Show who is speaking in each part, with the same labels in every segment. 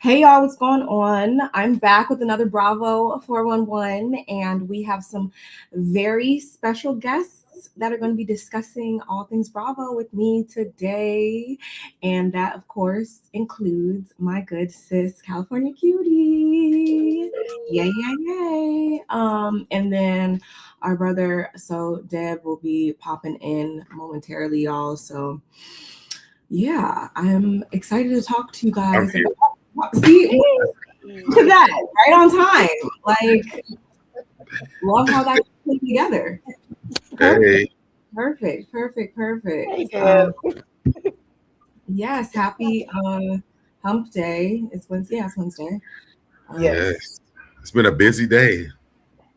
Speaker 1: Hey y'all, what's going on? I'm back with another Bravo 411, and we have some very special guests that are going to be discussing all things Bravo with me today. And that, of course, includes my good sis, California Cutie. Yay, yay, yay. And then our brother, so Deb, will be popping in momentarily, y'all. So yeah, I'm excited to talk to you guys about. See, look at that, right on time. Like, love how that came together. Perfect. Yes, happy Hump Day. It's Wednesday. Yeah, it's Wednesday.
Speaker 2: Yes, it's been a busy day.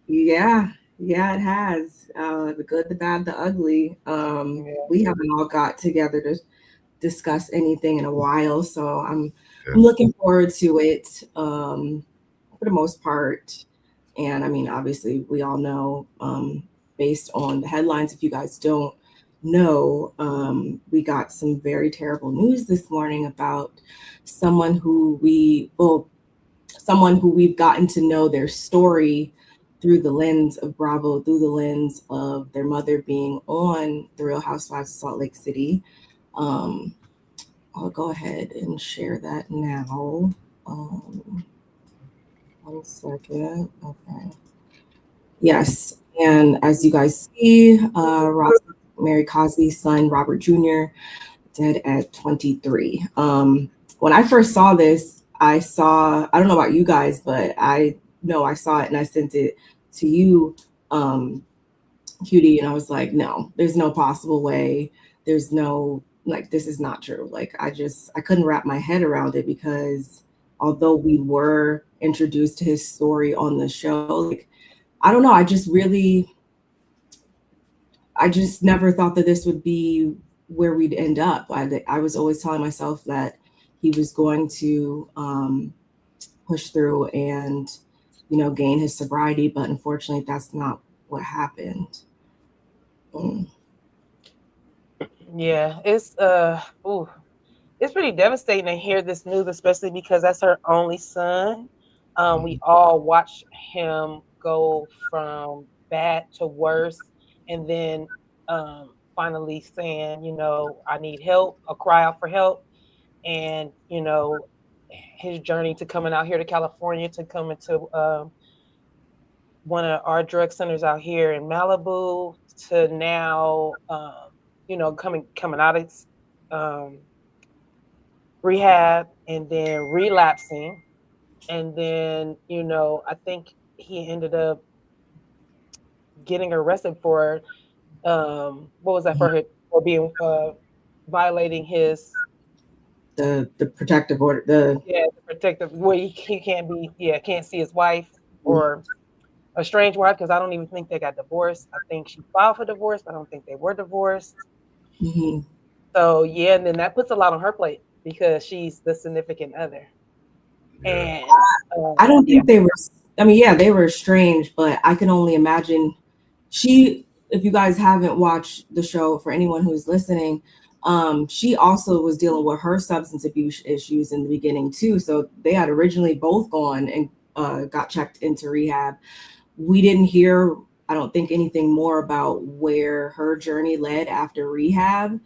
Speaker 1: Yeah, it has. The good, the bad, the ugly. We haven't all got together to discuss anything in a while, so I'm looking forward to it for the most part. And I mean, obviously, we all know, based on the headlines, if you guys don't know, we got some very terrible news this morning about someone who we've gotten to know their story through the lens of Bravo, through the lens of their mother being on The Real Housewives of Salt Lake City. I'll go ahead and share that now. 1 second. Okay. Yes. And as you guys see, Mary Cosby's son, Robert Jr., dead at 23. When I first saw this, I don't know about you guys, but I know I saw it and I sent it to you, Cutie, and I was like, no, there's no possible way. There's no, like, this is not true. Like, I couldn't wrap my head around it, because although we were introduced to his story on the show, like, I don't know, I just never thought that this would be where we'd end up. I was always telling myself that he was going to push through and, gain his sobriety, but unfortunately that's not what happened.
Speaker 3: Yeah, it's pretty devastating to hear this news, especially because that's her only son. We all watched him go from bad to worse, and then finally saying, I need help, or cry out for help, and his journey to coming out here to California, to come into one of our drug centers out here in Malibu, to now coming out of rehab, and then relapsing, and then I think he ended up getting arrested for what was that, for being violating his
Speaker 1: the protective order,
Speaker 3: the protective, where he can't see his wife, or a strange wife, because I don't even think they got divorced. I think she filed for divorce, but I don't think they were divorced. So yeah, and then that puts a lot on her plate, because she's the significant other. And
Speaker 1: I don't think they were. I mean, yeah, they were estranged, but I can only imagine if you guys haven't watched the show, for anyone who's listening, she also was dealing with her substance abuse issues in the beginning too. So they had originally both gone and got checked into rehab. We didn't hear, I don't think, anything more about where her journey led after rehab.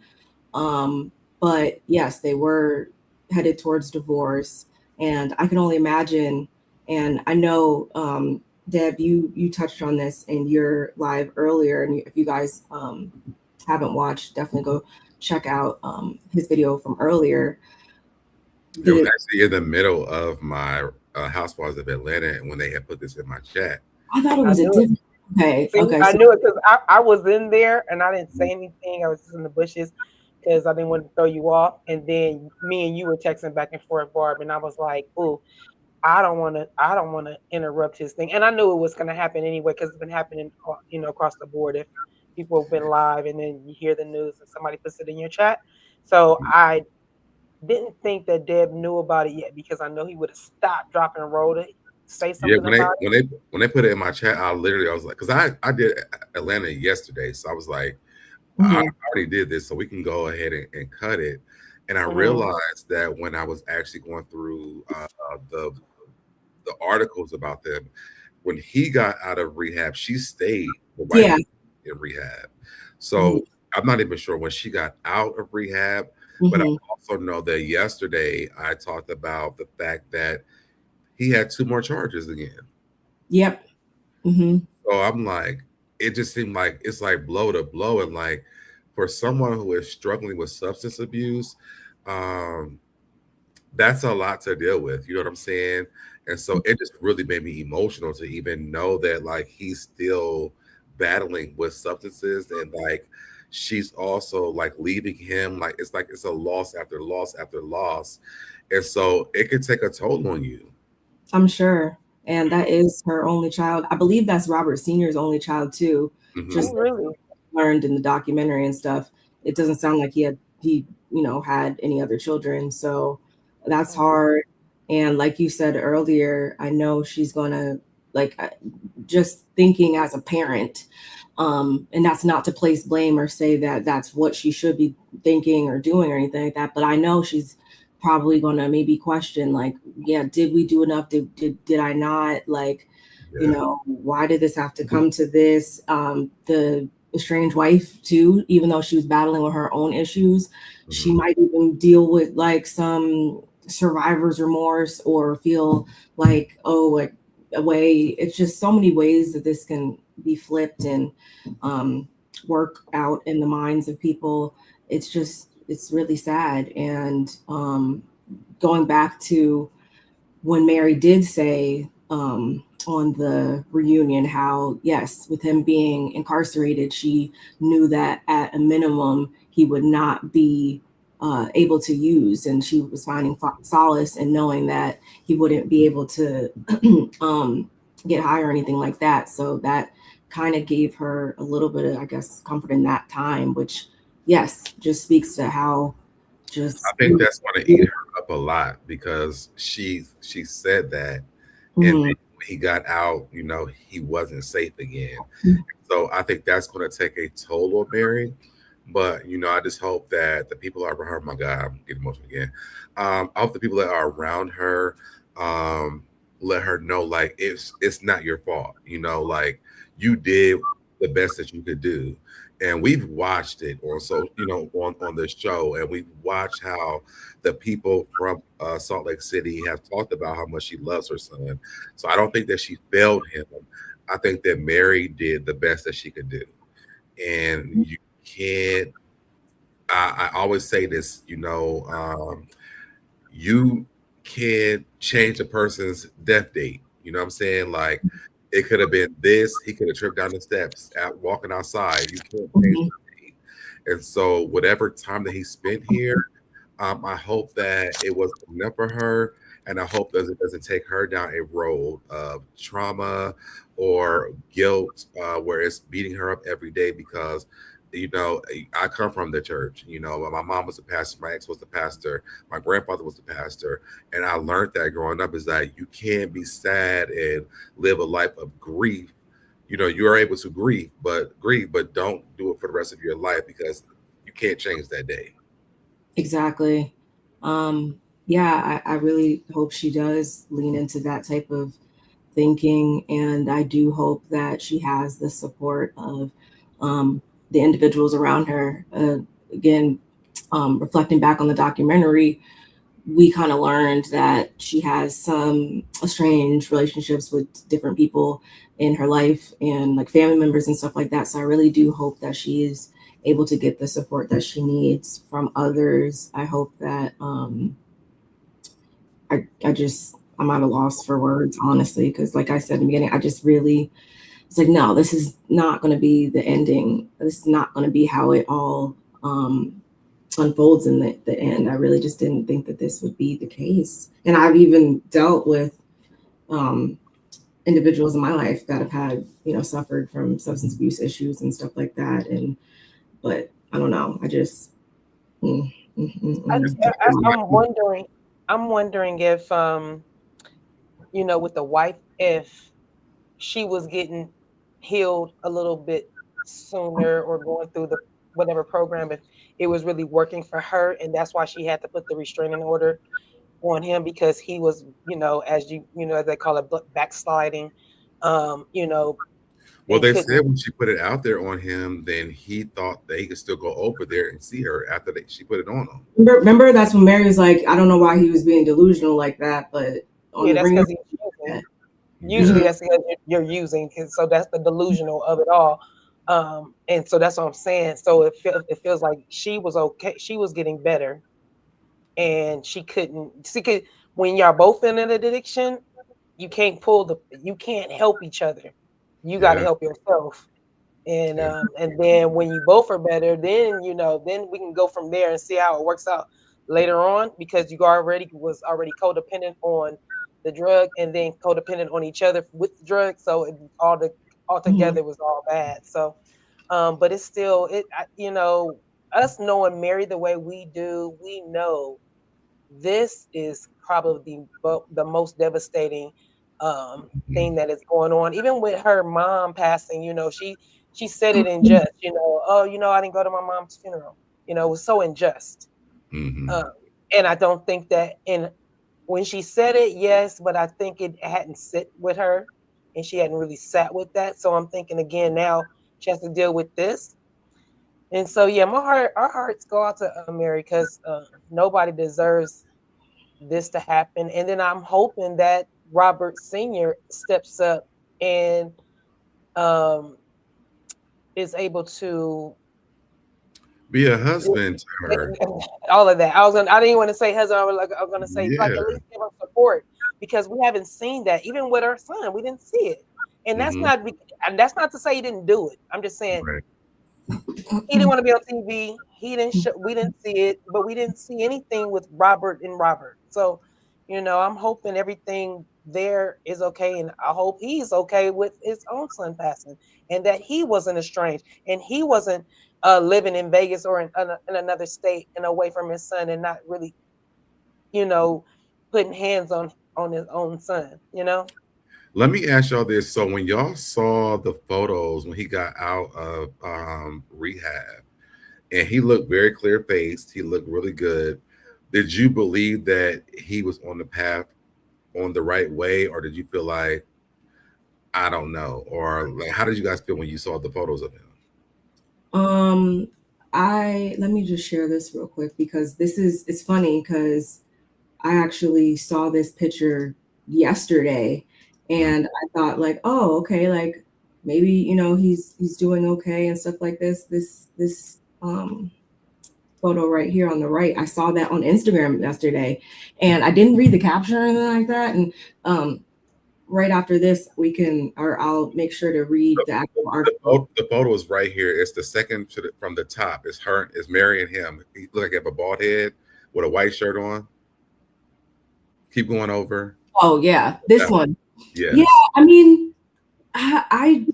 Speaker 1: But yes, they were headed towards divorce, and I can only imagine. And I know, Deb, you touched on this in your live earlier, and if you guys haven't watched, definitely go check out his video from earlier.
Speaker 2: It was actually in the middle of my Housewives of Atlanta when they had put this in my chat.
Speaker 1: I thought it was a different. Okay.
Speaker 3: I knew it, because I was in there and I didn't say anything. I was just in the bushes because I didn't want to throw you off. And then me and you were texting back and forth, Barb, and I was like, "Ooh, I don't want to interrupt his thing." And I knew it was going to happen anyway, because it's been happening, across the board. If people have been live and then you hear the news and somebody puts it in your chat, so I didn't think that Deb knew about it yet, because I know he would have stopped, drop, and roll to say something about
Speaker 2: it. When they put it in my chat, I was like, because I did Atlanta yesterday, so I was like, I already did this, so we can go ahead and cut it. And I realized that when I was actually going through the articles about them, when he got out of rehab, she stayed the wife
Speaker 1: Yeah.
Speaker 2: in rehab. So I'm not even sure when she got out of rehab, but I also know that yesterday I talked about the fact that he had 2 more charges again.
Speaker 1: Yep.
Speaker 2: So I'm like, it just seemed like it's like blow to blow, and like for someone who is struggling with substance abuse, um, that's a lot to deal with. You know what I'm saying? And so it just really made me emotional to even know that like he's still battling with substances, and like she's also like leaving him. Like it's a loss after loss after loss. And so it can take a toll on you.
Speaker 1: I'm sure. And that is her only child. I believe that's Robert Sr.'s only child too. Just
Speaker 3: really
Speaker 1: learned in the documentary and stuff. It doesn't sound like he had any other children. So that's hard. And like you said earlier, I know she's gonna like just thinking as a parent, and that's not to place blame or say that that's what she should be thinking or doing or anything like that. But I know she's probably gonna maybe question like, yeah, did we do enough? Did I not? Like, why did this have to come to this? The estranged wife too, even though she was battling with her own issues, she might even deal with like some survivor's remorse or feel like, oh, like a way. It's just so many ways that this can be flipped and work out in the minds of people. It's really sad. And going back to when Mary did say on the reunion how, yes, with him being incarcerated, she knew that at a minimum he would not be able to use, and she was finding solace in knowing that he wouldn't be able to get high or anything like that. So that kind of gave her a little bit of, I guess, comfort in that time, which, yes, just speaks to how just.
Speaker 2: I think that's going to eat her up a lot because she said that, and then when he got out, he wasn't safe again. So I think that's going to take a toll on Mary. But I just hope that the people around her, my God, I'm getting emotional again. I hope the people that are around her let her know like it's not your fault. Like you did the best that you could do. And we've watched it on the show, and we've watched how the people from Salt Lake City have talked about how much she loves her son. So I don't think that she failed him. I think that Mary did the best that she could do. And you can't, I always say this, you can't change a person's death date. You know what I'm saying? Like it could have been this, he could have tripped down the steps out walking outside. You can't change the date. And so whatever time that he spent here, I hope that it was enough for her, and I hope that it doesn't take her down a road of trauma or guilt, where it's beating her up every day. Because I come from the church. My mom was a pastor, my ex was the pastor, my grandfather was the pastor, and I learned that growing up is that you can't be sad and live a life of grief. You are able to grieve, but don't do it for the rest of your life because you can't change that day.
Speaker 1: Exactly. Yeah, I really hope she does lean into that type of thinking. And I do hope that she has the support of the individuals around her. Again, reflecting back on the documentary, we kind of learned that she has some estranged relationships with different people in her life and like family members and stuff like that. So I really do hope that she is able to get the support that she needs from others. I hope that I'm at a loss for words, honestly, because like I said in the beginning, I just really, it's like, no, this is not going to be the ending. This is not going to be how it all unfolds in the end. I really just didn't think that this would be the case. And I've even dealt with individuals in my life that have had, suffered from substance abuse issues and stuff like that. But I don't know. I just,
Speaker 3: I'm wondering if with the wife, if she was getting healed a little bit sooner or going through the whatever program, if it was really working for her, and that's why she had to put the restraining order on him, because he was, as as they call it, backsliding,
Speaker 2: Well,
Speaker 3: and
Speaker 2: they
Speaker 3: couldn't.
Speaker 2: said when she put it out there on him, then he thought that he could still go over there and see her after she put it on him.
Speaker 1: Remember, that's when Mary was like, I don't know why he was being delusional like that, but on the
Speaker 3: That's
Speaker 1: ring.
Speaker 3: because he's using. Usually that's because you're using, so that's the delusional of it all. And so that's what I'm saying. So it feels like she was okay. She was getting better, and she couldn't. See, when y'all both in an addiction, you can't help each other. You got to help yourself. And then when you both are better, then then we can go from there and see how it works out later on, because you was already codependent on the drug, and then codependent on each other with the drug. So all together was all bad. So, but it's still us knowing Mary the way we do, we know this is probably the most devastating thing that is going on. Even with her mom passing, she said it in jest, oh, I didn't go to my mom's funeral. It was so unjust. And I don't think that when she said it, yes, but I think it hadn't sit with her, and she hadn't really sat with that. So I'm thinking again now she has to deal with this. And so yeah, our hearts go out to Mary, because nobody deserves this to happen. And then I'm hoping that Robert Sr. steps up and is able to
Speaker 2: be a husband to her.
Speaker 3: All of that. I didn't want to say husband. I was gonna say like at least give her support, because we haven't seen that. Even with our son, we didn't see it. And that's not to say he didn't do it. I'm just saying he didn't want to be on TV. He didn't we didn't see it, but we didn't see anything with Robert and Robert. So, I'm hoping everything there is okay, and I hope he's okay with his own son passing, and that he wasn't estranged, and he wasn't living in Vegas or in another state and away from his son, and not really, putting hands on his own son.
Speaker 2: Let me ask y'all this. So when y'all saw the photos when he got out of rehab, and he looked very clear faced, he looked really good. Did you believe that he was on the path, on the right way, or did you feel like, I don't know, or like, how did you guys feel when you saw the photos of him?
Speaker 1: Let me just share this real quick, because it's funny, because I actually saw this picture yesterday, and I thought like, oh, okay, like maybe he's doing okay and stuff like this. This photo right here on the right, I saw that on Instagram yesterday, and I didn't read the caption or anything like that. And right after this, I'll make sure to read the actual article.
Speaker 2: The photo is right here. It's the second from the top. It's Mary and him. He look like he have a bald head with a white shirt on. Keep going over.
Speaker 1: Oh yeah, this one.
Speaker 2: Yeah.
Speaker 1: Yeah, I mean, I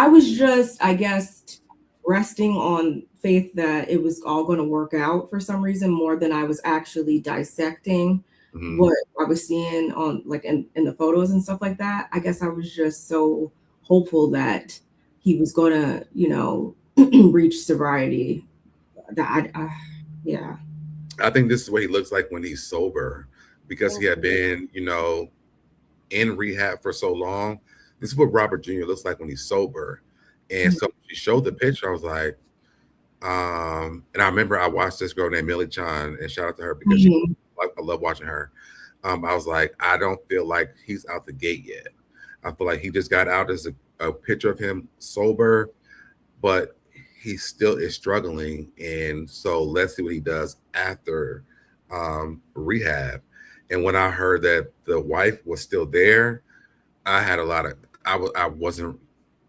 Speaker 1: was just, I guess, resting on faith that it was all going to work out for some reason, more than I was actually dissecting what I was seeing on like in the photos and stuff like that. I guess I was just so hopeful that he was going to, reach sobriety. That yeah.
Speaker 2: I think this is what he looks like when he's sober, because he had been, in rehab for so long. This is what Robert Jr. looks like when he's sober. And so she showed the picture. I was like, and I remember I watched this girl named Millie Chan, and shout out to her because I love watching her. I was like, I don't feel like he's out the gate yet. I feel like he just got out as a picture of him sober, but he still is struggling. And so let's see what he does after rehab. And when I heard that the wife was still there, I had I wasn't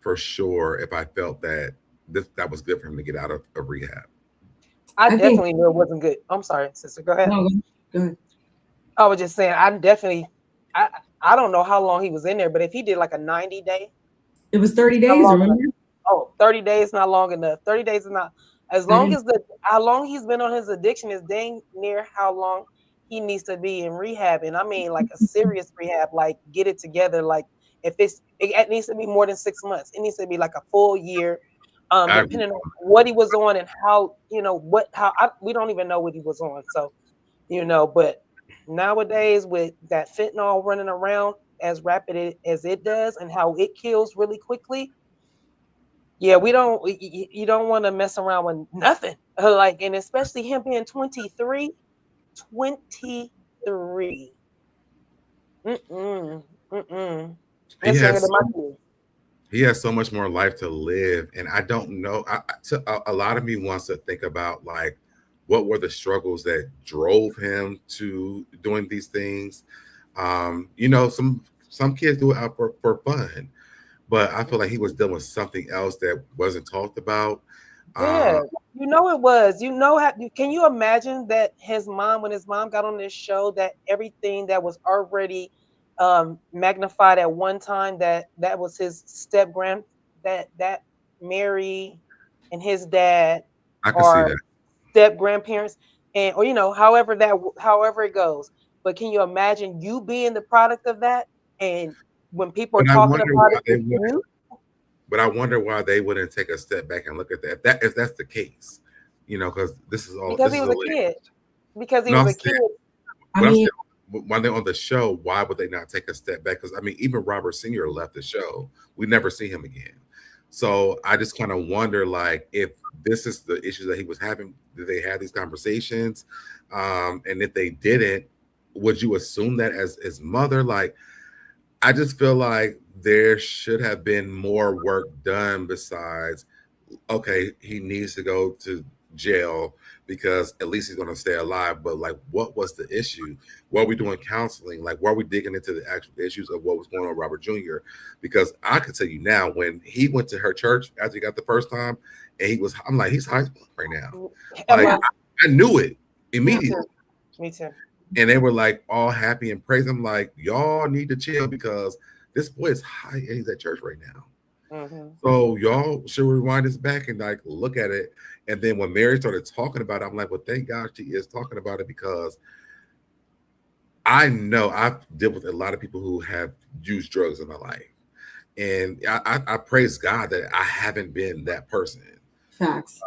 Speaker 2: for sure if I felt that that was good for him to get out of rehab.
Speaker 3: I definitely knew it wasn't good. I'm sorry, sister. Go ahead.
Speaker 1: No, go ahead.
Speaker 3: I was just saying, I don't know how long he was in there, but if he did like a 90-day.
Speaker 1: It was 30 days, remember?
Speaker 3: 30 days not long enough. 30 days is not as long as how long he's been on his addiction is dang near how long he needs to be in rehab. And I mean like a serious rehab, like get it together. Like it needs to be more than 6 months. It needs to be like a full year. depending on what he was on and how, we don't even know what he was on. So, but nowadays with that fentanyl running around as rapid as it does and how it kills really quickly, yeah, you don't want to mess around with nothing. Like, and especially him being 23. 23. Mm-mm. Mm-mm. That's younger than my kid.
Speaker 2: He has so much more life to live, and I don't know. A lot of me wants to think about like what were the struggles that drove him to doing these things. Some kids do it out for fun, but I feel like he was dealing with something else that wasn't talked about.
Speaker 3: Yeah, it was. Can you imagine that when his mom got on this show, that everything that was already magnified at one time, that was his that Mary and his dad
Speaker 2: I can see
Speaker 3: are
Speaker 2: that.
Speaker 3: step grandparents, and or however it goes. But can you imagine you being the product of that, and when people are
Speaker 2: But I
Speaker 3: talking
Speaker 2: wonder
Speaker 3: about
Speaker 2: why
Speaker 3: it,
Speaker 2: they
Speaker 3: it's
Speaker 2: would.
Speaker 3: you?
Speaker 2: But I wonder why they wouldn't take a step back and look at that. If that's the case, because this is all.
Speaker 3: Because
Speaker 2: This
Speaker 3: he
Speaker 2: is
Speaker 3: was
Speaker 2: a.
Speaker 3: a kid. Because he
Speaker 2: No,
Speaker 3: was
Speaker 2: I'm
Speaker 3: a
Speaker 2: saying,
Speaker 3: kid.
Speaker 1: I
Speaker 2: but I'm
Speaker 1: mean,
Speaker 2: saying when they're on the show, why would they not take a step back? Because I mean, even Robert Senior left the show. We never see him again. So I just kind of wonder, like, if this is the issues that he was having, did they have these conversations? And if they didn't, would you assume that as his mother? Like, I just feel like there should have been more work done besides, okay, he needs to go to jail because at least he's going to stay alive. But like, what was the issue? Were we doing counseling? Like, were we digging into the actual issues of what was going on with Robert Jr.? Because I can tell you now, when he went to her church after he got the first time, and I'm like, he's high school right now. Like, I knew it immediately.
Speaker 3: Me too.
Speaker 2: And they were like all happy and praising him, like, y'all need to chill because this boy is high and he's at church right now.
Speaker 3: Mm-hmm.
Speaker 2: So y'all should rewind this back and like look at it. And then when Mary started talking about it, I'm like, well, thank God she is talking about it, because I know I've dealt with a lot of people who have used drugs in my life. And I praise God that I haven't been that person.
Speaker 1: facts.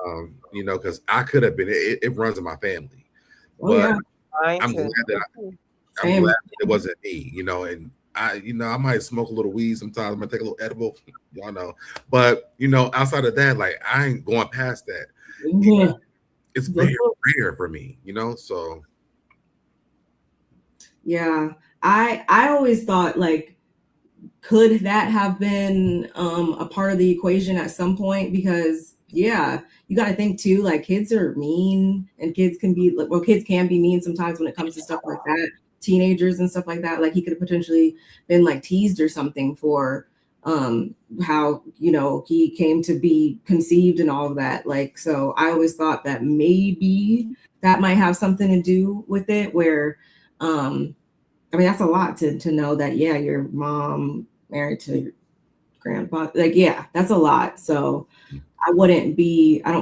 Speaker 2: Because I could have been. It runs in my family.
Speaker 1: Oh
Speaker 2: But
Speaker 1: yeah.
Speaker 2: I'm glad that it wasn't me, and I might smoke a little weed sometimes. I might take a little edible, y'all know. But outside of that, like, I ain't going past that.
Speaker 1: Yeah.
Speaker 2: It's very rare for me, so
Speaker 1: yeah. I always thought, like, could that have been a part of the equation at some point? Because yeah, you got to think too, like, kids are mean, and kids can be mean sometimes when it comes to stuff like that, teenagers and stuff like that. Like, he could have potentially been like teased or something for how he came to be conceived and all of that. Like, so I always thought that maybe that might have something to do with it, where I mean, that's a lot to know that, yeah, your mom married to your grandpa. Like, yeah, that's a lot. So I don't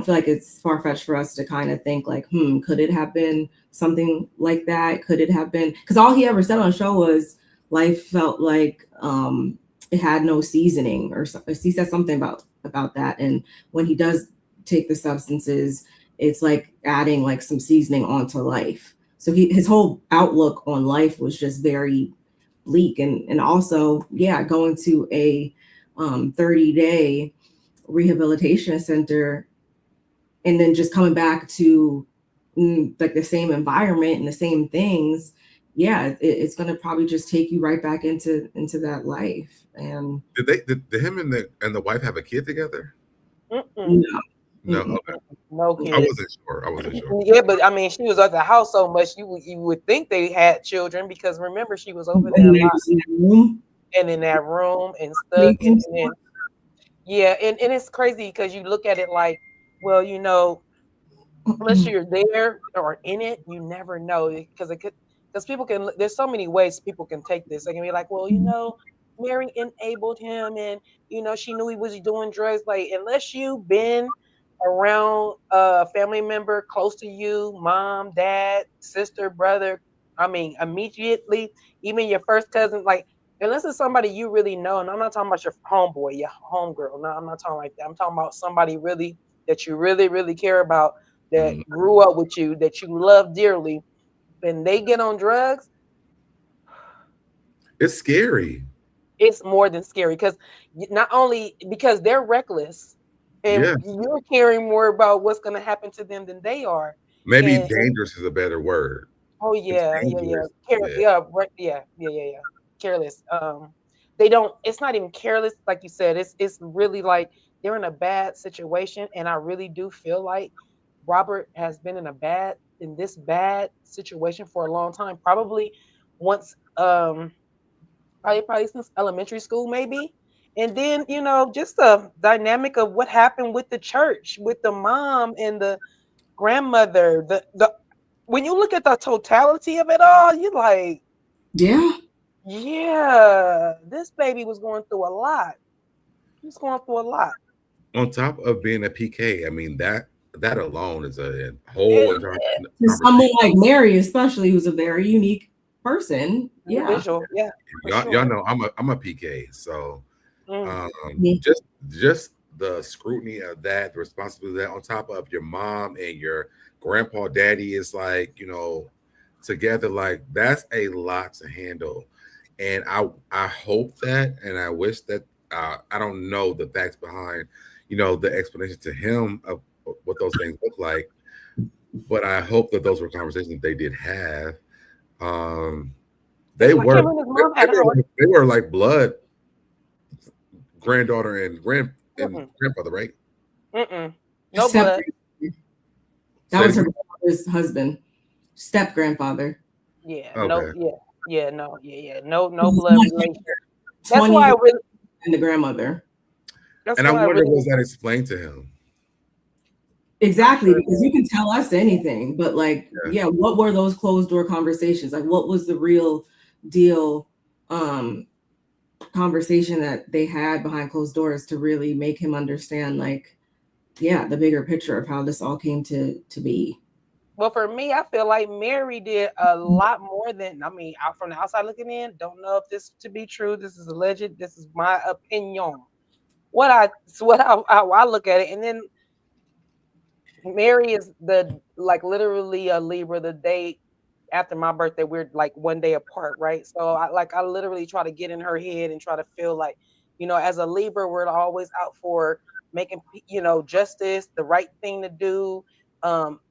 Speaker 1: feel like it's far-fetched for us to kind of think like, could it have been something like that? Could it have been? Because all he ever said on the show was life felt like it had no seasoning, or he said something about that. And when he does take the substances, it's like adding like some seasoning onto life. So his whole outlook on life was just very bleak. And also, yeah, going to a 30-day rehabilitation center and then just coming back to like the same environment and the same things. Yeah, it's going to probably just take you right back into that life. And
Speaker 2: did him and the wife have a kid together?
Speaker 3: Mm-mm.
Speaker 2: No. Okay.
Speaker 3: No kid.
Speaker 2: I wasn't sure.
Speaker 3: Yeah, but I mean, she was at the house so much, you would think they had children, because remember, she was over there a lot and in that room and stuff. And then, yeah, and it's crazy because you look at it like, well, unless you're there or in it, you never know, because people can. There's so many ways people can take this. They can be like, well, Mary enabled him, and she knew he was doing drugs. Like, unless you've been around a family member close to you, mom, dad, sister, brother, I mean, immediately, even your first cousin, like, unless it's somebody you really know, and I'm not talking about your homeboy, your homegirl. No, I'm not talking like that. I'm talking about somebody really that you really, really care about, that grew up with you, that you love dearly, and they get on drugs.
Speaker 2: It's scary.
Speaker 3: It's more than scary because not only because they're reckless, and
Speaker 2: Yeah.
Speaker 3: you're caring more about what's going to happen to them than they are.
Speaker 2: Maybe
Speaker 3: And
Speaker 2: dangerous is a better word.
Speaker 3: oh
Speaker 2: It's
Speaker 3: yeah,
Speaker 2: dangerous.
Speaker 3: yeah. Careless. They don't. It's not even careless, like you said. It's really like they're in a bad situation, and I really do feel like Robert has been in this bad situation for a long time. Probably once, probably since elementary school, maybe. And then just the dynamic of what happened with the church, with the mom and the grandmother, the when you look at the totality of it all, you're like,
Speaker 1: yeah,
Speaker 3: this baby was going through a lot. He was going through a lot.
Speaker 2: On top of being a PK, I mean that alone is a whole
Speaker 3: It,
Speaker 2: entire
Speaker 1: someone
Speaker 2: conversation.
Speaker 1: like Mary, especially, who's a very unique person. Yeah,
Speaker 3: individual, yeah, for
Speaker 2: Y'all,
Speaker 3: sure.
Speaker 2: y'all know I'm a PK, so
Speaker 3: Mm.
Speaker 2: just the scrutiny of that, the responsibility of that, on top of your mom and your grandpa, daddy is like, together, like that's a lot to handle. And I hope that, and I wish that I don't know the facts behind, the explanation to him of what those things look like, but I hope that those were conversations they did have. Um, they
Speaker 3: I
Speaker 2: were
Speaker 3: can't remember his mom had her.
Speaker 2: they were like blood granddaughter and
Speaker 3: Mm-mm,
Speaker 2: grandfather, right?
Speaker 3: mm-mm. No
Speaker 1: step.
Speaker 3: blood.
Speaker 1: That was her grandfather's husband, step grandfather.
Speaker 3: Yeah, no,
Speaker 2: Okay.
Speaker 3: no blood relation. That's
Speaker 1: 20
Speaker 3: why I
Speaker 1: years
Speaker 3: really.
Speaker 1: and the grandmother.
Speaker 3: That's
Speaker 2: And I
Speaker 3: why I
Speaker 2: wonder,
Speaker 3: really.
Speaker 2: was that explained to him?
Speaker 3: I'm
Speaker 1: Exactly,
Speaker 3: sure.
Speaker 1: because you can tell us anything, but like,
Speaker 2: Yeah.
Speaker 1: what were those closed door conversations? Like, what was the real deal conversation that they had behind closed doors to really make him understand, like, the bigger picture of how this all came to be?
Speaker 3: Well, for me, I feel like Mary did a lot more than, I mean, out from the outside looking in. Don't know if this to be true. This is alleged. This is my opinion. How I look at it, and then Mary is the like literally a Libra. The day after my birthday, we're like one day apart, right? So I literally try to get in her head and try to feel like, as a Libra, we're always out for making justice, the right thing to do,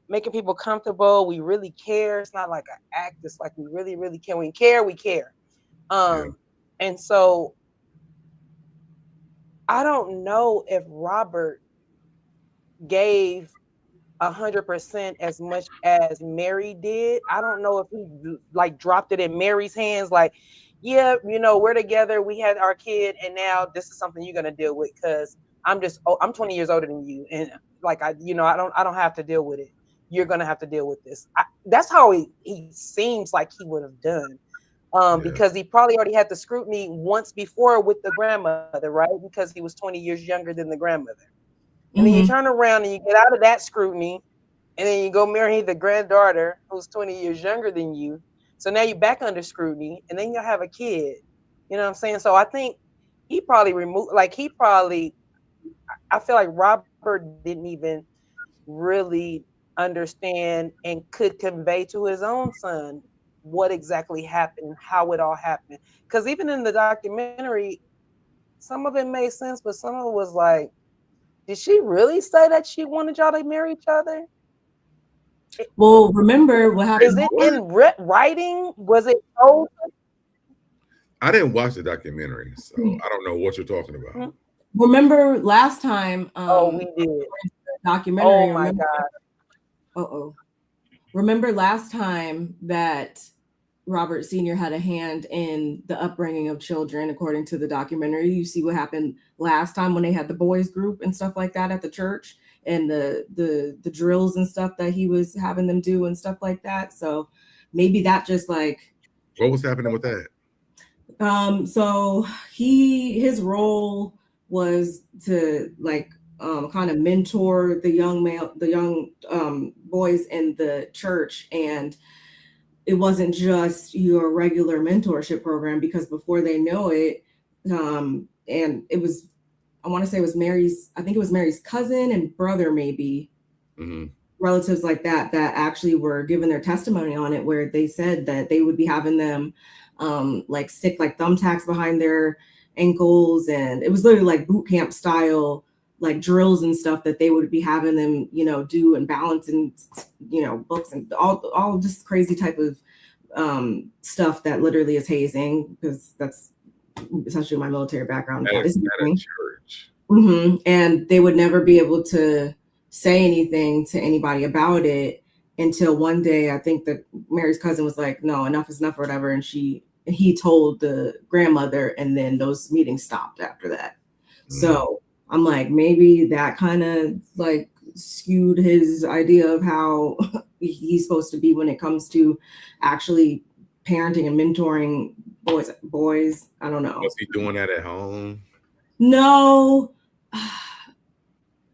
Speaker 3: making people comfortable. We really care. It's not like an act. It's like we really, really care. We care. We care.
Speaker 2: Yeah.
Speaker 3: And so I don't know if Robert gave 100% as much as Mary did. I don't know if he like dropped it in Mary's hands, like, yeah, we're together, we had our kid, and now this is something you're gonna deal with because I'm 20 years older than you, and like I don't have to deal with it. You're gonna have to deal with this. That's how he seems like he would have done.
Speaker 2: Yeah.
Speaker 3: Because he probably already had the scrutiny once before with the grandmother, right? Because he was 20 years younger than the grandmother. And then you turn around and you get out of that scrutiny, and then you go marry the granddaughter who's 20 years younger than you. So now you're back under scrutiny, and then you'll have a kid. You know what I'm saying? So I think he probably I feel like Robert didn't even really understand and could convey to his own son what exactly happened, how it all happened. Because even in the documentary, some of it made sense, but some of it was like, did she really say that she wanted y'all to marry each other?
Speaker 1: Well, remember what happened?
Speaker 3: Is it in writing? Was it told?
Speaker 2: I didn't watch the documentary, so I don't know what you're talking about.
Speaker 1: Remember last time?
Speaker 3: We did.
Speaker 1: Documentary.
Speaker 3: Oh my God.
Speaker 1: Remember last time that Robert Sr. had a hand in the upbringing of children, according to the documentary. You see what happened last time when they had the boys group and stuff like that at the church, and the drills and stuff that he was having them do and stuff like that. So maybe that just like,
Speaker 2: what was happening with that?
Speaker 1: So his role was to like kind of mentor the young boys in the church, and it wasn't just your regular mentorship program, because before they know it, and it was, I want to say it was I think it was Mary's cousin and brother, maybe relatives like that actually were giving their testimony on it, where they said that they would be having them like stick like thumbtacks behind their ankles, and it was literally like boot camp style, like drills and stuff that they would be having them, do, and balance, and books, and all this crazy type of stuff that literally is hazing, because that's essentially my military background.
Speaker 2: At a church.
Speaker 1: And they would never be able to say anything to anybody about it until one day, I think that Mary's cousin was like, no, enough is enough or whatever, and he told the grandmother, and then those meetings stopped after that. So I'm like, maybe that kind of like skewed his idea of how he's supposed to be when it comes to actually parenting and mentoring boys. I don't know.
Speaker 2: Was he doing that at home?
Speaker 1: No.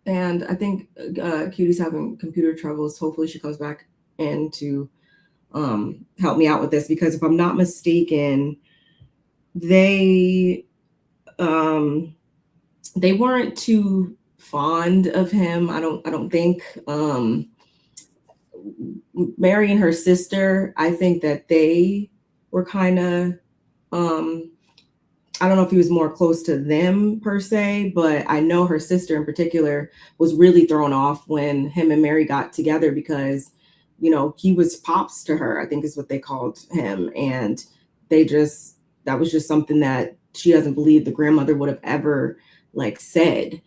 Speaker 1: And I think Cutie's having computer troubles. Hopefully she comes back in to help me out with this, because if I'm not mistaken, they weren't too fond of him. I don't think. Mary and her sister, I think that they were kind of I don't know if he was more close to them per se, but I know her sister in particular was really thrown off when him and Mary got together, because, he was pops to her, I think is what they called him. And that was just something that she doesn't believe the grandmother would have ever like said.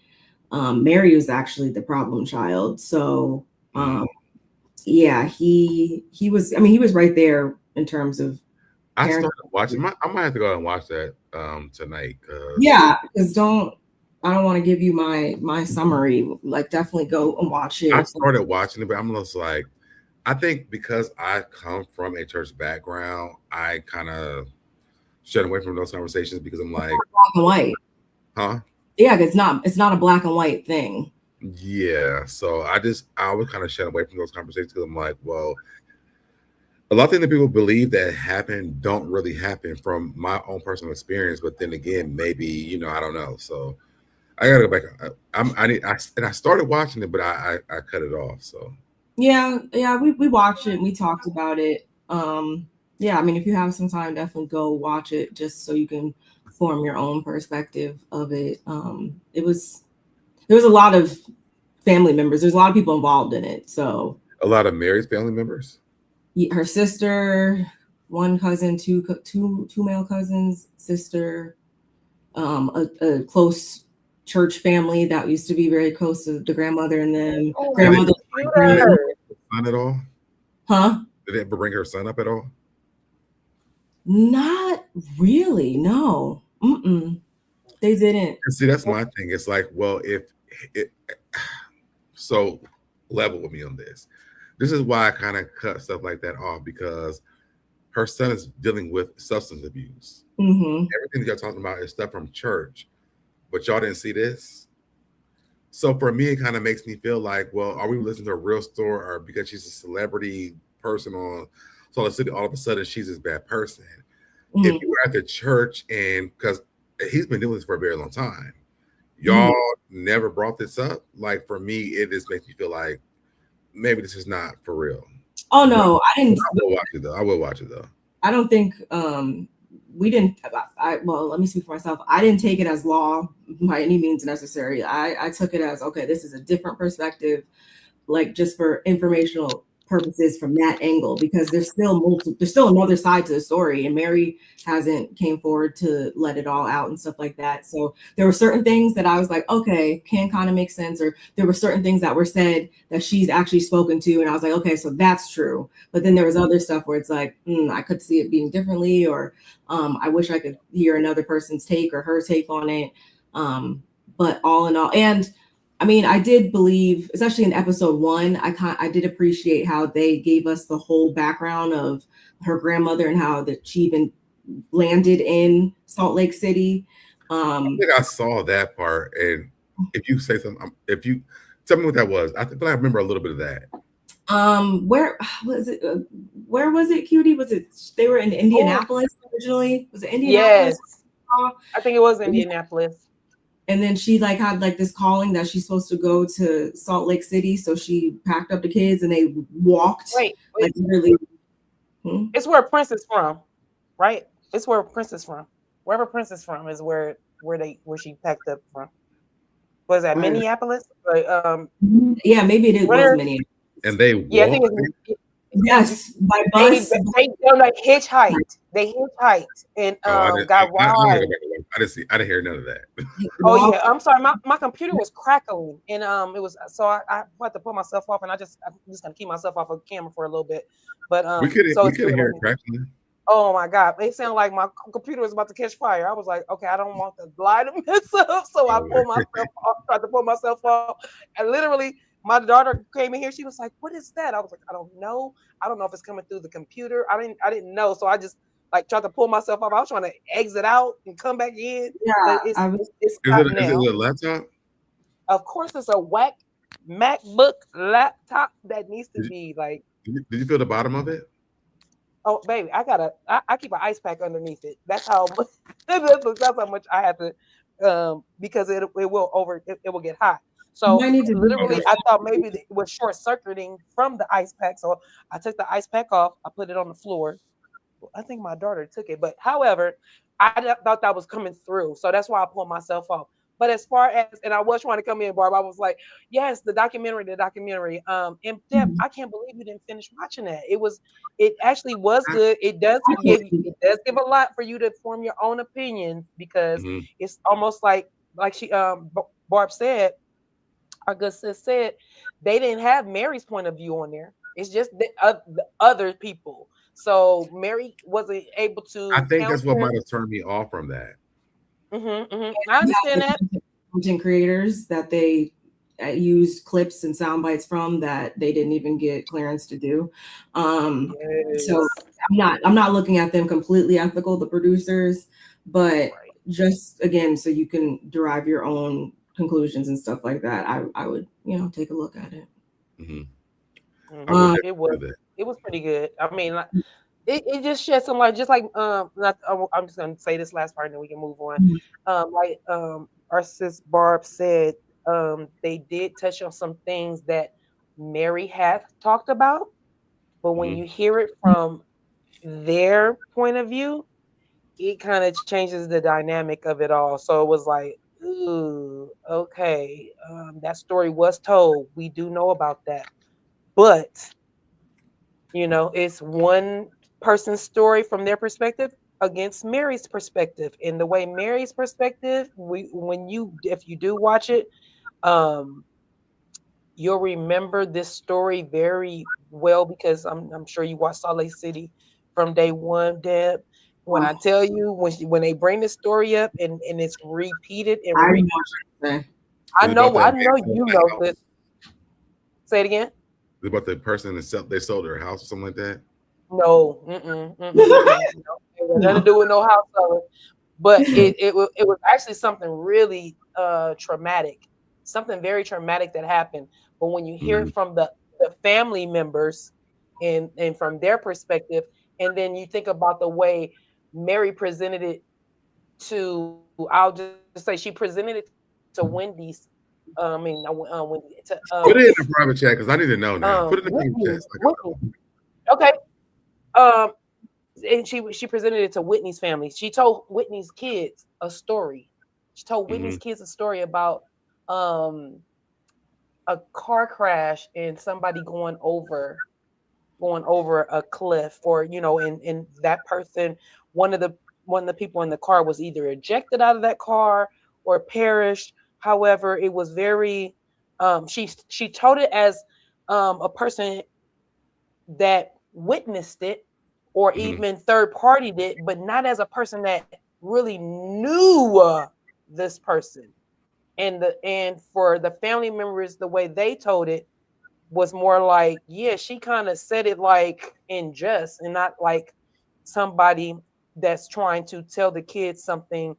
Speaker 1: Mary was actually the problem child. So, yeah, he was, he was right there in terms of.
Speaker 2: I started watching. I might have to go and watch that tonight.
Speaker 1: Yeah, because I don't want to give you my summary. Like, definitely go and watch it.
Speaker 2: I started watching it, but I'm just like, I think because I come from a church background, I kind of shut away from those conversations, because I'm like,
Speaker 1: black and white,
Speaker 2: huh?
Speaker 1: Yeah, it's not a black and white thing.
Speaker 2: Yeah, so I was kind of shut away from those conversations, because I'm like, well, a lot of things that people believe that happen don't really happen from my own personal experience. But then again, maybe, I don't know. So I gotta go back. I started watching it, but I cut it off. So
Speaker 1: yeah, we watched it and we talked about it. Yeah, if you have some time, definitely go watch it, just so you can form your own perspective of it. There was a lot of family members. There's a lot of people involved in it. So
Speaker 2: a lot of Mary's family members.
Speaker 1: Her sister, one cousin, two male cousins, sister, a close church family that used to be very close to the grandmother and them. Grandmother.
Speaker 2: Son at all?
Speaker 1: Huh?
Speaker 2: Did they ever bring her son up at all?
Speaker 1: Not really. No. They didn't.
Speaker 2: See, that's my thing. It's like, well, so level with me on this. This is why I kind of cut stuff like that off, because her son is dealing with substance abuse. Everything that y'all talking about is stuff from church, but y'all didn't see this. So for me, it kind of makes me feel like, well, are we listening to a real story, or because she's a celebrity person on Salt City, all of a sudden she's this bad person? If you were at the church, and because he's been doing this for a very long time, y'all never brought this up. Like, for me, it just makes me feel like maybe this is not for real.
Speaker 1: Oh no, I didn't.
Speaker 2: I will watch it though. I
Speaker 1: don't think we didn't. Well, let me speak for myself. I didn't take it as law by any means necessary. I took it as, okay, this is a different perspective, like just for informational purposes from that angle, because there's still another side to the story, and Mary hasn't came forward to let it all out and stuff like that. So there were certain things that I was like, okay, can kind of make sense, or there were certain things that were said that she's actually spoken to, and I was like, okay, so that's true. But then there was other stuff where it's like, I could see it being differently, or I wish I could hear another person's take or her take on it. But all in all, and I did believe, especially in episode 1, I did appreciate how they gave us the whole background of her grandmother and how that she even landed in Salt Lake City.
Speaker 2: I think I saw that part, and if you say something, if you tell me what that was, I remember a little bit of that.
Speaker 1: Where was it? Where was it, Cutie? Was it they were in Indianapolis originally? Was it Indianapolis?
Speaker 3: Yes, I think it was Indianapolis.
Speaker 1: And then she like had like this calling that she's supposed to go to Salt Lake City, so she packed up the kids and they walked.
Speaker 3: Wait.
Speaker 1: Like really.
Speaker 3: It's where Prince is from, right? It's where Prince is from. Wherever Prince is from is where she packed up from. Was that Minneapolis?
Speaker 1: Yeah, maybe it was Minneapolis.
Speaker 2: And they
Speaker 3: I think
Speaker 1: yes, by bus.
Speaker 3: They like hitchhiked. They hitchhiked and got robbed.
Speaker 2: I didn't hear none of that.
Speaker 3: Oh yeah, I'm sorry. My computer was crackling, and it was so I had to pull myself off, and I'm just gonna keep myself off of camera for a little bit. But
Speaker 2: we could hear it crackling.
Speaker 3: Oh my God, it sounded like my computer was about to catch fire. I was like, okay, I don't want the light to mess up, so I pulled myself off, tried to pull myself off, and literally my daughter came in here. She was like, "What is that?" I was like, "I don't know. I don't know if it's coming through the computer. I didn't know, so I just like tried to pull myself off. I was trying to exit out and come back in.
Speaker 1: Yeah,
Speaker 3: but it's
Speaker 2: is it a laptop?
Speaker 3: Of course, it's a whack MacBook laptop that needs to be like.
Speaker 2: Did you feel the bottom of it?
Speaker 3: Oh, baby, I keep an ice pack underneath it. That's how much. That's how much I have to, because it will get hot. So literally, I thought maybe it was short circuiting from the ice pack. So I took the ice pack off. I put it on the floor. I think my daughter took it, but however, I thought that was coming through. So that's why I pulled myself off. But as far as, and I was trying to come in, Barb, I was like, yes, the documentary. In depth, I can't believe you didn't finish watching that. It actually was good. It does give a lot for you to form your own opinion, because it's almost like she Barb said, our good sis said, they didn't have Mary's point of view on there. It's just the other people. So Mary wasn't able to.
Speaker 2: I think that's what might have turned me off from that.
Speaker 3: I understand that.
Speaker 1: Content creators that they use clips and sound bites from that they didn't even get clearance to do. So I'm not looking at them completely ethical, the producers, but just again, so you can derive your own conclusions and stuff like that. I would take a look at it.
Speaker 3: It was pretty good. I mean, it just shed some light, just like I'm just gonna say this last part and then we can move on. Our sis Barb said, they did touch on some things that Mary had talked about, but when you hear it from their point of view, it kind of changes the dynamic of it all. So it was like, ooh, okay, that story was told. We do know about that, but it's one person's story from their perspective against Mary's perspective. And the way Mary's perspective, if you do watch it, you'll remember this story very well, because I'm sure you watched Salt Lake City from day one, Deb. When I tell you, when they bring the story up and it's repeated and I know you know this. Say it again.
Speaker 2: Is it about the person that they sold their house or something like that?
Speaker 3: No, nothing to do with no house selling. But it was actually something really traumatic, something very traumatic that happened. But when you hear it from the family members and from their perspective, and then you think about the way Mary presented it to, I'll just say she presented it to Wendy's. Wendy.
Speaker 2: Put it in the private chat because I need to know now. Put it in the private chat.
Speaker 3: Okay. And she presented it to Whitney's family. She told Whitney's kids a story. She told Whitney's kids a story about a car crash and somebody going over a cliff, or and that person, one of the people in the car was either ejected out of that car or perished. However, it was very she told it as a person that witnessed it, or even third party did, but not as a person that really knew this person. And for the family members, the way they told it was more like, yeah, she kind of said it like in jest, and not like somebody that's trying to tell the kids something,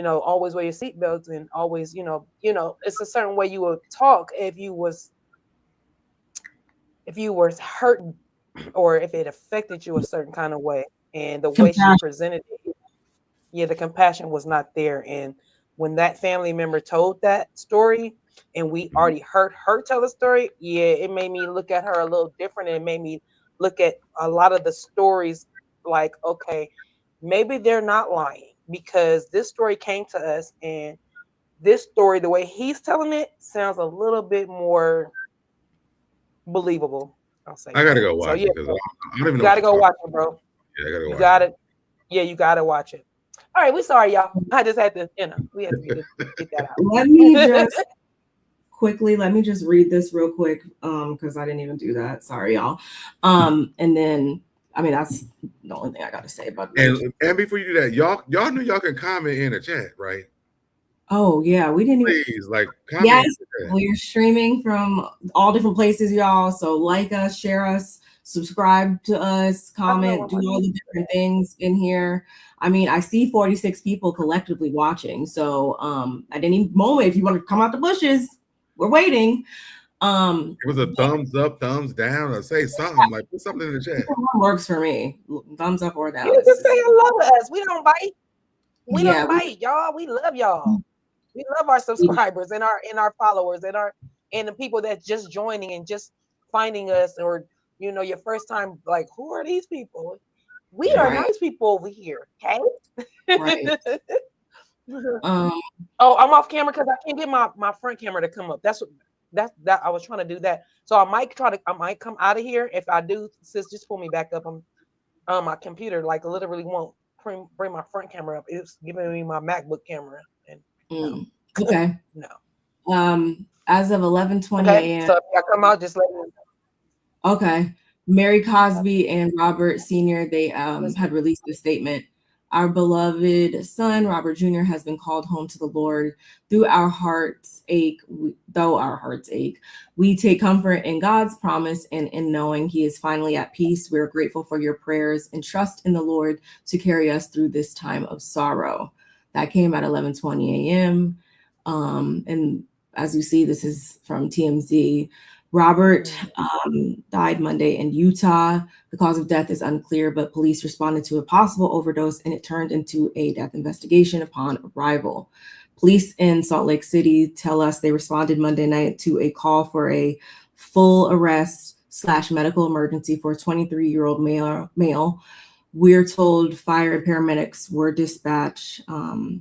Speaker 3: always wear your seatbelts, and always, it's a certain way you would talk if you was if you were hurt or if it affected you a certain kind of way, and the way she
Speaker 1: Compassion.
Speaker 3: presented it, yeah, the compassion was not there. And when that family member told that story, and we already heard her tell the story, yeah, it made me look at her a little different, and it made me look at a lot of the stories like, okay, maybe they're not lying, because this story came to us, and this story, the way he's telling it, sounds a little bit more believable. I'll say
Speaker 2: I gotta
Speaker 3: that.
Speaker 2: go
Speaker 3: So
Speaker 2: watch
Speaker 3: yeah,
Speaker 2: it because I don't even
Speaker 3: you
Speaker 2: know what
Speaker 3: gotta
Speaker 2: you're
Speaker 3: go
Speaker 2: talking
Speaker 3: watch
Speaker 2: about.
Speaker 3: it, bro.
Speaker 2: Yeah, I gotta go
Speaker 3: You
Speaker 2: watch
Speaker 3: got it. Yeah, you gotta watch it. All right, we sorry, y'all. I just had to, we had to get that out.
Speaker 1: Let me just read this real quick, because I didn't even do that. Sorry, y'all. And then, I mean, that's the only thing I got to say about
Speaker 2: it. And before you do that, y'all know y'all can comment in the chat, right?
Speaker 1: Oh yeah, we didn't even.
Speaker 2: Please, like, comment.
Speaker 1: Yes, we're streaming from all different places, y'all. So like us, share us, subscribe to us, comment, do all the different things in here. I mean, I see 46 people collectively watching. So at any moment, if you want to come out the bushes, we're waiting.
Speaker 2: It was a thumbs up, thumbs down, or say something, like put something in the chat.
Speaker 1: Works for me. Thumbs up or down.
Speaker 3: You just say hello to us. We don't bite. We don't bite, y'all. We love y'all. We love our subscribers and our followers and the people that's just joining and just finding us, or your first time, like, who are these people? We are nice people over here, okay?
Speaker 1: Right.
Speaker 3: Oh, I'm off camera because I can't get my front camera to come up. That's I was trying to do that. So I might come out of here. If I do, sis, just pull me back up. I'm my computer like literally won't bring my front camera up. It's giving me my MacBook camera. And
Speaker 1: okay.
Speaker 3: No.
Speaker 1: As of 11:20 a.m.
Speaker 3: So if I come out, just let me know.
Speaker 1: Okay. Mary Cosby and Robert Sr., they had released a statement. Our beloved son, Robert Jr., has been called home to the Lord. Though our hearts ache, we take comfort in God's promise and in knowing he is finally at peace. We're grateful for your prayers and trust in the Lord to carry us through this time of sorrow. That came at 11:20 a.m. And as you see, this is from TMZ. Robert died Monday in Utah. The cause of death is unclear, but police responded to a possible overdose, and it turned into a death investigation upon arrival. Police in Salt Lake City tell us they responded Monday night to a call for a full arrest / medical emergency for a 23-year-old male. We're told fire and paramedics were dispatched.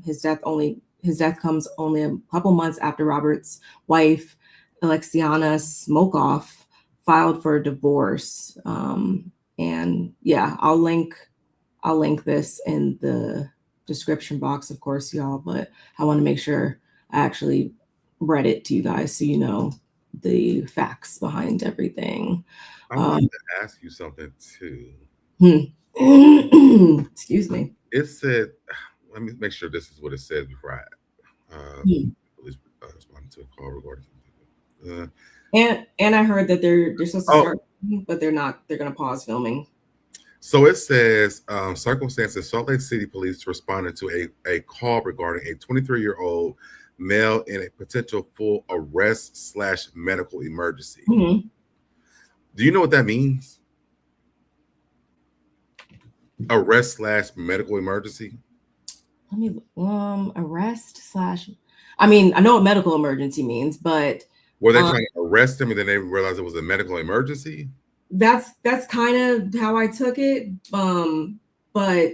Speaker 1: His death comes only a couple months after Robert's wife, Alexiana Smokeoff, filed for a divorce. And yeah, I'll link this in the description box, of course, y'all, but I want to make sure I actually read it to you guys so you know the facts behind everything.
Speaker 2: I wanted to ask you something too.
Speaker 1: Excuse me.
Speaker 2: It said, let me make sure this is what it says before I respond to a call regarding
Speaker 1: and I heard that they're supposed to start, but they're not. They're going to pause filming.
Speaker 2: So it says, circumstances, Salt Lake City police responded to a call regarding a 23-year-old male in a potential full arrest / medical emergency.
Speaker 1: Mm-hmm.
Speaker 2: Do you know what that means? Arrest / medical emergency?
Speaker 1: Let me arrest / I mean, I know what medical emergency means, but
Speaker 2: were they trying to arrest him and then they realized it was a medical emergency?
Speaker 1: That's kind of how I took it. But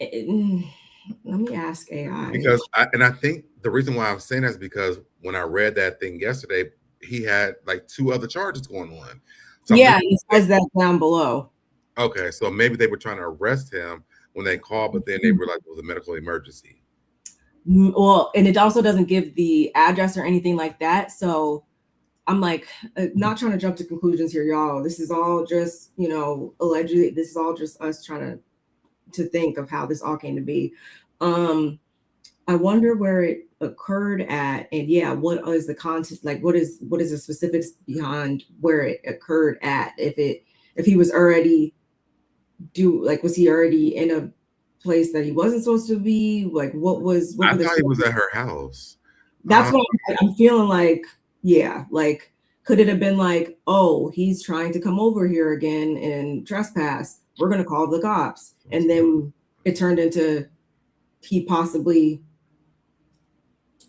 Speaker 1: let me ask AI.
Speaker 2: Because I think the reason why I'm saying that is because when I read that thing yesterday, he had like 2 other charges going on. So
Speaker 1: yeah, he says that down below.
Speaker 2: Okay, so maybe they were trying to arrest him when they called, but then they realized it was a medical emergency.
Speaker 1: Well, and it also doesn't give the address or anything like that. So I'm like, not trying to jump to conclusions here, y'all. This is all just, allegedly, this is all just us trying to think of how this all came to be. I wonder where it occurred at, and yeah, what is the context? Like, what is the specifics behind where it occurred at? If he was already was he already in a place that he wasn't supposed to be? Like, I
Speaker 2: thought he was at her house.
Speaker 1: That's what I'm feeling like. Yeah, like, Could it have been like, oh, he's trying to come over here again and trespass? We're going to call the cops. And then it turned into he possibly,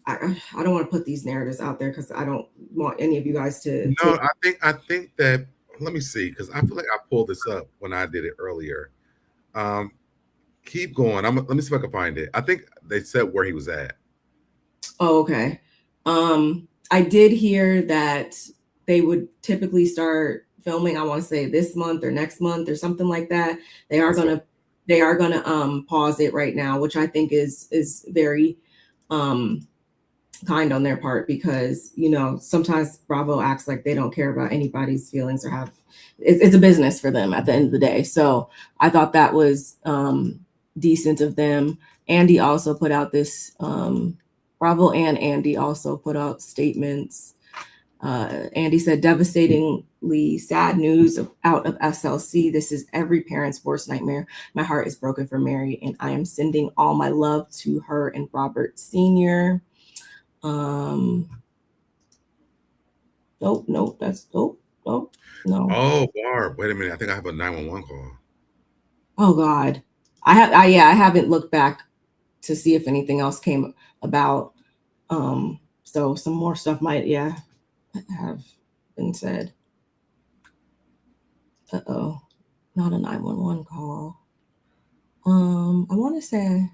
Speaker 1: I don't want to put these narratives out there because I don't want any of you guys to.
Speaker 2: No, I think that, let me see, because I feel like I pulled this up when I did it earlier. Keep going. Let me see if I can find it. I think they said where he was at.
Speaker 1: Oh, okay. I did hear that they would typically start filming, I want to say this month or next month or something like that. They are gonna pause it right now, which I think is very kind on their part, because sometimes Bravo acts like they don't care about anybody's feelings or it's a business for them at the end of the day. So I thought that was decent of them. Andy also put out this Bravo and Andy also put out statements. Andy said, devastatingly sad news out of SLC. This is every parent's worst nightmare. My heart is broken for Mary, and I am sending all my love to her and Robert Sr. No. Oh,
Speaker 2: Barb, wait a minute. I think I have a 911 call.
Speaker 1: Oh God. I haven't looked back to see if anything else came about. So some more stuff might have been said. Uh-oh. Not a 911 call. I want to say,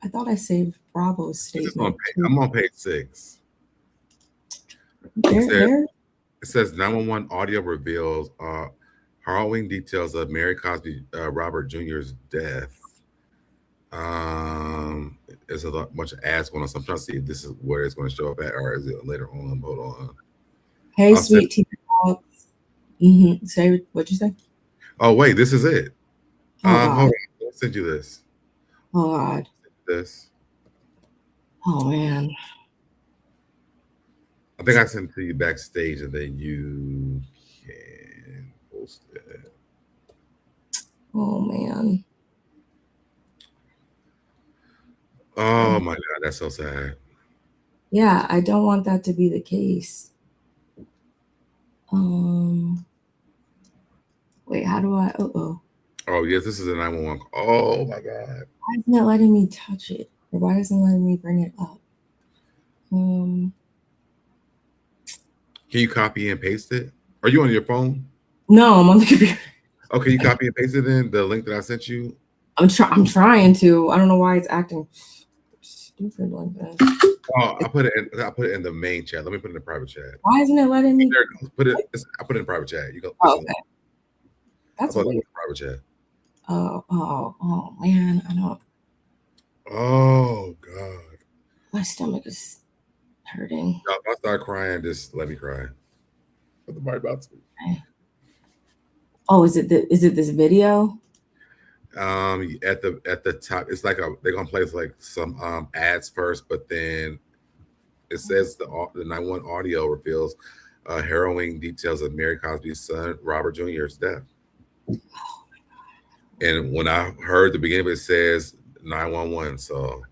Speaker 1: I thought I saved Bravo's statement.
Speaker 2: I'm on page 6. It says 911 audio reveals harrowing details of Mary Cosby, Robert Jr.'s death. There's a bunch of ads going on, so I'm trying to see if this is where it's going to show up at, or is it later on? Hold on.
Speaker 1: Hey, sweet tea talks. Say what'd you say?
Speaker 2: Oh wait, this is it.
Speaker 1: Hold on.
Speaker 2: I'll send you this.
Speaker 1: Oh God.
Speaker 2: This.
Speaker 1: Oh man.
Speaker 2: I think I sent it to you backstage, and then you can post it.
Speaker 1: Oh man.
Speaker 2: Oh my God, that's so sad.
Speaker 1: Yeah, I don't want that to be the case. Wait, how do I?
Speaker 2: Oh yes, this is a 911. Oh my God.
Speaker 1: Why isn't it letting me touch it? Or why isn't it letting me bring it up?
Speaker 2: Can you copy and paste it? Are you on your phone?
Speaker 1: No, I'm on the computer.
Speaker 2: Okay, you copy and paste it in the link that I sent you?
Speaker 1: I'm trying to. I don't know why it's acting stupid like that.
Speaker 2: Oh, I put it in the main chat. Let me put it in the private chat.
Speaker 1: Why isn't it letting me?
Speaker 2: I put it in the private chat. You go.
Speaker 1: Oh, okay. That's weird.
Speaker 2: In the private chat.
Speaker 1: Oh man, I don't.
Speaker 2: Oh God.
Speaker 1: My stomach is hurting.
Speaker 2: If I start crying, just let me cry. What am I about to?
Speaker 1: Okay. Oh, is it this video?
Speaker 2: At the top, it's like they're gonna play like some ads first, but then it says the 911 audio reveals harrowing details of Mary Cosby's son Robert Jr.'s death. And when I heard the beginning of it, says 911, so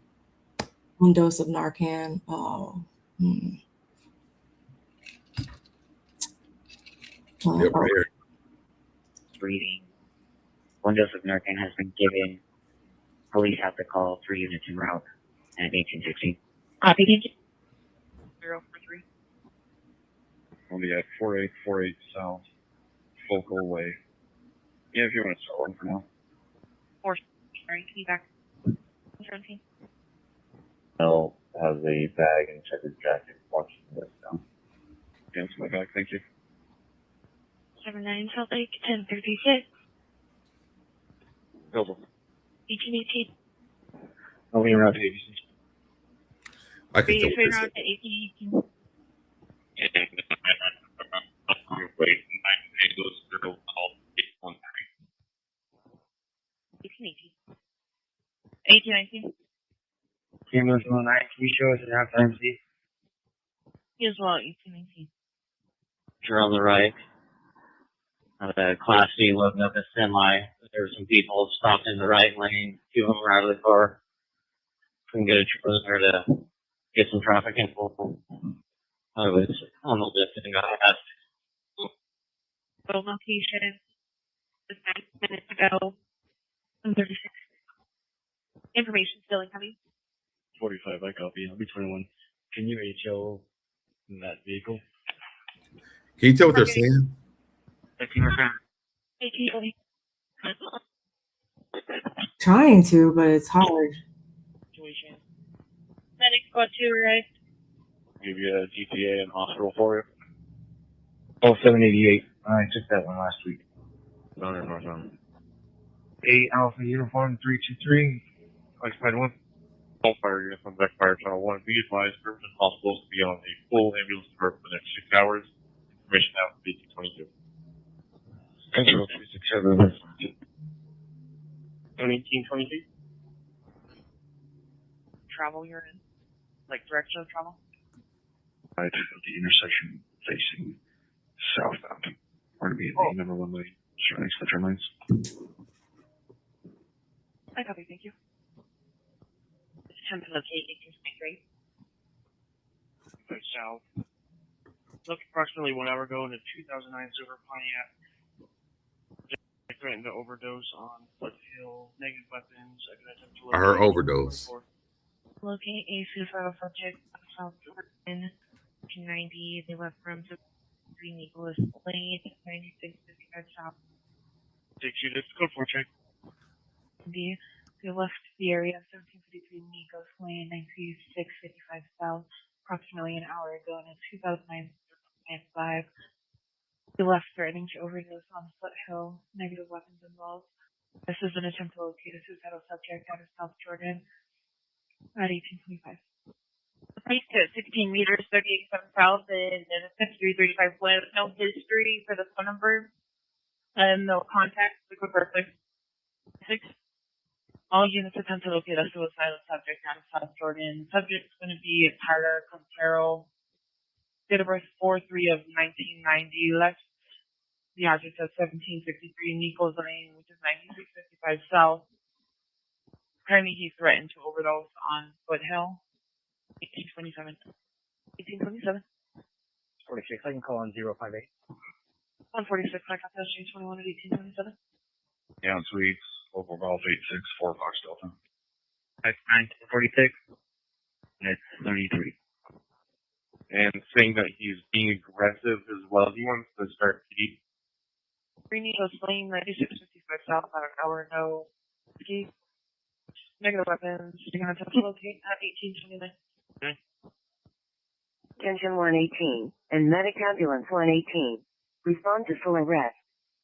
Speaker 1: 1 dose of Narcan. Oh.
Speaker 4: Breathing. 1 dose of Narcan has been given. Police have to call 3 units en route at 1816. Copy, thank you. 043.
Speaker 5: Only at 4848 South, Focal Way. Yeah, if you want to start one for now.
Speaker 4: 4, sorry, can you back? 17.
Speaker 5: I'll have a bag and checkered jacket. Watch this down. Yeah, it's my bag, thank you.
Speaker 4: 79 South Lake, 1036.
Speaker 5: Available.
Speaker 4: 1818.
Speaker 5: I'll be around to 86.
Speaker 2: I can
Speaker 4: Are you around to 1818?
Speaker 5: Wait,
Speaker 4: 1819.
Speaker 6: Ambulance 109, can you show us an halftime, please?
Speaker 4: As well, 1819.
Speaker 6: You're on the right. The Class C loading up a semi. There were some people stopped in the right lane. 2 of them were out of the car. Couldn't get a trailer there to get some traffic control. I was on the lift and got asked.
Speaker 4: Location just 9 minutes ago. 36. Information still incoming.
Speaker 5: 45, I copy. I'll be 21.
Speaker 6: Can you HO in that vehicle?
Speaker 2: Can you tell what they're saying?
Speaker 4: 18.
Speaker 1: Trying to, but it's hard.
Speaker 4: Situation. Medic got 2 right.
Speaker 5: Give you a GTA and hospital for you.
Speaker 6: Oh, 788. I took that one last week.
Speaker 5: Northbound.
Speaker 6: 8 Alpha Uniform 323. Occupied 1.
Speaker 5: All fire units on deck fire channel 1. Be advised, Permanent Hospitals to be on a full ambulance for the next 6 hours. Information now from BT22.
Speaker 6: Control 267.
Speaker 5: 1822.
Speaker 4: Travel you're in. Like direction of travel.
Speaker 5: Right at the intersection facing southbound. Or to be in the number 1 lane. Just right next to the turn lanes.
Speaker 4: I copy, thank you. Attempt to locate 1823.
Speaker 5: South. Look approximately 1 hour ago in a 2009 Silver Pontiac. They threatened to overdose on Foothill, negative weapons.
Speaker 2: I heard overdose.
Speaker 4: Locate a suicidal subject on South Jordan, 1990. They left from 3 Nicholas Lane, 9655 South.
Speaker 5: 6 units, code 4 check.
Speaker 4: They left the area of 1753 Nicholas Lane, 9655 South, approximately an hour ago in a 2009 5. They left threatening to overdose on Foothill, negative weapons involved. This is an attempt to locate a suicidal subject out of South Jordan at 1825. Place to 16 meters, 38.7 south, and a 5335 west. No history for the phone number, and no contact. Liquid birthday. 6. All units attempt to locate a suicidal subject out of South Jordan. Subject's going to be Tyler Quintero. Date of birth 4/3 of 1990. Left the address of 1763 Nichols Lane, which is 9655 South. Apparently he threatened to overdose on Foothill. 1827. 1827.
Speaker 6: 46. I can call on 058.
Speaker 4: 146. I got that 21 at 1827.
Speaker 5: Yeah, suites, local golf 86, 4 Fox Delta.
Speaker 6: 46. That's 33.
Speaker 5: And saying that he's being aggressive as well. He wants to start heat.
Speaker 4: 3 Nichols Lane, 9655 South, about an hour ago. Negative weapons. You're going to have to locate at 1829.
Speaker 5: Okay.
Speaker 7: Attention 118 and Medic Ambulance 118. Respond to full arrest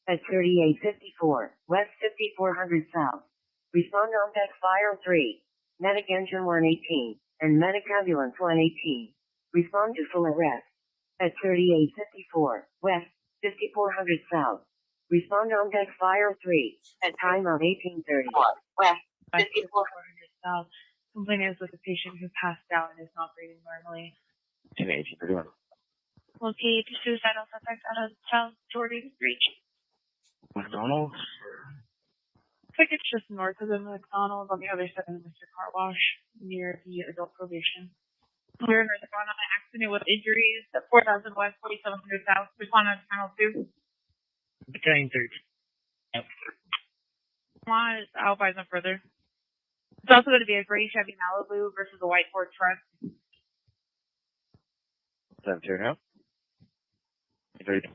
Speaker 7: at 3854 West 5400 South. Respond on deck fire 3. Medic Engine 118 and Medic Ambulance 118. Respond to full arrest at 3854 West 5400 South. Respond on deck fire 3 at time of 1830 West
Speaker 4: 5400 South. Complainant is with a patient who passed out and is not breathing normally.
Speaker 6: 1831.
Speaker 4: Locate the suicidal suspect out of South Jordan Reach.
Speaker 6: McDonald's?
Speaker 4: Looks like it's just north of the McDonald's on the other side of the Mr. Car Wash near the adult probation. Clear and respond on an accident with injuries at 4000 West 4700 South. Respond on channel 2.
Speaker 6: Became 30.
Speaker 4: Come on, I'll advise them further. It's also going to be a gray Chevy Malibu versus a white Ford truck.
Speaker 6: 72 now. 30.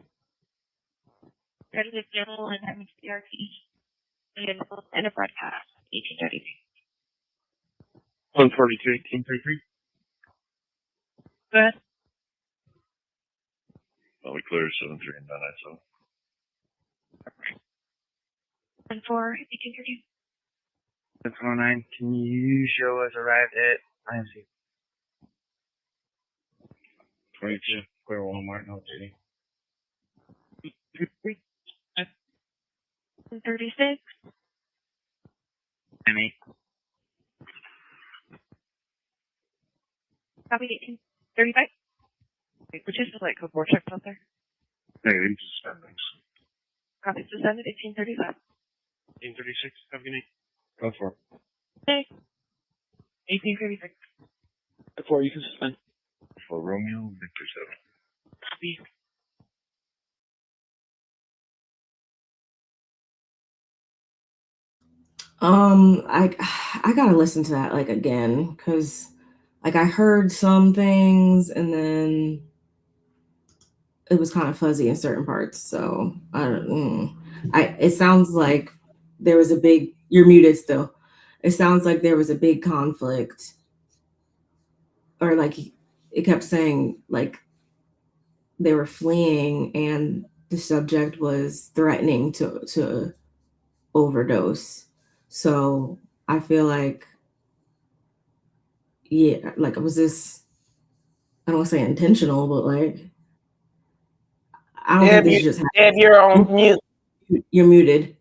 Speaker 4: President General and Diamond CRT. And a broadcast. 1830.
Speaker 5: 142, 1833.
Speaker 4: Go ahead.
Speaker 5: Well, we cleared 7-3 and 997.
Speaker 4: And 4, 1830.
Speaker 6: 609. Can you show us arrived at IMC?
Speaker 5: 22, clear Walmart, no dating.
Speaker 4: 36.
Speaker 6: M8.
Speaker 4: Copy 1835. Which is the like code 4 checks out there.
Speaker 5: Negative suspendings.
Speaker 4: Copy suspended 1835.
Speaker 5: 1836, have a good night. Go for it.
Speaker 4: Okay. 1836.
Speaker 6: Before you can suspend.
Speaker 5: Alpha Romeo Victor 7.
Speaker 4: Copy.
Speaker 1: I gotta listen to that like again because like I heard some things and then it was kind of fuzzy in certain parts. So it sounds like there was a big. You're muted still. It sounds like there was a big conflict, or like it kept saying like they were fleeing and the subject was threatening to overdose. So I feel like, yeah, like was this, I don't want to say intentional, but like I don't think this just happened.
Speaker 3: Deb, you're on mute.
Speaker 1: You're muted.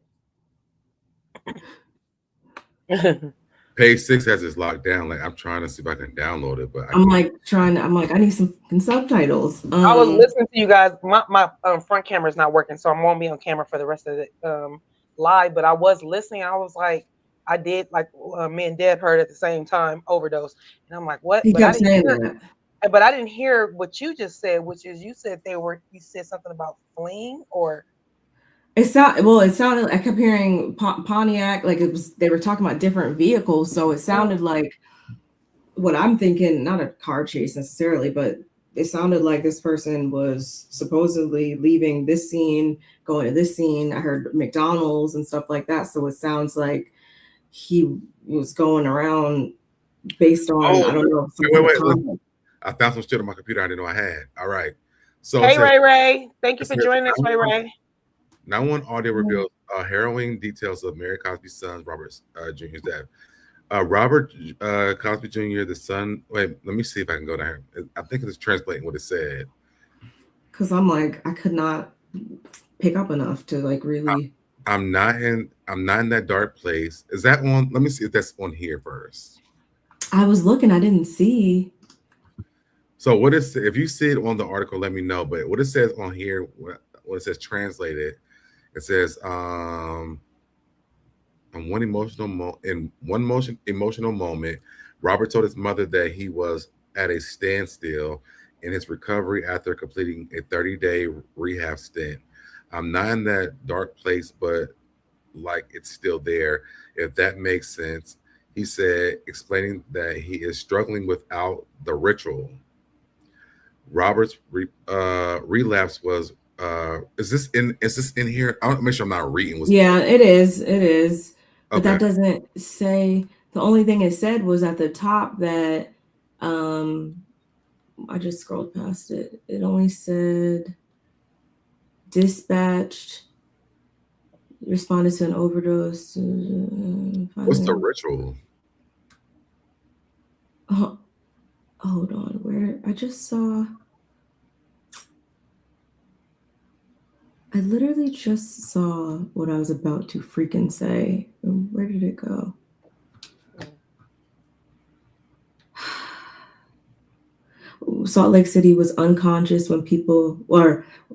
Speaker 2: Page 6 has this locked down. Like I'm trying to see if I can download it, but
Speaker 1: I'm like I need some subtitles.
Speaker 3: I was listening to you guys. My front camera is not working, so I won't be on camera for the rest of the live. But I was listening. I was like, I did like me and Deb heard at the same time overdose, and I'm like, what?
Speaker 1: He kept saying that.
Speaker 3: But I didn't hear what you just said, which is you said you said something about fleeing or.
Speaker 1: It sounded. I kept hearing Pontiac, like they were talking about different vehicles, so it sounded like what I'm thinking, not a car chase necessarily, but it sounded like this person was supposedly leaving this scene, going to this scene. I heard McDonald's and stuff like that, so it sounds like he was going around based on I don't know.
Speaker 2: Wait. I found some shit on my computer I didn't know I had. All right. So
Speaker 3: hey, Ray, thank you for joining us, Ray.
Speaker 2: 911 audio reveals harrowing details of Mary Cosby's son, Robert Jr.'s death. Robert Cosby Jr., the son. Wait, let me see if I can go down here. I think it's translating what it said.
Speaker 1: Because I'm like, I could not pick up enough to like really.
Speaker 2: I'm not in that dark place. Is that on? Let me see if that's on here first.
Speaker 1: I was looking, I didn't see.
Speaker 2: So what is, if you see it on the article, let me know. But what it says on here, what it says translated, it says in one emotional moment, Robert told his mother that he was at a standstill in his recovery after completing a 30-day rehab stint. I'm not in that dark place, but like it's still there, if that makes sense. He said, explaining that he is struggling without the ritual. Robert's relapse was is this in here? I want to make sure I'm not reading.
Speaker 1: Yeah, it is. But okay. That doesn't say, the only thing it said was at the top that I just scrolled past it. It only said dispatched, responded to an overdose.
Speaker 2: What's the ritual?
Speaker 1: Hold on, where I just saw. I literally just saw what I was about to freaking say. Where did it go? Salt Lake City was unconscious when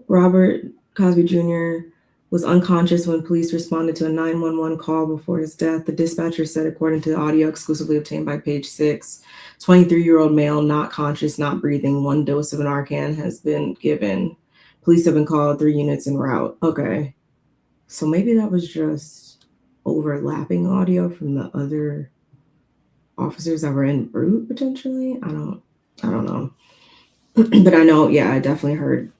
Speaker 1: Robert Cosby Jr. was unconscious when police responded to a 911 call before his death. The dispatcher said, according to the audio exclusively obtained by Page 6, 23-year-old male, not conscious, not breathing. 1 dose of Narcan has been given. Police have been called, 3 units en route. Okay. So maybe that was just overlapping audio from the other officers that were en route potentially. I don't know. But I know, yeah, I definitely heard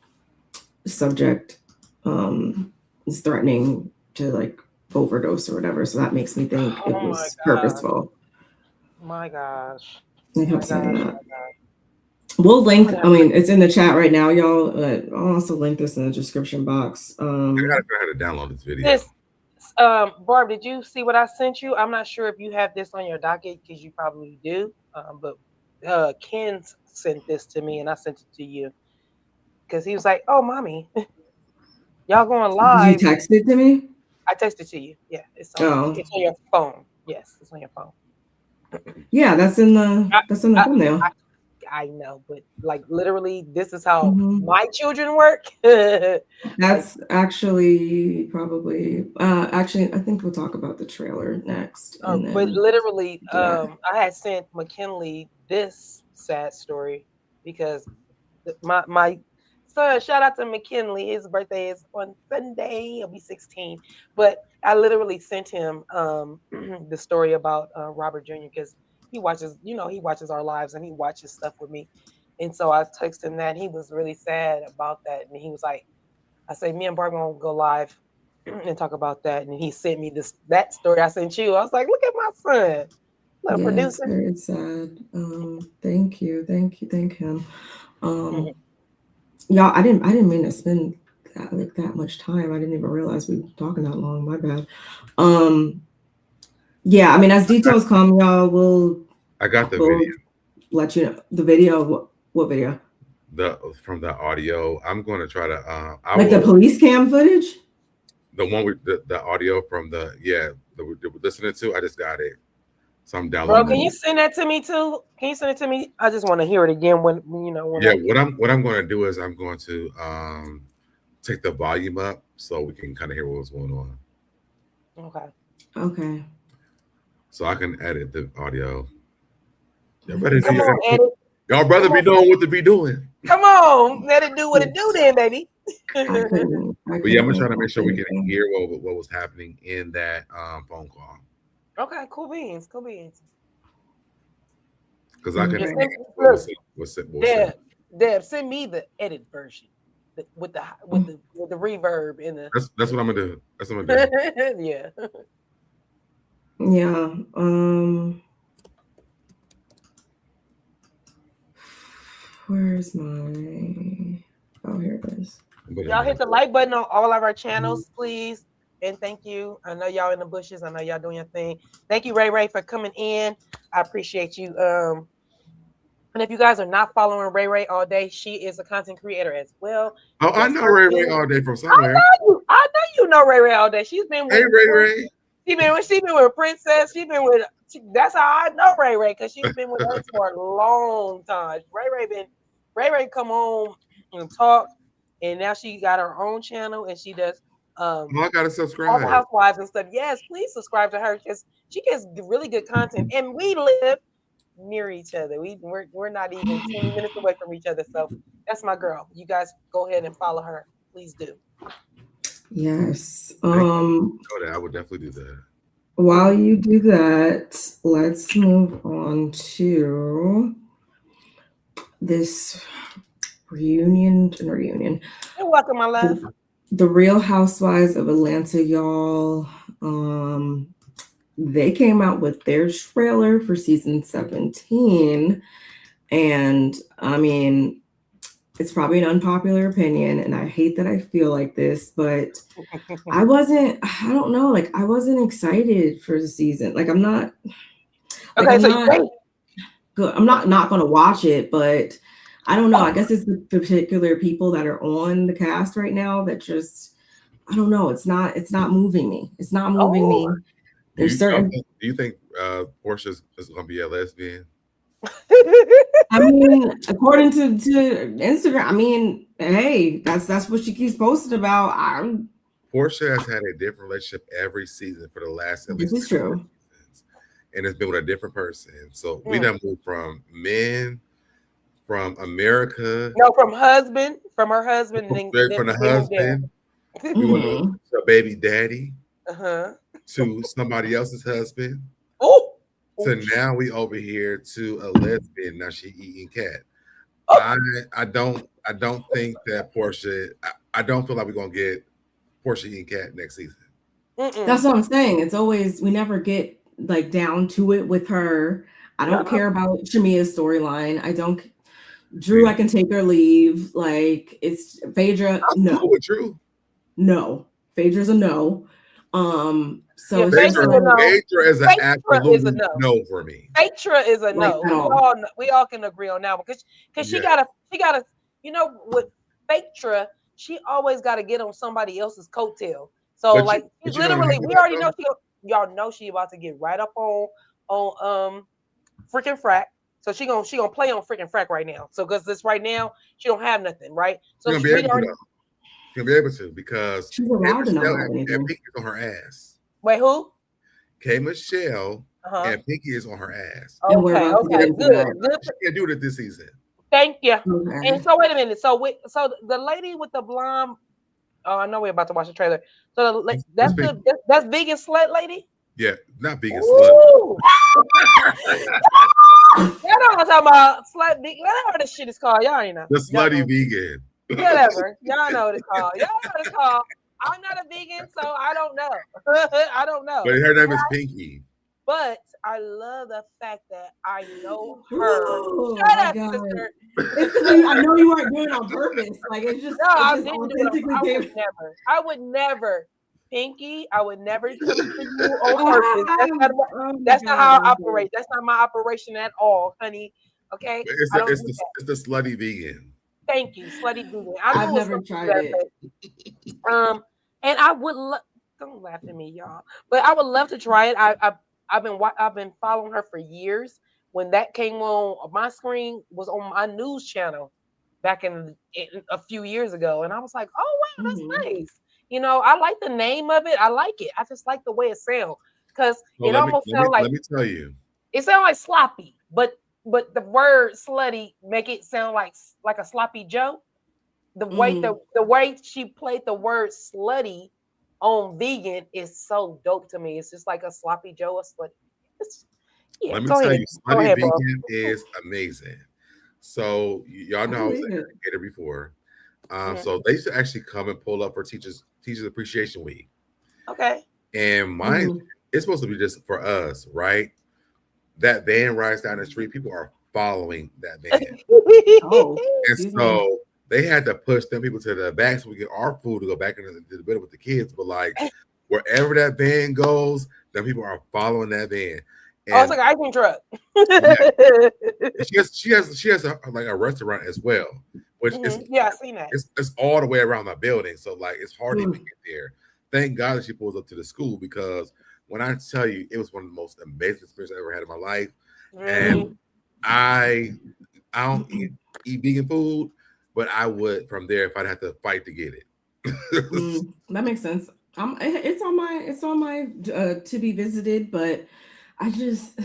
Speaker 1: the subject is threatening to like overdose or whatever. So that makes me think it was purposeful.
Speaker 3: My gosh.
Speaker 1: I kept saying that. We'll link, I mean, it's in the chat right now, y'all, but I'll also link this in the description box.
Speaker 2: I gotta go ahead and download this video.
Speaker 3: Barb, did you see what I sent you? I'm not sure if you have this on your docket because you probably do, but Ken sent this to me and I sent it to you because he was like, oh, mommy, y'all going live.
Speaker 1: Did you text it to me?
Speaker 3: I texted to you. Yeah, it's on your phone. Yes, it's on your phone.
Speaker 1: Yeah, that's in the thumbnail.
Speaker 3: I know, but like literally, this is how my children work.
Speaker 1: That's actually probably. Actually, I think we'll talk about the trailer next.
Speaker 3: But literally, I had sent McKinley this sad story because my son, shout out to McKinley. His birthday is on Sunday. He'll be 16. But I literally sent him the story about Robert Jr. because he watches, he watches our lives and he watches stuff with me. And so I texted him that. He was really sad about that. And he was like, I say, me and Barb gonna go live and talk about that. And he sent me that story I sent you. I was like, look at my son. Look,
Speaker 1: Yeah,
Speaker 3: producer.
Speaker 1: it's very sad. Thank you, thank him. Y'all, I didn't mean to spend that much time. I didn't even realize we were talking that long. My bad. Yeah, I mean, as details come, y'all,
Speaker 2: I got the video.
Speaker 1: Let you know the video. What video?
Speaker 2: From the audio. I'm going to try to
Speaker 1: the police cam footage.
Speaker 2: The one with the audio from that we're listening to. I just got it, so I'm downloading.
Speaker 3: Bro, can you send that to me too? Can you send it to me? I just want to hear it again when.
Speaker 2: What I'm going to do is I'm going to take the volume up so we can kind of hear what's going on.
Speaker 1: Okay.
Speaker 2: So I can edit the audio.
Speaker 3: Y'all
Speaker 2: brother be knowing what to be doing.
Speaker 3: Come on, let it do what it do then, baby.
Speaker 2: But yeah, I'm trying to make sure we can hear what was happening in that phone call.
Speaker 3: Okay, cool beans.
Speaker 2: Because I can.
Speaker 3: Deb, send me the edit version with the reverb in the.
Speaker 2: That's what I'm gonna do.
Speaker 3: Yeah.
Speaker 1: Yeah. Where's my? Oh, here it is.
Speaker 3: Y'all hit the like button on all of our channels, please. And thank you. I know y'all in the bushes. I know y'all doing your thing. Thank you, Ray, for coming in. I appreciate you. And if you guys are not following Ray all day, she is a content creator as well.
Speaker 2: Oh, I know Ray all day from somewhere.
Speaker 3: I know you know Ray all day. She's been with
Speaker 2: Ray.
Speaker 3: She been with Princess. That's how I know Ray because she's been with us for a long time. Ray come home and talk, and now she got her own channel and she does
Speaker 2: I gotta subscribe.
Speaker 3: All the housewives and stuff. Yes, please subscribe to her because she gets really good content, and we live near each other. We're not even 20 minutes away from each other. So that's my girl. You guys go ahead and follow her. Please do.
Speaker 1: Yes.
Speaker 2: I would definitely do that.
Speaker 1: While you do that, let's move on to this reunion.
Speaker 3: You're welcome, my love.
Speaker 1: The Real Housewives of Atlanta, y'all. They came out with their trailer for season 17. And I mean, it's probably an unpopular opinion, and I hate that I feel like this, but I wasn't excited for the season. Like, I'm not. Like,
Speaker 3: okay,
Speaker 1: I'm not going to watch it, but I don't know. I guess it's the particular people that are on the cast right now that just, I don't know. It's not moving me. It's not moving me. There's certain.
Speaker 2: Do you think Portia is going to be a lesbian?
Speaker 1: I mean, according to Instagram, I mean, hey, that's what she keeps posting about.
Speaker 2: Portia has had a different relationship every season for the last at least.
Speaker 1: This is true.
Speaker 2: Seasons, and it's been with a different person. So we done moved from men, from America.
Speaker 3: No, from her husband.
Speaker 2: From the husband. We went to a baby daddy. To somebody else's husband. So now we over here to a lesbian. Now she eating cat. I don't think that Portia. I don't feel like we're gonna get Portia eating cat next season.
Speaker 1: That's what I'm saying. It's always, we never get like down to it with her. I don't care about Shamia's storyline. I don't. Drew, I can take or leave. Like, it's Phaedra. No.
Speaker 2: Cool with Drew.
Speaker 1: No. Phaedra's a no. So
Speaker 2: Phaedra is an absolute no for me.
Speaker 3: Phaedra is a no. We all can agree on that one because she gotta, with Phaedra, she always gotta get on somebody else's coattail. So literally, we already know y'all know she about to get right up on freaking frack. So she gonna play on freaking frack right now. So because this right now she don't have nothing, right? So
Speaker 2: she'll be able to because
Speaker 1: she's allowed
Speaker 2: and Pinky is on her ass.
Speaker 3: Wait, who?
Speaker 2: K. Michelle and Pinky is on her ass.
Speaker 3: Okay, good.
Speaker 2: She can't do it this season.
Speaker 3: Thank you.
Speaker 1: Okay.
Speaker 3: And so wait a minute. So the lady with the blonde. Oh, I know we're about to watch the trailer. So that's vegan slut lady.
Speaker 2: Yeah, not vegan slut.
Speaker 3: Ooh. Y'all know what I'm talking about. Slut vegan. Whatever this shit is called. Y'all ain't know.
Speaker 2: The slutty vegan.
Speaker 3: Whatever. Y'all know what it's called. Y'all know what it's called. I'm not a vegan, so I don't know. I don't know.
Speaker 2: But her name is Pinky.
Speaker 3: But I love the fact that I know her.
Speaker 1: Oh,
Speaker 3: Shut up,
Speaker 1: God.
Speaker 3: sister.
Speaker 1: It's because I know you weren't doing it on purpose. Like it's just,
Speaker 3: No, I
Speaker 1: it just
Speaker 3: didn't do it. I would never. Pinky, I would never come to you on purpose. That's not how I operate. That's not my operation at all, honey. Okay?
Speaker 2: It's the slutty vegan.
Speaker 3: Thank you, slutty vegan.
Speaker 1: I've never tried it.
Speaker 3: And I would don't laugh at me, y'all. But I would love to try it. I've been following her for years. When that came on my screen was on my news channel back in a few years ago, and I was like, oh wow, that's nice. You know, I like the name of it. I like it. I just like the way it sounds because it almost sounds like.
Speaker 2: Let me tell you,
Speaker 3: it sounds like sloppy, but the word slutty make it sound like a sloppy Joe. The way she played the word slutty on vegan is so dope to me. It's just like a sloppy Joe, a slutty.
Speaker 2: Let me tell you, slutty vegan is amazing. So y'all know I was an educator before. So they used to actually come and pull up for Teachers Appreciation Week.
Speaker 3: Okay.
Speaker 2: And mine, it's supposed to be just for us, right? That van rides down the street. People are following that van. And so they had to push them people to the back so we get our food to go back into the bed with the kids. But like wherever that van goes, then people are following that van. And
Speaker 3: it's like an ice cream truck.
Speaker 2: She has a restaurant as well, which is
Speaker 3: I've seen that.
Speaker 2: It's all the way around the building, so like it's hard to even get there. Thank God that she pulls up to the school because when I tell you, it was one of the most amazing experiences I ever had in my life. And I don't eat vegan food, but I would from there if I'd have to fight to get it.
Speaker 1: That makes sense. It's on my to be visited, but I just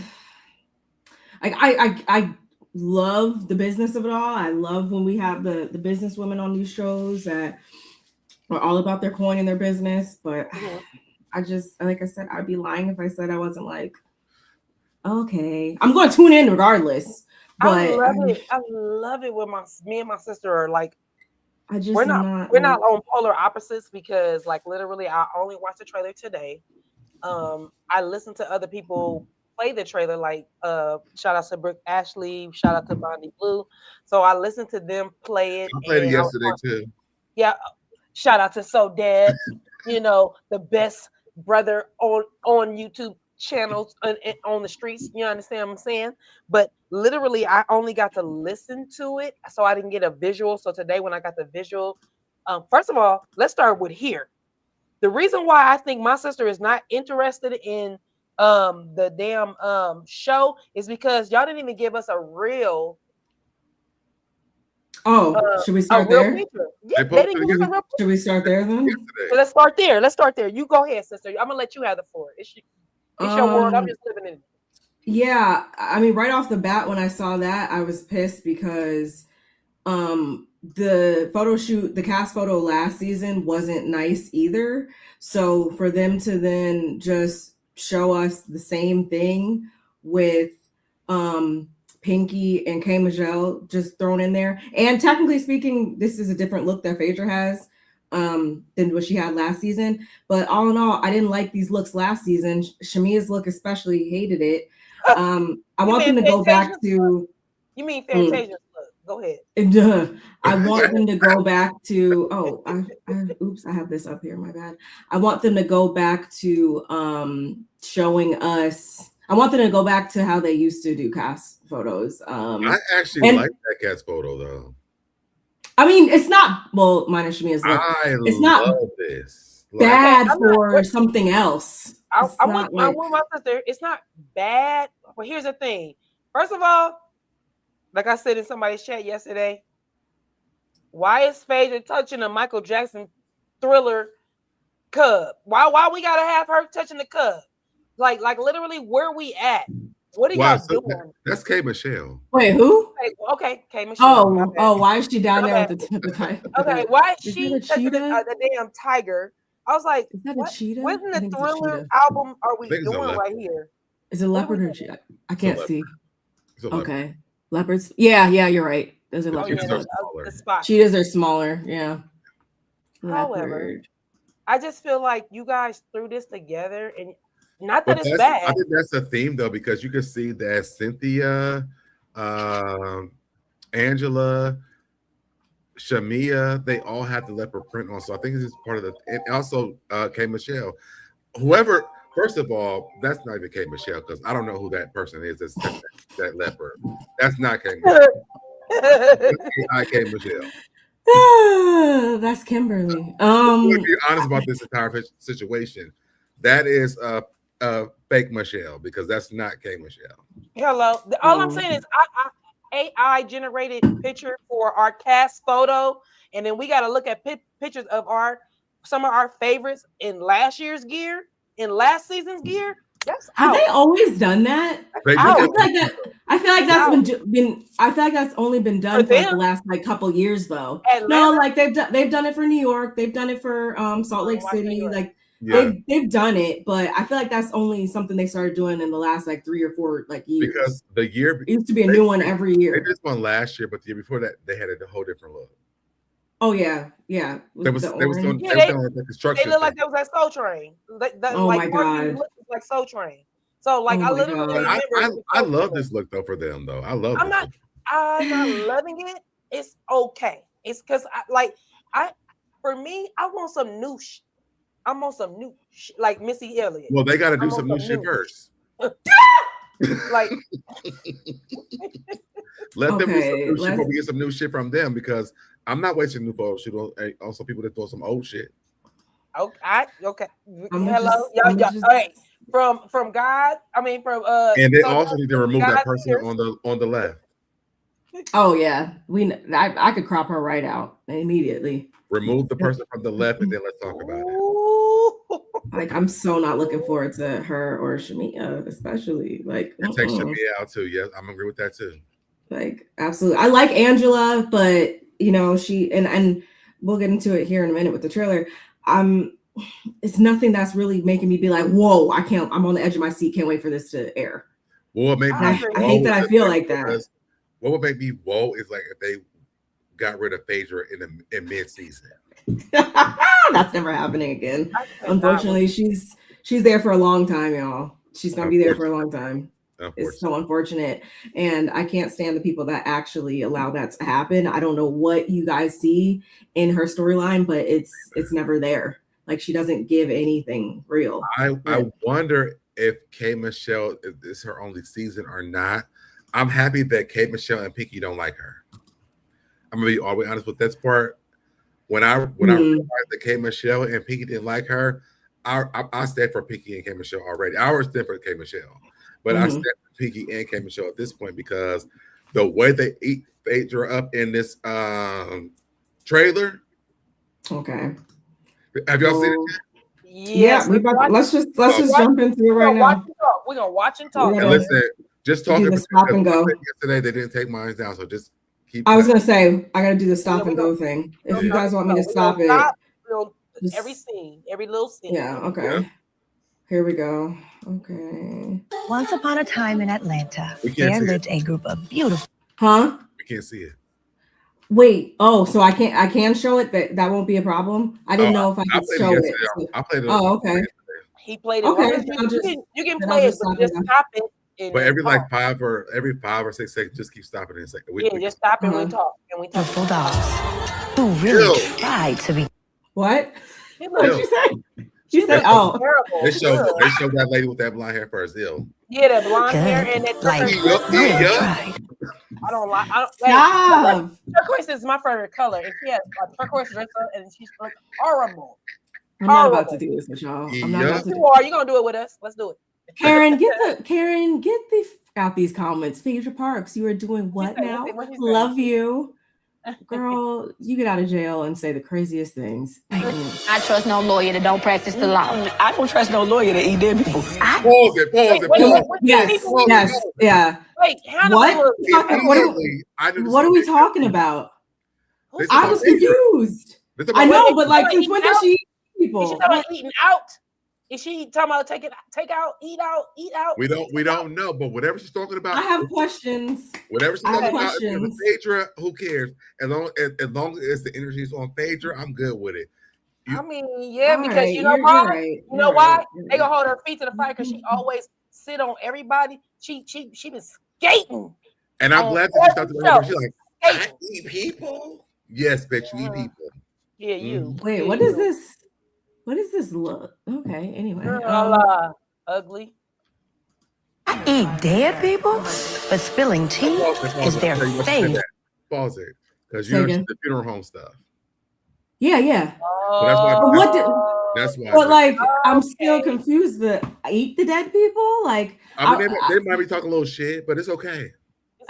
Speaker 1: I love the business of it all. I love when we have the business women on these shows that are all about their coin and their business. But I just, like I said, I'd be lying if I said I wasn't like, okay, I'm going to tune in regardless. But
Speaker 3: I love it when me and my sister are like, we're not on polar opposites because like literally I only watched the trailer today. I listened to other people play the trailer, like shout out to Brooke Ashley, shout out to Bondi Blue. So I listened to them play it.
Speaker 2: I played it yesterday too.
Speaker 3: Yeah, shout out to So Dad, the best brother on YouTube channels on the streets. You understand what I'm saying? But literally, I only got to listen to it, so I didn't get a visual. So today, when I got the visual, first of all, let's start with here. The reason why I think my sister is not interested in the damn show is because y'all didn't even give us a real.
Speaker 1: Should we start there?
Speaker 3: Yeah, they didn't give us a real.
Speaker 1: Should we start there then?
Speaker 3: So let's start there. You go ahead, sister. I'm gonna let you have the floor. It's your world. I'm just living in it.
Speaker 1: Yeah, I mean, right off the bat, when I saw that, I was pissed because the photo shoot, the cast photo last season wasn't nice either. So for them to then just show us the same thing with Pinky and K Michelle just thrown in there, and technically speaking, this is a different look that Phaedra has than what she had last season. But all in all, I didn't like these looks last season. Shamia's look especially hated it. I want them to go back to.
Speaker 3: You mean Fantasia's look? Go ahead.
Speaker 1: I want them to go back to. Oh, oops! I have this up here. My bad. I want them to go back to showing us. I want them to go back to how they used to do cast photos.
Speaker 2: I actually like that cast photo though.
Speaker 1: I mean, it's not minus Shamia's look. It's not
Speaker 2: this
Speaker 1: bad for something else.
Speaker 3: I want my sister. It's not bad, but here's the thing. First of all, like I said in somebody's chat yesterday, why is Phaedra touching a Michael Jackson Thriller cub? Why we gotta have her touching the cub? Like literally, where we at? What are
Speaker 2: Wow,
Speaker 3: y'all
Speaker 2: so
Speaker 3: doing?
Speaker 2: that's K Michelle.
Speaker 1: Wait, who?
Speaker 3: Okay, Michelle. my bad.
Speaker 1: Why is she down
Speaker 3: My
Speaker 1: there
Speaker 3: bad.
Speaker 1: with the tiger?
Speaker 3: Okay, why is
Speaker 1: Is
Speaker 3: she
Speaker 1: that a
Speaker 3: touching
Speaker 1: cheetah?
Speaker 3: the damn tiger? I was like,
Speaker 1: Is that a
Speaker 3: what?
Speaker 1: cheetah?
Speaker 3: What in
Speaker 1: I
Speaker 3: the
Speaker 1: think it's a
Speaker 3: Thriller
Speaker 1: cheetah.
Speaker 3: album are
Speaker 2: I
Speaker 3: we
Speaker 2: think it's a
Speaker 3: doing
Speaker 2: leopard.
Speaker 3: right here?
Speaker 1: Is it
Speaker 3: What are we
Speaker 1: leopard or
Speaker 3: doing?
Speaker 1: cheetah? I can't
Speaker 2: leopard.
Speaker 1: see.
Speaker 2: It's a leopard.
Speaker 1: Okay, leopards. Yeah, you're right. Those are
Speaker 2: The
Speaker 3: Oh yeah,
Speaker 1: leopards.
Speaker 2: cheetahs
Speaker 3: that's
Speaker 2: are smaller.
Speaker 3: the spot.
Speaker 1: Cheetahs are smaller. Yeah.
Speaker 3: However,
Speaker 1: Leopard.
Speaker 3: I just feel like you guys threw this together, and not that
Speaker 2: But
Speaker 3: it's
Speaker 2: I
Speaker 3: bad.
Speaker 2: think that's a theme though, because you can see that Cynthia, Angela, Shamia, they all have the leopard print on. So I think this is part of the, and also K Michelle. Whoever, first of all, that's not even K Michelle, because I don't know who that person is. That's that leopard. That's not K Michelle. That's K Michelle.
Speaker 1: That's Kimberly.
Speaker 2: To be honest about this entire situation, that is fake Michelle, because that's not K Michelle.
Speaker 3: Hello. All I'm saying is AI generated picture for our cast photo, and then we got to look at pictures of some of our favorites in last year's gear, in last season's gear. That's
Speaker 1: Have they always done that? I feel like that's been. I feel like that's only been done for like the last like couple years though.
Speaker 3: Atlanta?
Speaker 1: No, like they've done it for New York. They've done it for Salt Lake City. Like they've done it, but I feel like that's only something they started doing in the last like 3 or 4 like years.
Speaker 2: Because the year
Speaker 1: it used to be a new one every year.
Speaker 2: They did one last year, but the year before that they had a whole different look.
Speaker 1: Oh yeah.
Speaker 2: They was on the construction.
Speaker 3: They look like that was at Soul Train.
Speaker 1: Oh my god,
Speaker 3: like Soul Train. So like I literally remember.
Speaker 2: I love this look though for them though. I love.
Speaker 3: I'm not loving it. It's okay. It's because for me, I want some new shit. I want some new shit, like Missy Elliott.
Speaker 2: Well, they got to do some new shit first.
Speaker 3: Like,
Speaker 2: let them do some new shit before we get some new shit from them, because I'm not wasting new photo shoot on some people that throw some old shit.
Speaker 3: Okay. Hello, y'all. All right. From God, I mean from
Speaker 2: and they also need to remove that person on the left.
Speaker 1: Oh yeah, I could crop her right out immediately.
Speaker 2: Remove the person from the left, and then let's talk about it.
Speaker 1: Like I'm so not looking forward to her or Shamia, especially like.
Speaker 2: And take Shamia out too. Yes, I'm agree with that too.
Speaker 1: Like absolutely, I like Angela, but you know she and we'll get into it here in a minute with the trailer. It's nothing that's really making me be like, whoa, I'm on the edge of my seat. Can't wait for this to air.
Speaker 2: Well, maybe
Speaker 1: I hate that I feel like that.
Speaker 2: What would make me whoa is like if they got rid of Phaedra in mid-season.
Speaker 1: That's never happening again. Unfortunately, she's there for a long time, y'all. She's gonna be there for a long time. It's so unfortunate, and I can't stand the people that actually allow that to happen. I don't know what you guys see in her storyline, but it's never there. Like she doesn't give anything real.
Speaker 2: I wonder if K Michelle is her only season or not. I'm happy that K Michelle and Pinky don't like her. I'm gonna be all the way honest with this part. When I realized that K Michelle and Pinky didn't like her, I stand for Pinky and K Michelle already. I always stand for K Michelle, but I stand for Pinky and K Michelle at this point because the way they eat Phaedra up in this trailer.
Speaker 1: Okay.
Speaker 2: Have y'all seen it?
Speaker 3: Yes.
Speaker 1: Yeah, let's just jump into it right now.
Speaker 3: We're gonna watch and talk.
Speaker 2: And listen, just talking
Speaker 1: about stop and go.
Speaker 2: Yesterday, they didn't take mine down, so just keep.
Speaker 1: I was gonna say I gotta do the stop and go thing. If you guys want me to stop it,
Speaker 3: every scene, every little scene.
Speaker 1: Yeah. Okay. Yeah. Here we go. Okay.
Speaker 8: Once upon a time in Atlanta, there lived a group of beautiful.
Speaker 1: Huh?
Speaker 2: We can't see it.
Speaker 1: Wait. Oh, so I can show it. That won't be a problem. I didn't know if I could show it. So.
Speaker 2: I played it.
Speaker 1: Oh, okay.
Speaker 3: He played it.
Speaker 1: Okay.
Speaker 3: You can play it, but just stop it.
Speaker 2: But every 5 or 6 seconds, just keep stopping in a second.
Speaker 3: Just stop and we talk.
Speaker 8: Beautiful dogs who really tried to be.
Speaker 1: What? What did you say? She said, "Oh,
Speaker 2: they showed that lady with that blonde hair first. Ill.
Speaker 3: Yeah, that blonde hair and that
Speaker 8: tried.
Speaker 3: I don't like.
Speaker 1: Stop.
Speaker 3: Turquoise is my favorite color, and she has a turquoise dress up, and she's like horrible.
Speaker 1: I'm not about to do this with y'all. I'm not about to.
Speaker 3: You are. You gonna do it with us? Let's do it.
Speaker 1: Karen, get the out these comments. Phaedra Parks, you are doing what now? Love you. girl, you get out of jail and say the craziest things.
Speaker 8: I trust no lawyer that don't practice the law.
Speaker 9: I don't trust no lawyer that eat dead people.
Speaker 2: Pause it.
Speaker 1: Yes. Yeah.
Speaker 3: Wait, Hannah,
Speaker 1: what are we talking about? I was confused. I know, but like, since when does she eat people?
Speaker 3: Is she talking about eating out? Is she talking about take out, eat out?
Speaker 2: We don't know, but whatever she's talking about,
Speaker 1: I have questions.
Speaker 2: Whatever she's talking about, Phaedra, who cares? As long as the energy is on Phaedra, I'm good with it.
Speaker 3: I mean, yeah, because you know why?
Speaker 1: Right.
Speaker 3: You know why? They gonna hold her feet to the fire because she always sit on everybody. She been skating.
Speaker 2: And I'm glad that she started to she's like, I eat people. Yes, bitch, you eat people.
Speaker 3: Yeah, you.
Speaker 1: Wait, what is this? What is this look? Okay, anyway.
Speaker 3: Ugly.
Speaker 8: I eat dead people, but spilling tea is their fate.
Speaker 2: Pause it, because you know the funeral home stuff.
Speaker 1: Yeah.
Speaker 2: So that's why.
Speaker 1: But like, I'm still confused. Eat the dead people? Like,
Speaker 2: I mean, they might be talking a little shit, but it's okay.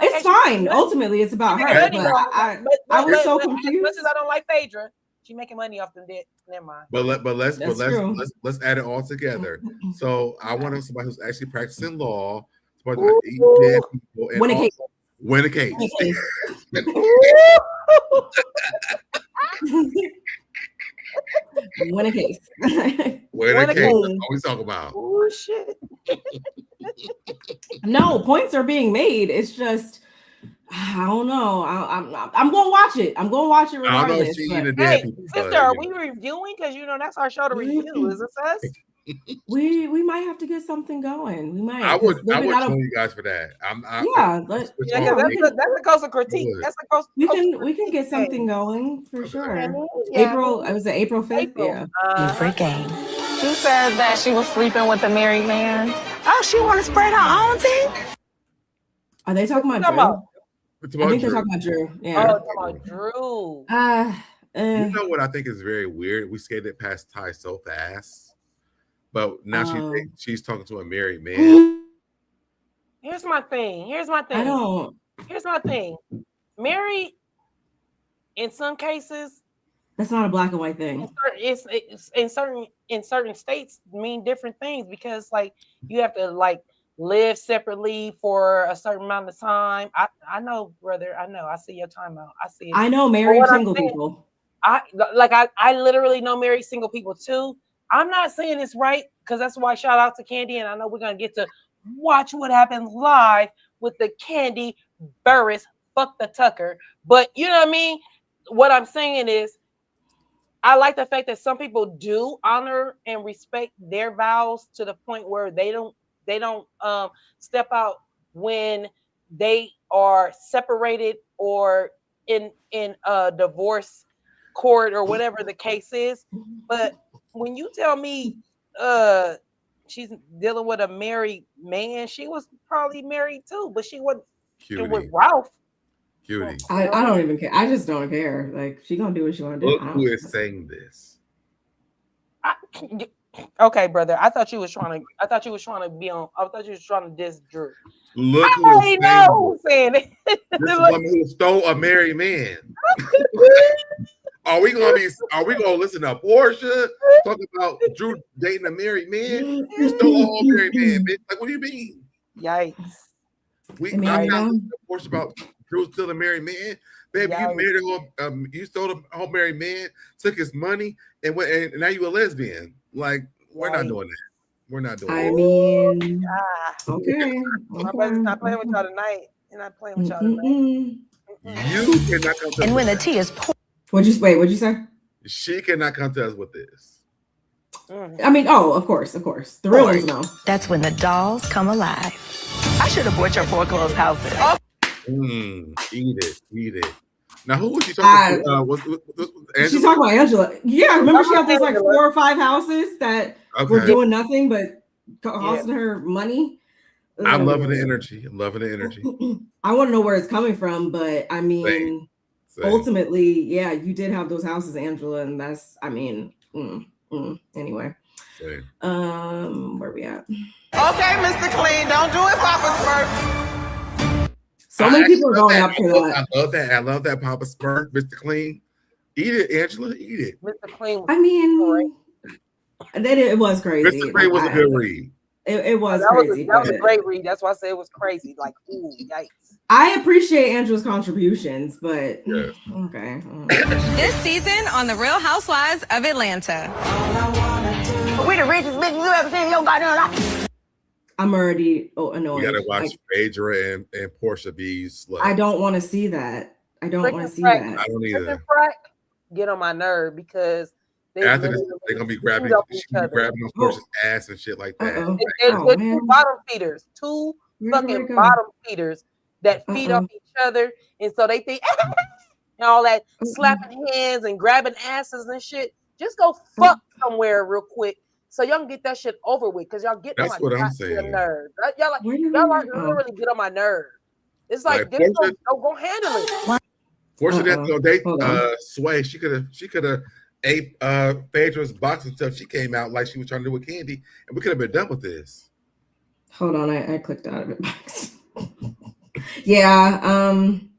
Speaker 1: It's fine. Ultimately, it's about her. I was so confused.
Speaker 3: As much as I don't like Phaedra, she making money off them dead. Never mind.
Speaker 2: But let's add it all together. So I want somebody who's actually practicing law, somebody to eat dead people, and win a case.
Speaker 1: Win a case.
Speaker 2: Win a case. That's what we talk about.
Speaker 3: Oh shit.
Speaker 1: No, points are being made. It's just, I don't know. I'm gonna watch it. I'm gonna watch it regardless.
Speaker 3: Hey, sister, are we reviewing? Because you know that's our show to review. Is this us?
Speaker 1: We might have to get something going. We might.
Speaker 2: I would join you guys for that.
Speaker 3: That's a coastal critique. That's a coastal.
Speaker 1: We can get something going for sure. April 5th. Yeah.
Speaker 8: Free game.
Speaker 9: She said that she was sleeping with a married man. Oh, she want to spread her own tea?
Speaker 1: Are they talking about Drew? I think they're talking about Drew. Yeah.
Speaker 3: Oh, talking about Drew.
Speaker 2: You know what I think is very weird? We skated past Ty so fast. But now she's talking to a married man.
Speaker 3: Here's my thing. Here's my thing. Married, in some cases,
Speaker 1: that's not a black and white thing.
Speaker 3: It's in certain states mean different things because like you have to like live separately for a certain amount of time. I know, brother. I know. I see your timeout. I see it.
Speaker 1: I know married single people.
Speaker 3: I literally know married single people too. I'm not saying it's right because that's why shout out to Kandi, and I know we're gonna get to watch what happens live with the Kandi Burris fuck the Tucker. But you know what I mean? What I'm saying is I like the fact that some people do honor and respect their vows to the point where they don't step out when they are separated or in a divorce court or whatever the case is. But when you tell me she's dealing with a married man, she was probably married too, but she wasn't with Ralph.
Speaker 2: Cutie.
Speaker 1: I don't even care. I just don't care. Like she gonna do what she wanna do.
Speaker 2: Look who is saying this.
Speaker 3: Okay, brother. I thought you was trying to be on. I thought you was trying to diss Drew.
Speaker 2: Look
Speaker 3: who's saying it.
Speaker 2: This is woman who stole a married man. Are we gonna listen to Portia talk about Drew dating a married man? You stole a whole married man, bitch. Like, what do you mean?
Speaker 3: Yikes.
Speaker 2: I'm not listening to Portia about Drew still a married man. Baby, you married you stole a whole married man, took his money, and now you a lesbian. Like, we're not doing that. We're not doing that.
Speaker 1: I mean, okay.
Speaker 3: My brother's not playing with y'all tonight. You're not playing with y'all tonight.
Speaker 2: You cannot come to
Speaker 8: and when the tea is poured.
Speaker 1: What'd you say?
Speaker 2: She cannot come to us with this.
Speaker 1: I mean, of course. The real ones know.
Speaker 8: That's when the dolls come alive. I should have bought your foreclosed house.
Speaker 2: Eat it. Now, who was she talking to?
Speaker 1: She's talking about Angela. Yeah, remember she had those like 4 or 5 houses that were doing nothing but costing her money.
Speaker 2: I'm loving the energy.
Speaker 1: I want to know where it's coming from, but I mean, ultimately, yeah, you did have those houses, Angela, and that's, I mean, anyway. Where we at?
Speaker 9: Okay, Mr. Clean, don't do it Papa's first.
Speaker 1: So many people are going up for
Speaker 2: that. I love that Papa Smurf, Mr. Clean. Eat it, Angela. Eat it.
Speaker 3: Mr. Clean.
Speaker 1: I mean, it was crazy.
Speaker 2: Mr. Clean was a good read.
Speaker 1: It was
Speaker 3: that
Speaker 1: crazy.
Speaker 3: That was a great read. That's why I said it was crazy. Like, ooh, yikes.
Speaker 1: I appreciate Angela's contributions, but okay.
Speaker 10: This season on The Real Housewives of Atlanta.
Speaker 8: We the richest bitch you ever seen in your goddamn life.
Speaker 1: I'm already annoyed.
Speaker 2: You gotta watch Phaedra and Portia be sluts.
Speaker 1: I don't want to see that. I don't want to see that.
Speaker 2: I don't either.
Speaker 3: Get on my nerve because
Speaker 2: they're gonna be grabbing on Portia's ass and shit like that.
Speaker 3: They're two bottom feeders, two fucking bottom feeders that feed off each other, and so they think and all that slapping hands and grabbing asses and shit. Just go fuck somewhere real quick so y'all can get that shit over with, because y'all get on my nerve. Y'all really get on my nerve. It's like go handle it.
Speaker 2: Portia Sway, she could have ate Phaedra's box and stuff. She came out like she was trying to do with Kandi, and we could have been done with this.
Speaker 1: Hold on, I clicked out of it. Yeah.
Speaker 2: I'm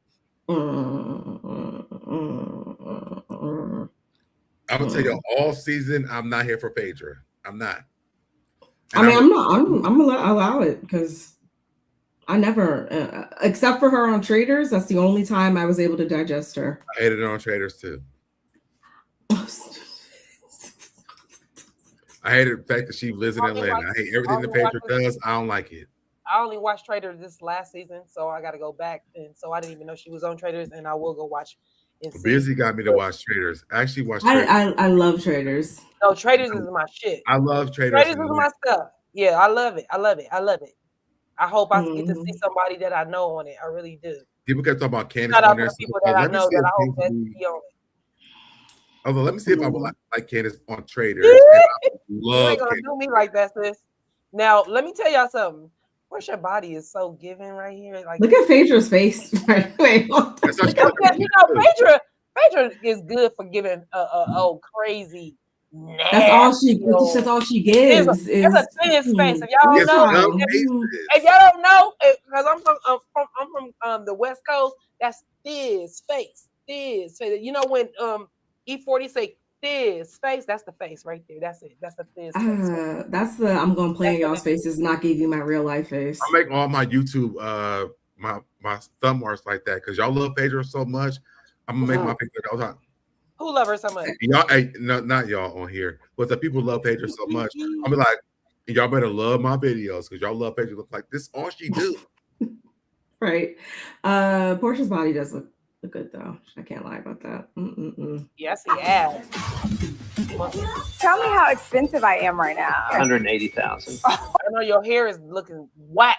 Speaker 2: gonna tell you, all season, I'm not here for Phaedra. I'm not.
Speaker 1: And I'm gonna allow it because I never, except for her on Traders, that's the only time I was able to digest her.
Speaker 2: I hated her on Traders too. I hated the fact that she lives in Atlanta. I hate everything that Phaedra does. I don't like it.
Speaker 3: I only watched Traders this last season, so I got to go back, and so I didn't even know she was on Traders, and I will go watch.
Speaker 2: Busy got me to watch Traders. I actually watched.
Speaker 1: I love Traders.
Speaker 3: No, Traders is my shit.
Speaker 2: I love Traders.
Speaker 3: Traders is my stuff. Yeah, I love it. I love it. I hope I get to see somebody that I know on it. I really do.
Speaker 2: People kept talking about Candace
Speaker 3: Shout
Speaker 2: on
Speaker 3: out
Speaker 2: there.
Speaker 3: to people that I know that I hope that be on it.
Speaker 2: Although, let me see if I would like Candace on Traders.
Speaker 3: You ain't gonna do me like that, sis. Now, let me tell y'all something. Where's your body is so giving right here. Like,
Speaker 1: look at Phaedra's face. Wait,
Speaker 3: Phaedra is good for giving crazy.
Speaker 1: That's all she gives.
Speaker 3: It's a thin space. If y'all don't know, because I'm from the West Coast, that's Thiz face. You know when E40 say Thiz face, that's the face right there. That's it. That's the Thiz face.
Speaker 1: That's the I'm gonna play in y'all's faces, not give you my real life face.
Speaker 2: I make all my YouTube my thumb marks like that because y'all love Phaedra so much. I'm gonna make my picture all the time.
Speaker 3: Who love her so much?
Speaker 2: Y'all, no, not y'all on here, but the people who love Phaedra so much. I'm be like, y'all better love my videos because y'all love Phaedra. Look like this, all she do.
Speaker 1: Right. Portia's body does look good though. I can't lie about that.
Speaker 3: Yes, he has.
Speaker 11: Tell me how expensive I am right now.
Speaker 6: $180,000.
Speaker 3: I know your hair is looking whack.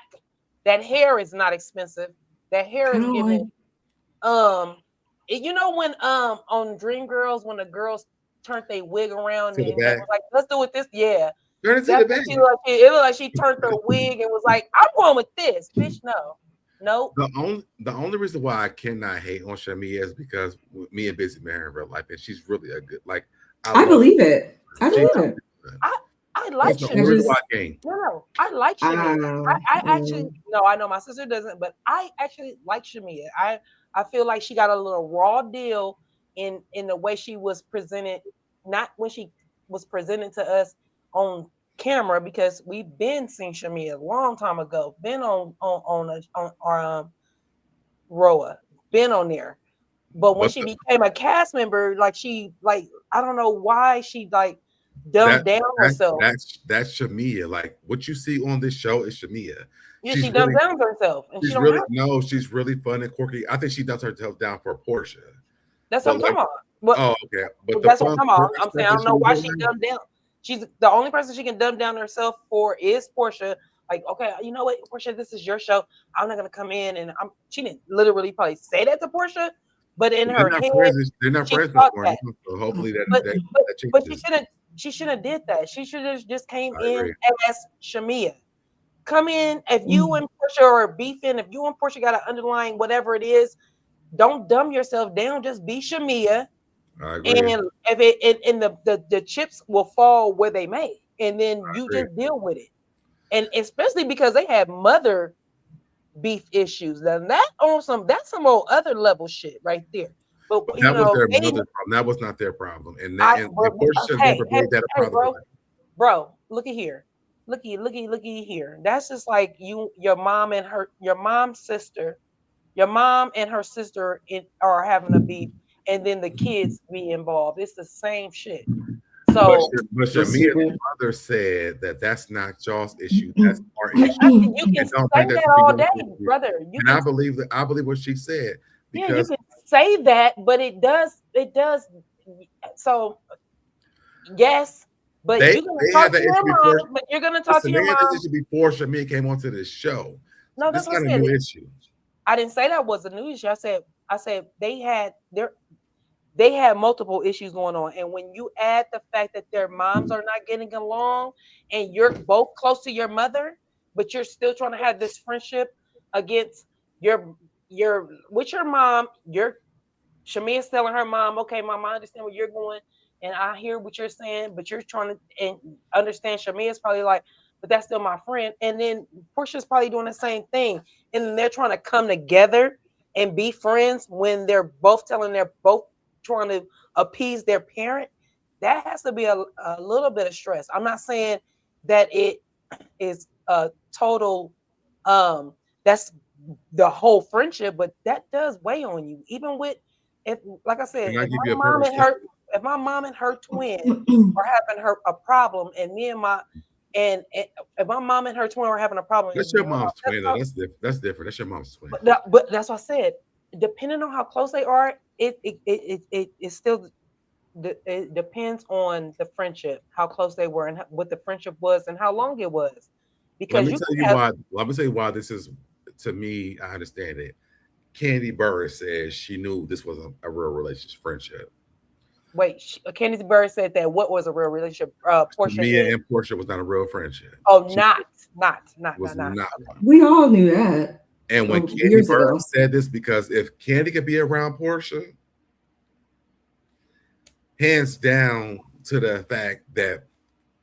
Speaker 3: That hair is not expensive. That hair is giving. You know when on Dreamgirls when the girls turned their wig around and was like, let's do it this, yeah.
Speaker 2: Turn it to the back.
Speaker 3: It looked like she turned her wig and was like, I'm going with this, bitch. No.
Speaker 2: The only reason why I cannot hate on Shamia is because me and Busy married in real life, and she's really a good. Like
Speaker 1: I believe it. I believe it.
Speaker 3: I like Shamia. No, I like Shamia. I actually I know my sister doesn't, but I actually like Shamia. I feel like she got a little raw deal in the way she was presented, not when she was presented to us on camera, because we've been seeing Shamia a long time ago, been on our Roa, been on there. But when she became a cast member, I don't know why she dumbed down herself.
Speaker 2: That's Shamia. Like what you see on this show is Shamia.
Speaker 3: Yeah, she dumbed down herself. And
Speaker 2: she's really fun and quirky. I think she dumps herself down for Portia.
Speaker 3: That's what I'm talking about.
Speaker 2: Okay. But
Speaker 3: that's what I'm talking about. I'm saying I don't know why she dumbed down. She's the only person she can dumb down herself for is Portia. Like, okay, you know what, Portia, this is your show. I'm not gonna come in and she didn't literally probably say that to Portia, but in her head,
Speaker 2: they're not friends anymore. So hopefully that changes.
Speaker 3: But she shouldn't have did that. She should have just came in as Shamia. Come in if you and Portia are beefing, if you and Portia got an underlying whatever it is, don't dumb yourself down. Just be Shamia. And if the chips will fall where they may, and then you just deal with it. And especially because they had mother beef issues. Now that's some old other level shit right there. But you
Speaker 2: that was
Speaker 3: know,
Speaker 2: their mother's problem. That was not their problem. And Portia should
Speaker 3: hey,
Speaker 2: never made that a problem.
Speaker 3: Bro, look at here. Looky here. That's just like your mom and her sister are having a beef, and then the kids be involved. It's the same shit. So,
Speaker 2: but Shamia's mother said that that's not y'all's issue. That's our issue.
Speaker 3: You can say that all day, brother.
Speaker 2: I believe what she said.
Speaker 3: Yeah, you can say that, but it does. So, yes. But you're gonna talk to your mom. But you're gonna talk to your mom.
Speaker 2: This issue before Shamia came onto this show.
Speaker 3: No, that's not a new issue. I didn't say that was a new issue. I said they had multiple issues going on, and when you add the fact that their moms are not getting along, and you're both close to your mother, but you're still trying to have this friendship against your mom. Shamia's telling her mom, "Okay, mom, I understand where you're going." And I hear what you're saying, but you're trying to understand. Shamia's probably like, but that's still my friend. And then Portia's probably doing the same thing. And then they're trying to come together and be friends when they're both trying to appease their parent. That has to be a little bit of stress. I'm not saying that it is a total, that's the whole friendship, but that does weigh on you. Even with, like I said, if my mom and her twin are having a problem, and if my mom and her twin are having a problem,
Speaker 2: that's your mom's twin. That's different. That's your mom's twin.
Speaker 3: But that's what I said. Depending on how close they are, it still it depends on the friendship, how close they were, and what the friendship was, and how long it was. Because
Speaker 2: let me tell you why this is. To me, I understand it. Kandi Burruss says she knew this was a real relationship, friendship.
Speaker 3: Wait, Kandi Burruss said that what was a real relationship? Portia
Speaker 2: and Portia was not a real friendship.
Speaker 3: Oh, not.
Speaker 1: We all knew that.
Speaker 2: And when Kandi Burruss said this, because if Kandi could be around Portia, hands down to the fact that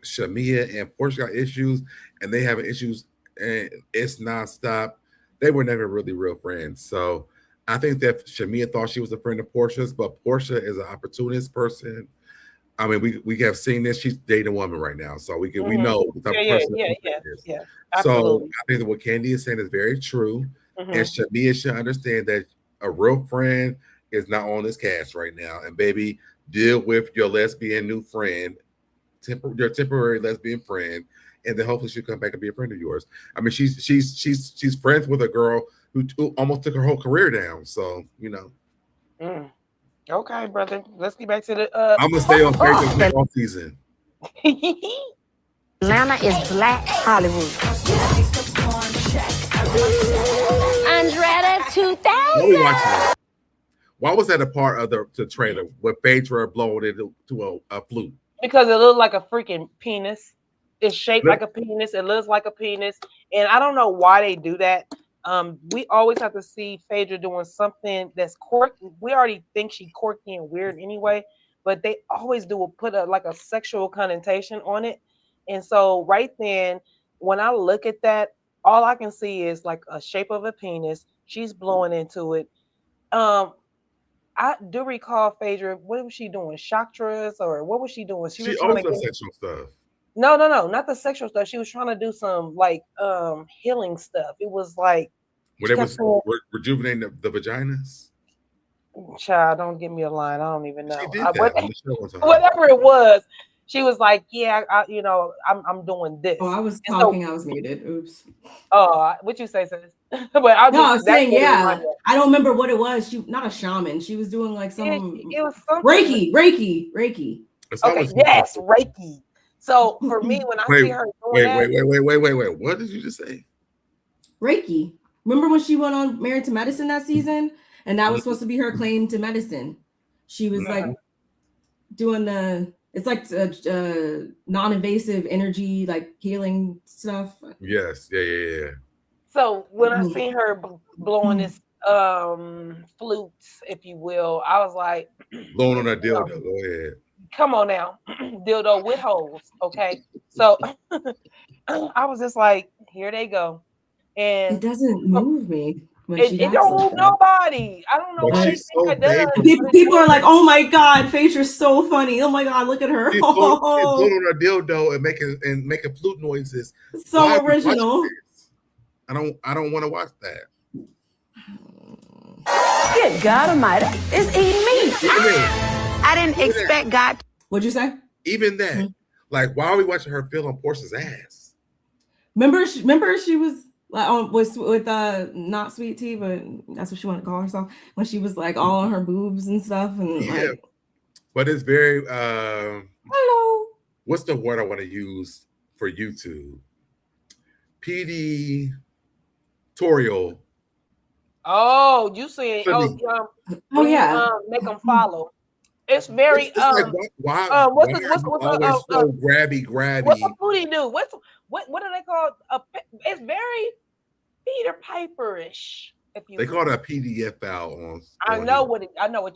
Speaker 2: Shamia and Portia got issues, and they have issues, and it's nonstop. They were never really real friends. So I think that Shamia thought she was a friend of Portia's, but Portia is an opportunist person. I mean, we have seen this. She's dating a woman right now, so we know the type of person is.
Speaker 3: Yeah.
Speaker 2: So I think that what Kandi is saying is very true, and Shamia should understand that a real friend is not on this cast right now. And baby, deal with your lesbian new friend, your temporary lesbian friend, and then hopefully she'll come back and be a friend of yours. I mean, she's friends with a girl who almost took her whole career down. So
Speaker 3: Okay, brother. Let's get back to the.
Speaker 2: I'm gonna stay on Facebook all season.
Speaker 8: Atlanta is Black Hollywood. Andretta 2000.
Speaker 2: Why was that a part of the trailer with Phaedra blowing it to a flute?
Speaker 3: Because it looked like a freaking penis. It's shaped like a penis. It looks like a penis, and I don't know why they do that. We always have to see Phaedra doing something that's quirky. We already think she's quirky and weird anyway, but they always put a sexual connotation on it. And so right then, when I look at that, all I can see is like a shape of a penis. She's blowing into it. I do recall Phaedra. What was she doing? Chakras, or what was she doing? She was trying to get
Speaker 2: sexual stuff.
Speaker 3: No, not the sexual stuff. She was trying to do some healing stuff. It was like
Speaker 2: where they was rejuvenating the vaginas.
Speaker 3: Child, don't give me a line. I don't even know.
Speaker 2: She did that
Speaker 3: whatever it was, she was like, "Yeah, I'm doing this."
Speaker 1: Oh, I was talking. I was muted. Oops.
Speaker 3: Oh, what you say, sis? But
Speaker 1: I was saying, yeah. I don't remember what it was. She not a shaman. She was doing like some.
Speaker 3: It was something.
Speaker 1: Reiki.
Speaker 3: Okay. Yes, Reiki. So for me, when I see her doing
Speaker 2: wait. What did you just say?
Speaker 1: Reiki. Remember when she went on Married to Medicine that season? And that was supposed to be her claim to medicine. She was like doing it's like non-invasive energy, like healing stuff.
Speaker 2: Yes. Yeah.
Speaker 3: So when I see her blowing this flutes, if you will, I was like,
Speaker 2: blowing on that dildo. Go ahead.
Speaker 3: Come on now, dildo with holes. Okay, so I was just like, here they go. And
Speaker 1: it doesn't move me when she
Speaker 3: it don't move nobody. I don't know why they think it does.
Speaker 1: People are like, "Oh my god, Phaedra's so funny. Oh my god, look at her."
Speaker 2: She's blowing on her dildo and making flute noises.
Speaker 1: So original.
Speaker 2: I don't want to watch that.
Speaker 8: Good God Almighty, it's eating me. I didn't expect God.
Speaker 1: What'd you say?
Speaker 2: Even that, like, why are we watching her feel on Portia's ass?
Speaker 1: Remember she was like with not sweet tea, but that's what she wanted to call herself when she was like all on her boobs and stuff, and like.
Speaker 2: But it's very
Speaker 1: hello.
Speaker 2: What's the word I want to use for YouTube? Peditorial.
Speaker 3: Oh, you saying
Speaker 1: yeah.
Speaker 3: make them follow. It's very
Speaker 2: it's like, why
Speaker 3: what's
Speaker 2: so grabby?
Speaker 3: What's a booty do? What do they call it's very Peter Piper-ish. They
Speaker 2: call it a PDF file on.
Speaker 3: I know what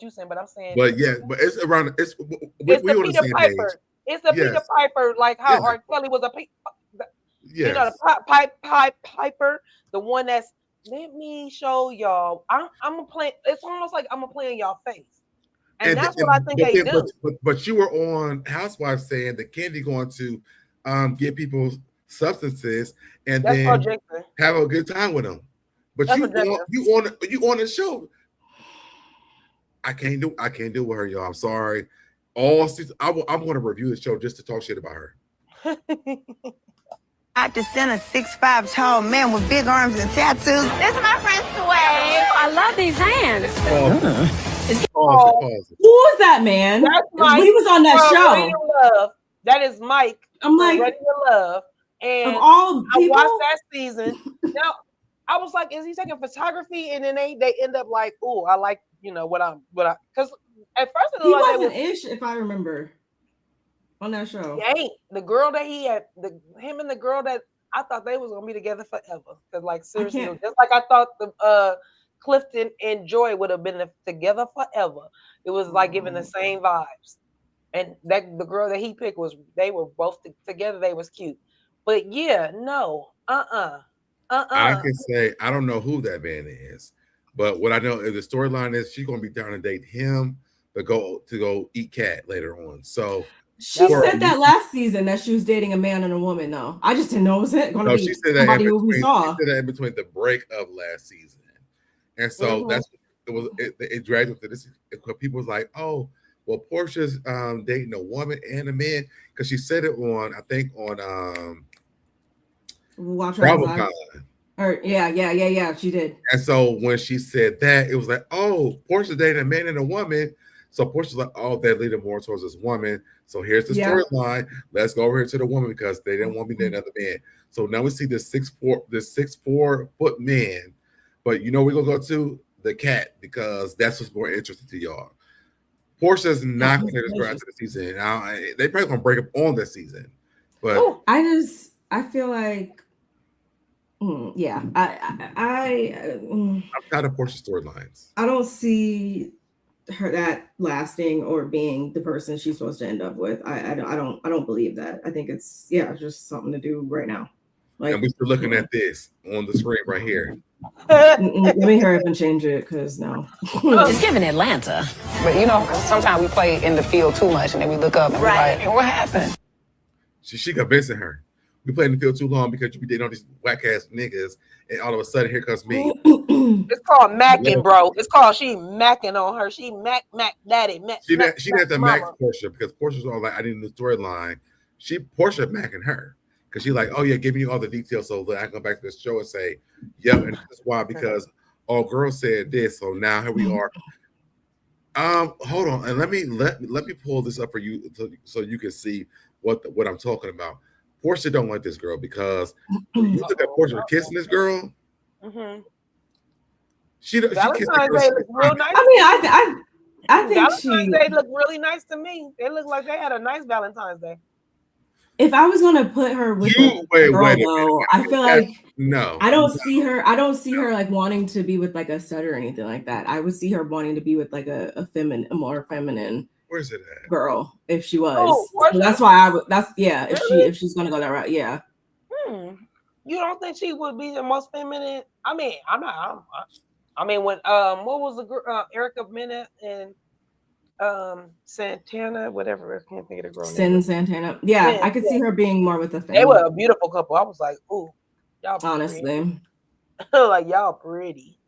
Speaker 3: you're saying, but I'm saying.
Speaker 2: But yeah, but it's around. It's
Speaker 3: the Peter Piper. Page. It's the Peter Piper, like how R. Kelly was you know, the Piper, the one that's. Let me show y'all. I'm gonna play. It's almost like I'm gonna play in y'all face, and that's what I think they do.
Speaker 2: But you were on Housewives saying that Kandi going to give people substances and then have a good time with them. But you on the show. I can't do with her, y'all. I'm sorry. All season, I'm going to review the show just to talk shit about her.
Speaker 8: I to send a 6'5" tall man with big arms and tattoos. This is my friend Sway. I love these hands.
Speaker 2: Pause.
Speaker 1: Who was that man?
Speaker 3: That's Mike.
Speaker 1: He was on that show.
Speaker 3: Ready to Love. That is Mike.
Speaker 1: I'm like,
Speaker 3: Ready to Love. And
Speaker 1: of all people?
Speaker 3: I watched that season. Now I was like, is he taking photography? And then they end up like, oh, I like, you know, what I because at first it
Speaker 1: he
Speaker 3: like
Speaker 1: wasn't ish, if I remember. On that show,
Speaker 3: he ain't the girl that he had, him and the girl that I thought they was gonna be together forever. Because like seriously, just like I thought the Clifton and Joy would have been together forever. It was like giving the same vibes, and that the girl that he picked they were both together. They was cute, but yeah, no,
Speaker 2: I can say I don't know who that man is, but what I know is the storyline is she's gonna be down to date him to go eat cat later on. So.
Speaker 1: She said that last season that she was dating a man and a woman. Though I just didn't know was it going to be somebody who we saw.
Speaker 2: She said that in between the break of last season, and so that's it was. It dragged into this. People was like, "Oh, well, Portia's dating a woman and a man," because she said it on, I think on BravoCon.
Speaker 1: Or yeah, she did.
Speaker 2: And so when she said that, it was like, "Oh, Portia's dating a man and a woman." So Portia's like, "Oh, they're leaning more towards this woman." So here's the storyline. Let's go over here to the woman because they didn't want me to date another man. So now we see this 6'4" foot man. But you know we're gonna go to the cat because that's what's more interesting to y'all. Portia's not gonna take this girl after the season. Now they probably gonna break up on this season. But
Speaker 1: I feel like I'm
Speaker 2: tired of Portia's storylines.
Speaker 1: I don't see her that lasting or being the person she's supposed to end up with. I don't believe that. I think it's just something to do right now. Like,
Speaker 2: and we're still looking at this on the screen right here.
Speaker 1: Let me hurry up and change it because no.
Speaker 8: It's giving Atlanta.
Speaker 9: But you know, sometimes we play in the field too much and then we look up and we're like, hey, what happened?
Speaker 2: She convincing her. We played in the field too long because you be dating all these whack ass niggas, and all of a sudden here comes me.
Speaker 3: It's called macking, bro. It's called she macking on her. She mac daddy.
Speaker 2: She had to mac Portia because Portia's all like, I need a new storyline. Portia macking her because she's like, oh yeah, give me all the details so that I can go back to the show and say, yep, and that's why because all girls said this, so now here we are. Hold on, and let me pull this up for you so you can see what I'm talking about. Portia don't like this girl because you look at Portia kissing this girl.
Speaker 3: Mm-hmm.
Speaker 2: Valentine's
Speaker 3: Day look real nice.
Speaker 1: I mean, I think
Speaker 3: Valentine's Day look really nice to me. They look like they had a nice Valentine's Day.
Speaker 1: If I was gonna put her with a girl, though, I feel like
Speaker 2: no,
Speaker 1: I don't see her like wanting to be with like a stud or anything like that. I would see her wanting to be with like a more feminine.
Speaker 2: Where's it at?
Speaker 1: Girl, if she was. So that's why I would. That's
Speaker 3: really?
Speaker 1: if she's gonna go that route, yeah.
Speaker 3: You don't think she would be the most feminine? I mean, I mean, when what was the Erica Mena and Santana, whatever, I can't think of the girl name.
Speaker 1: Santana. Yeah,
Speaker 3: Sin,
Speaker 1: I could see her being more with the family.
Speaker 3: They were a beautiful couple. I was like, ooh, y'all
Speaker 1: honestly.
Speaker 3: Like y'all pretty.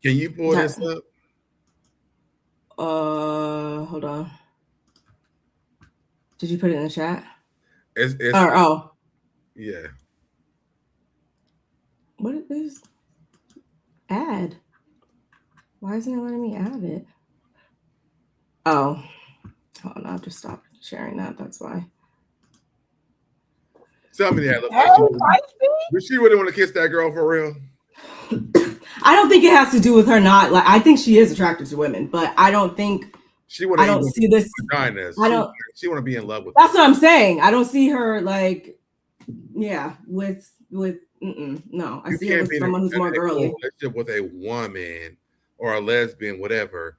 Speaker 2: Can you pull this up?
Speaker 1: Hold on. Did you put it in the chat?
Speaker 2: It's yeah.
Speaker 1: What is this? Add. Why isn't it letting me add it? Oh, hold on. I'll just stop sharing that. That's why.
Speaker 2: Tell me that. Does she really want to kiss that girl for real?
Speaker 1: I don't think it has to do with her not like. I think she is attracted to women, but I don't think
Speaker 2: she would.
Speaker 1: I don't see this.
Speaker 2: Vaginas. She want to be in love with.
Speaker 1: That's what I'm saying. I don't see her like, yeah, with no. I see her with someone who's more girly.
Speaker 2: Relationship with a woman or a lesbian, whatever,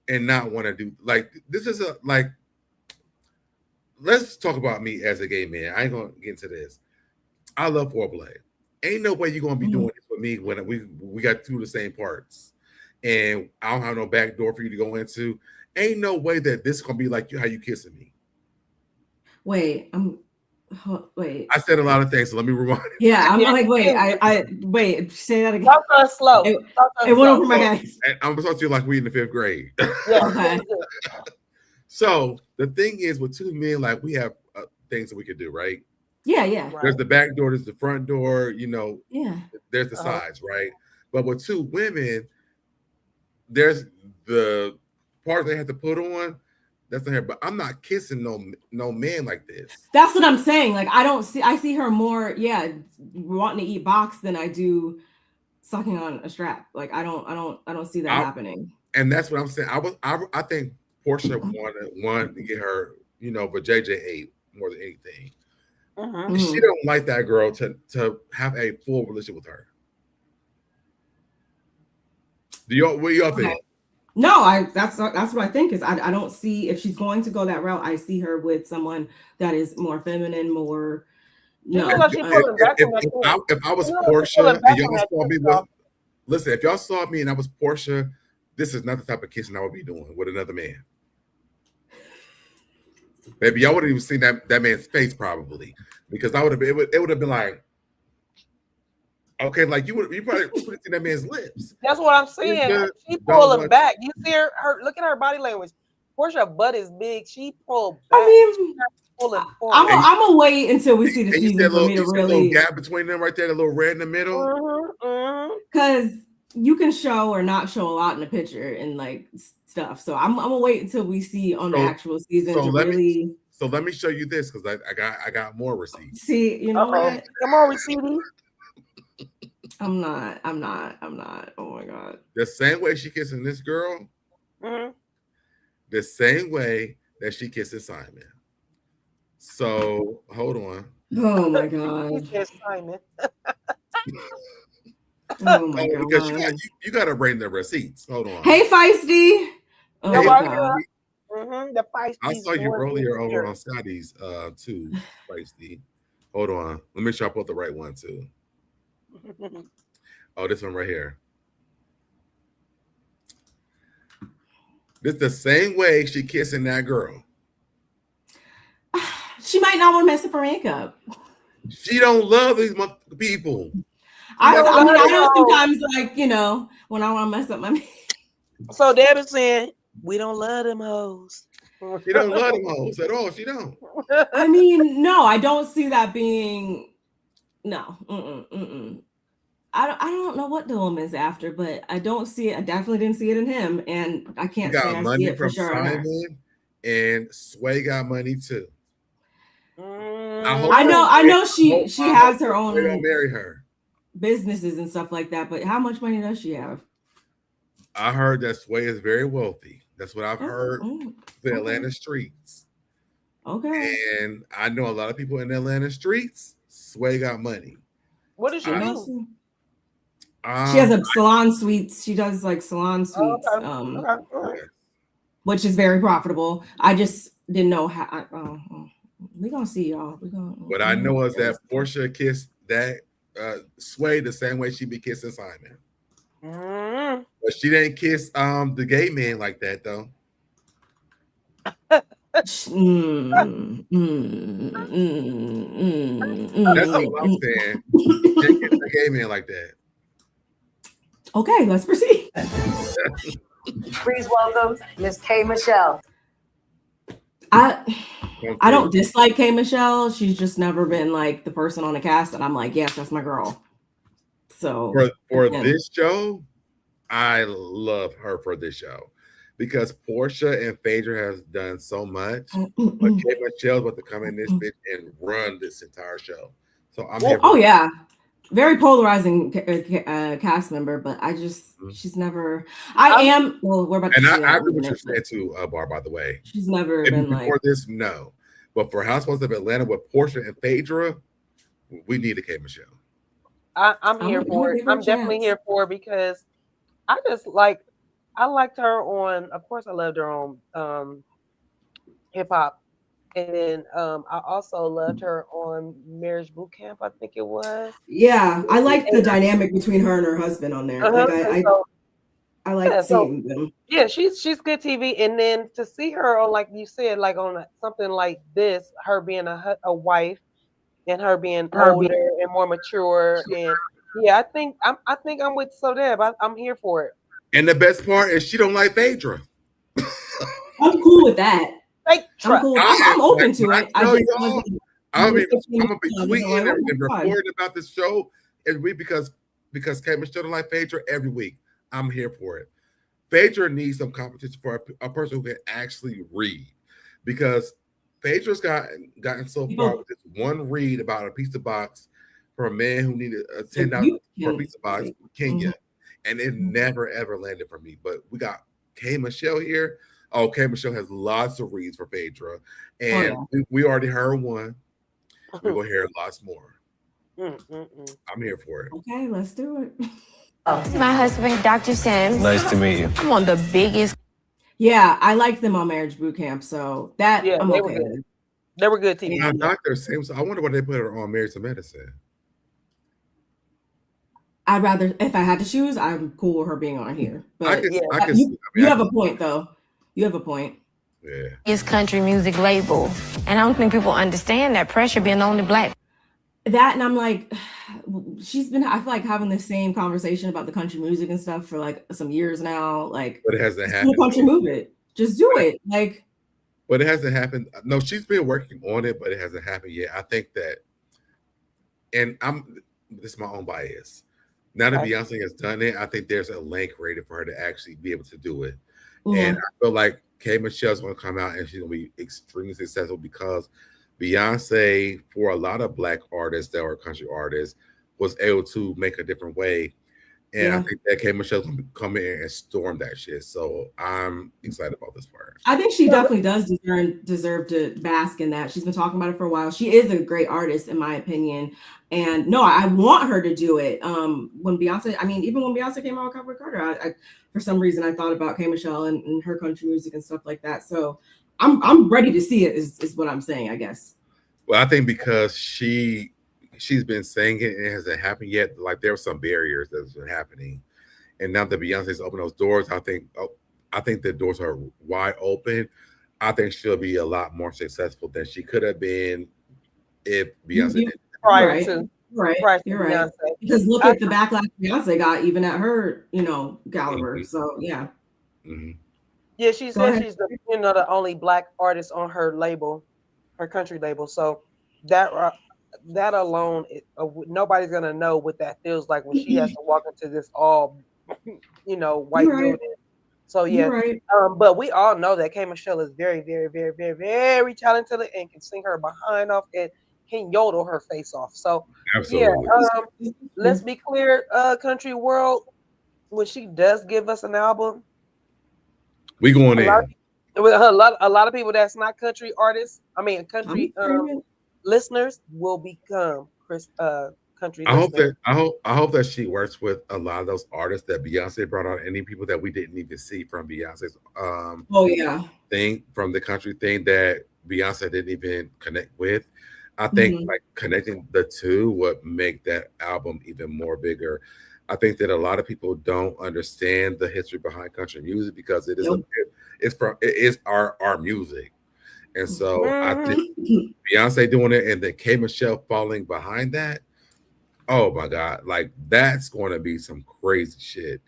Speaker 2: and not want to do like this is a like. Let's talk about me as a gay man. I ain't gonna get into this. I love foreplay. Ain't no way you're gonna be doing this with me when we got two of the same parts, and I don't have no back door for you to go into. Ain't no way that this is gonna be like how you kissing me.
Speaker 1: Wait, wait.
Speaker 2: I said a lot of things, so let me rewind.
Speaker 1: Yeah, I'm like, wait, I wait. Say that again.
Speaker 3: Talk slow.
Speaker 1: It went over my head.
Speaker 2: I'm supposed to like we in the 5th grade.
Speaker 3: Yeah.
Speaker 1: Okay.
Speaker 2: So the thing is, with two men, like we have things that we could do, right?
Speaker 1: Yeah, yeah.
Speaker 3: Right.
Speaker 2: There's the back door, there's the front door, you know.
Speaker 1: Yeah.
Speaker 2: There's the sides, right? But with two women, there's the part they have to put on. That's not here. But I'm not kissing no man like this.
Speaker 1: That's what I'm saying. Like I see her more, wanting to eat box than I do sucking on a strap. Like I don't see that happening.
Speaker 2: And that's what I'm saying. I think Portia wanted to get her, but JJ ate more than anything.
Speaker 3: Mm-hmm.
Speaker 2: She don't like that girl to have a full relationship with her. What do y'all think?
Speaker 1: No, that's what I think is I don't see if she's going to go that route. I see her with someone that is more feminine, more. No.
Speaker 2: If I was Portia and y'all saw me with, listen, if y'all saw me and I was Portia, this is not the type of kissing I would be doing with another man. Maybe y'all wouldn't even seen that man's face probably, because it would have been like, okay, like you probably would have seen that man's lips.
Speaker 3: That's what I'm saying. She pulling back. You see her look at her body language. Portia butt is big. She pulled back.
Speaker 1: I mean,
Speaker 3: pulling forward.
Speaker 1: I'm gonna wait until we see the season for me to really.
Speaker 2: Little gap between them right there, the little red in the middle.
Speaker 1: Because you can show or not show a lot in the picture and like stuff. So I'm gonna wait until we see on the actual season to really.
Speaker 2: So let me show you this because I got more receipts.
Speaker 1: See, you know what?
Speaker 3: Come on, receipt.
Speaker 1: I'm not. Oh my god.
Speaker 2: The same way she kissing this girl, the same way that she kisses Simon. So hold on.
Speaker 1: Oh my god.
Speaker 3: Simon.
Speaker 1: Oh my god.
Speaker 2: Because you got to bring the receipts. Hold on.
Speaker 1: Hey, Feisty. Oh my god.
Speaker 3: The Feisty.
Speaker 2: I saw you earlier over on Scotty's too, Feisty. Hold on. Let me make sure I put the right one too. Oh, this one right here. This the same way she kissing that girl.
Speaker 1: She might not want to mess up her makeup.
Speaker 2: She don't love these people.
Speaker 1: I know sometimes, like, when I want to mess up my makeup.
Speaker 3: So Debbie's saying, we don't love them hoes.
Speaker 2: She don't love them hoes at all. She don't.
Speaker 1: I mean, no, I don't see that being. No. I don't know what the woman's after, but I don't see it. I definitely didn't see it in him, and I can't say I see it for sure.
Speaker 2: Simon and Sway got money too.
Speaker 1: I know she has her own.
Speaker 2: They don't marry her.
Speaker 1: Businesses and stuff like that, but how much money does she have?
Speaker 2: I heard that Sway is very wealthy. That's what I've heard. The Atlanta streets.
Speaker 1: Okay.
Speaker 2: And I know a lot of people in the Atlanta streets. Sway got money.
Speaker 3: What does she do?
Speaker 1: She has a salon suites. She does like salon suites, which is very profitable. I just didn't know how. We're gonna see, y'all.
Speaker 2: What I know is that Portia kissed that Sway the same way she be kissing Simon.
Speaker 3: Mm.
Speaker 2: But she didn't kiss the gay man like that though. That's what I'm saying. She didn't kiss the gay man like that.
Speaker 1: Okay, let's proceed.
Speaker 12: Please welcome Miss K. Michelle.
Speaker 1: I don't dislike K. Michelle. She's just never been like the person on the cast that I'm like, yes, that's my girl. So
Speaker 2: for this show, I love her for this show because Portia and Phaedra has done so much, but K. Michelle's about to come in this bitch and run this entire show. So I'm here.
Speaker 1: Oh yeah, very polarizing cast member, but I just she's never. We're about to.
Speaker 2: And I agree with what you said too, Bar. By the way,
Speaker 1: she's never been
Speaker 2: before
Speaker 1: like
Speaker 2: this. No, but for Housewives of Atlanta with Portia and Phaedra, we need a K. Michelle.
Speaker 3: I'm here for it. I'm definitely here for it because I just liked her on. Of course, I loved her on Hip Hop, and then I also loved her on Marriage Boot Camp. I think it was.
Speaker 1: Yeah, I like the dynamic between her and her husband on there. I like seeing them.
Speaker 3: Yeah, she's good TV, and then to see her on, like you said, like on something like this, her being a wife, and her being older and more mature, and yeah, I think I'm with Sodeb. I'm here for it.
Speaker 2: And the best part is she don't like Phaedra.
Speaker 1: I'm cool with that. I'm cool. I'm open to it.
Speaker 2: I'm gonna be tweeting and reporting about this show every week because K. Michelle don't like Phaedra every week. I'm here for it. Phaedra needs some competition for a person who can actually read because Phaedra's gotten so far with this one read about a pizza box for a man who needed a $10 for a pizza box in Kenya, and it never ever landed for me. But we got K. Michelle here. Oh, K. Michelle has lots of reads for Phaedra, and we already heard one. We will hear lots more. I'm here for it.
Speaker 1: Okay, let's do it.
Speaker 8: My husband, Dr. Sims.
Speaker 13: Nice to meet you.
Speaker 8: I'm on the biggest.
Speaker 1: Yeah, I liked them on Marriage Boot Camp, so that I'm okay with.
Speaker 3: They were good TV.
Speaker 2: Dr. Sims. I wonder why they put her on Married to Medicine.
Speaker 1: I'd rather, if I had to choose, I'm cool with her being on here. But you have a point, though. You have a point.
Speaker 2: Yeah.
Speaker 8: It's country music label, and I don't think people understand that pressure being the only black.
Speaker 1: That, and I'm like, she's been, I feel like having the same conversation about the country music and stuff for like some years now. Like,
Speaker 2: but it hasn't happened.
Speaker 1: Country move it. Just do it. Like,
Speaker 2: but it hasn't happened. No, she's been working on it, but it hasn't happened yet. I think that, and this is my own bias. Now that Beyonce has done it, I think there's a lane created for her to actually be able to do it. And I feel like K. Michelle's going to come out and she's going to be extremely successful because Beyonce, for a lot of black artists that are country artists, was able to make a different way. And I think that K. Michelle's going to come in and storm that shit. So I'm excited about this part.
Speaker 1: I think she definitely does deserve to bask in that. She's been talking about it for a while. She is a great artist, in my opinion. And no, I want her to do it. When Beyonce, I mean, even when Beyonce came out with Cowboy Carter, I for some reason I thought about K. Michelle and her country music and stuff like that. So I'm ready to see it. Is what I'm saying, I guess.
Speaker 2: Well, I think because she's been saying it and it hasn't happened yet. Like there were some barriers that's been happening, and now that Beyonce's opened those doors, I think the doors are wide open. I think she'll be a lot more successful than she could have been if Beyonce didn't.
Speaker 1: Right. You're right. Because look at the backlash Beyonce got even at her, caliber. So yeah.
Speaker 2: Mm-hmm.
Speaker 3: Yeah, she said she's the only black artist on her label, her country label. So that alone, nobody's gonna know what that feels like when she has to walk into this all, white building. So yeah, but we all know that K. Michelle is very, very, very, very, very talented and can sing her behind off and can yodel her face off. So absolutely. Yeah, let's be clear, country world, when she does give us an album,
Speaker 2: we going in.
Speaker 3: A lot of people that's not country artists, country listeners will become country.
Speaker 2: I hope that she works with a lot of those artists that Beyonce brought on, any people that we didn't even see from Beyonce's thing, from the country thing that Beyonce didn't even connect with. I think like connecting the two would make that album even more bigger. I think that a lot of people don't understand the history behind country music because it is it is our music. And so I think Beyonce doing it and then K Michelle falling behind that. Oh my God, like that's going to be some crazy shit.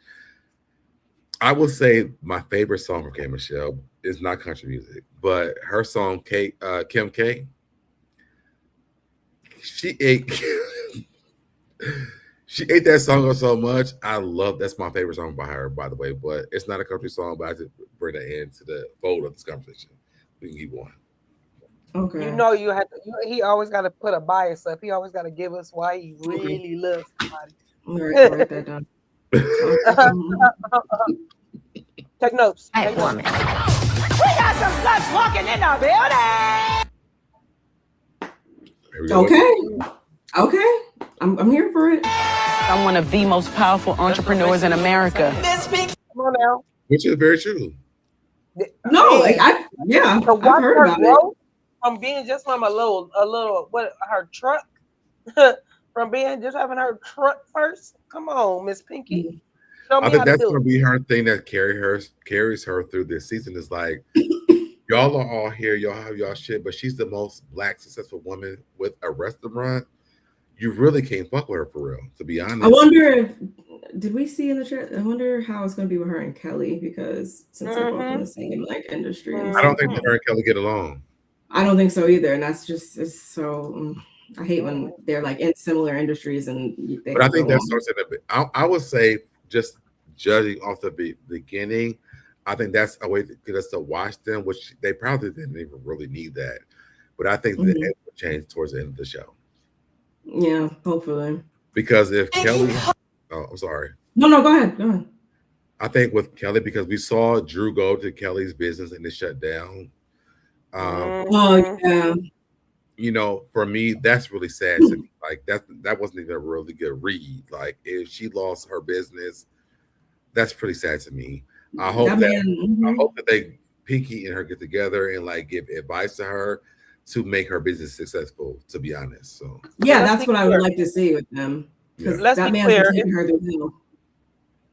Speaker 2: I will say my favorite song from K Michelle is not country music, but her song Kim K. She ate she ate that song up so much. I love that's my favorite song by her, by the way. But it's not a country song, but I just bring that into the fold of this conversation. We can keep going.
Speaker 1: Okay.
Speaker 3: You know, you have to. He always got to put a bias up. He always got to give us why he really loves somebody.
Speaker 1: Write that down.
Speaker 3: Take notes.
Speaker 8: Take notes. We got some sluts walking in the building.
Speaker 1: Okay. I'm here for it.
Speaker 9: I'm one of the most powerful entrepreneurs in America.
Speaker 3: Come on now.
Speaker 2: Which is very true.
Speaker 1: No, like I've heard about it.
Speaker 3: From being just from a little what her truck from being just having her truck first. Come on, Miss Pinky.
Speaker 2: I think that's gonna be her thing that carries her through this season is like y'all are all here, y'all have y'all shit, but she's the most black successful woman with a restaurant. You really can't fuck with her for real, to be honest.
Speaker 1: I wonder did we see in the chat? I wonder how it's gonna be with her and Kelly because since they're both in the same like industry.
Speaker 2: I don't think that her and Kelly get along.
Speaker 1: I don't think so either, and that's just it's so. I hate when they're like in similar industries and.
Speaker 2: But I think that starts at a bit. I would say just judging off the beginning, I think that's a way to get us to watch them, which they probably didn't even really need that. But I think the end will change towards the end of the show.
Speaker 1: Yeah, hopefully.
Speaker 2: Because if Kelly, I'm sorry.
Speaker 1: No, go ahead.
Speaker 2: I think with Kelly, because we saw Drew go to Kelly's business and it shut down.
Speaker 1: Yeah.
Speaker 2: You know, for me, that's really sad to me. Like that wasn't even a really good read. Like if she lost her business, that's pretty sad to me. I hope that they Pinky and her get together and like give advice to her to make her business successful. To be honest, so
Speaker 1: yeah, that's what I would like to see with them.
Speaker 3: Yeah. Let's
Speaker 1: that
Speaker 3: be
Speaker 1: man's
Speaker 3: clear.
Speaker 1: taking her through.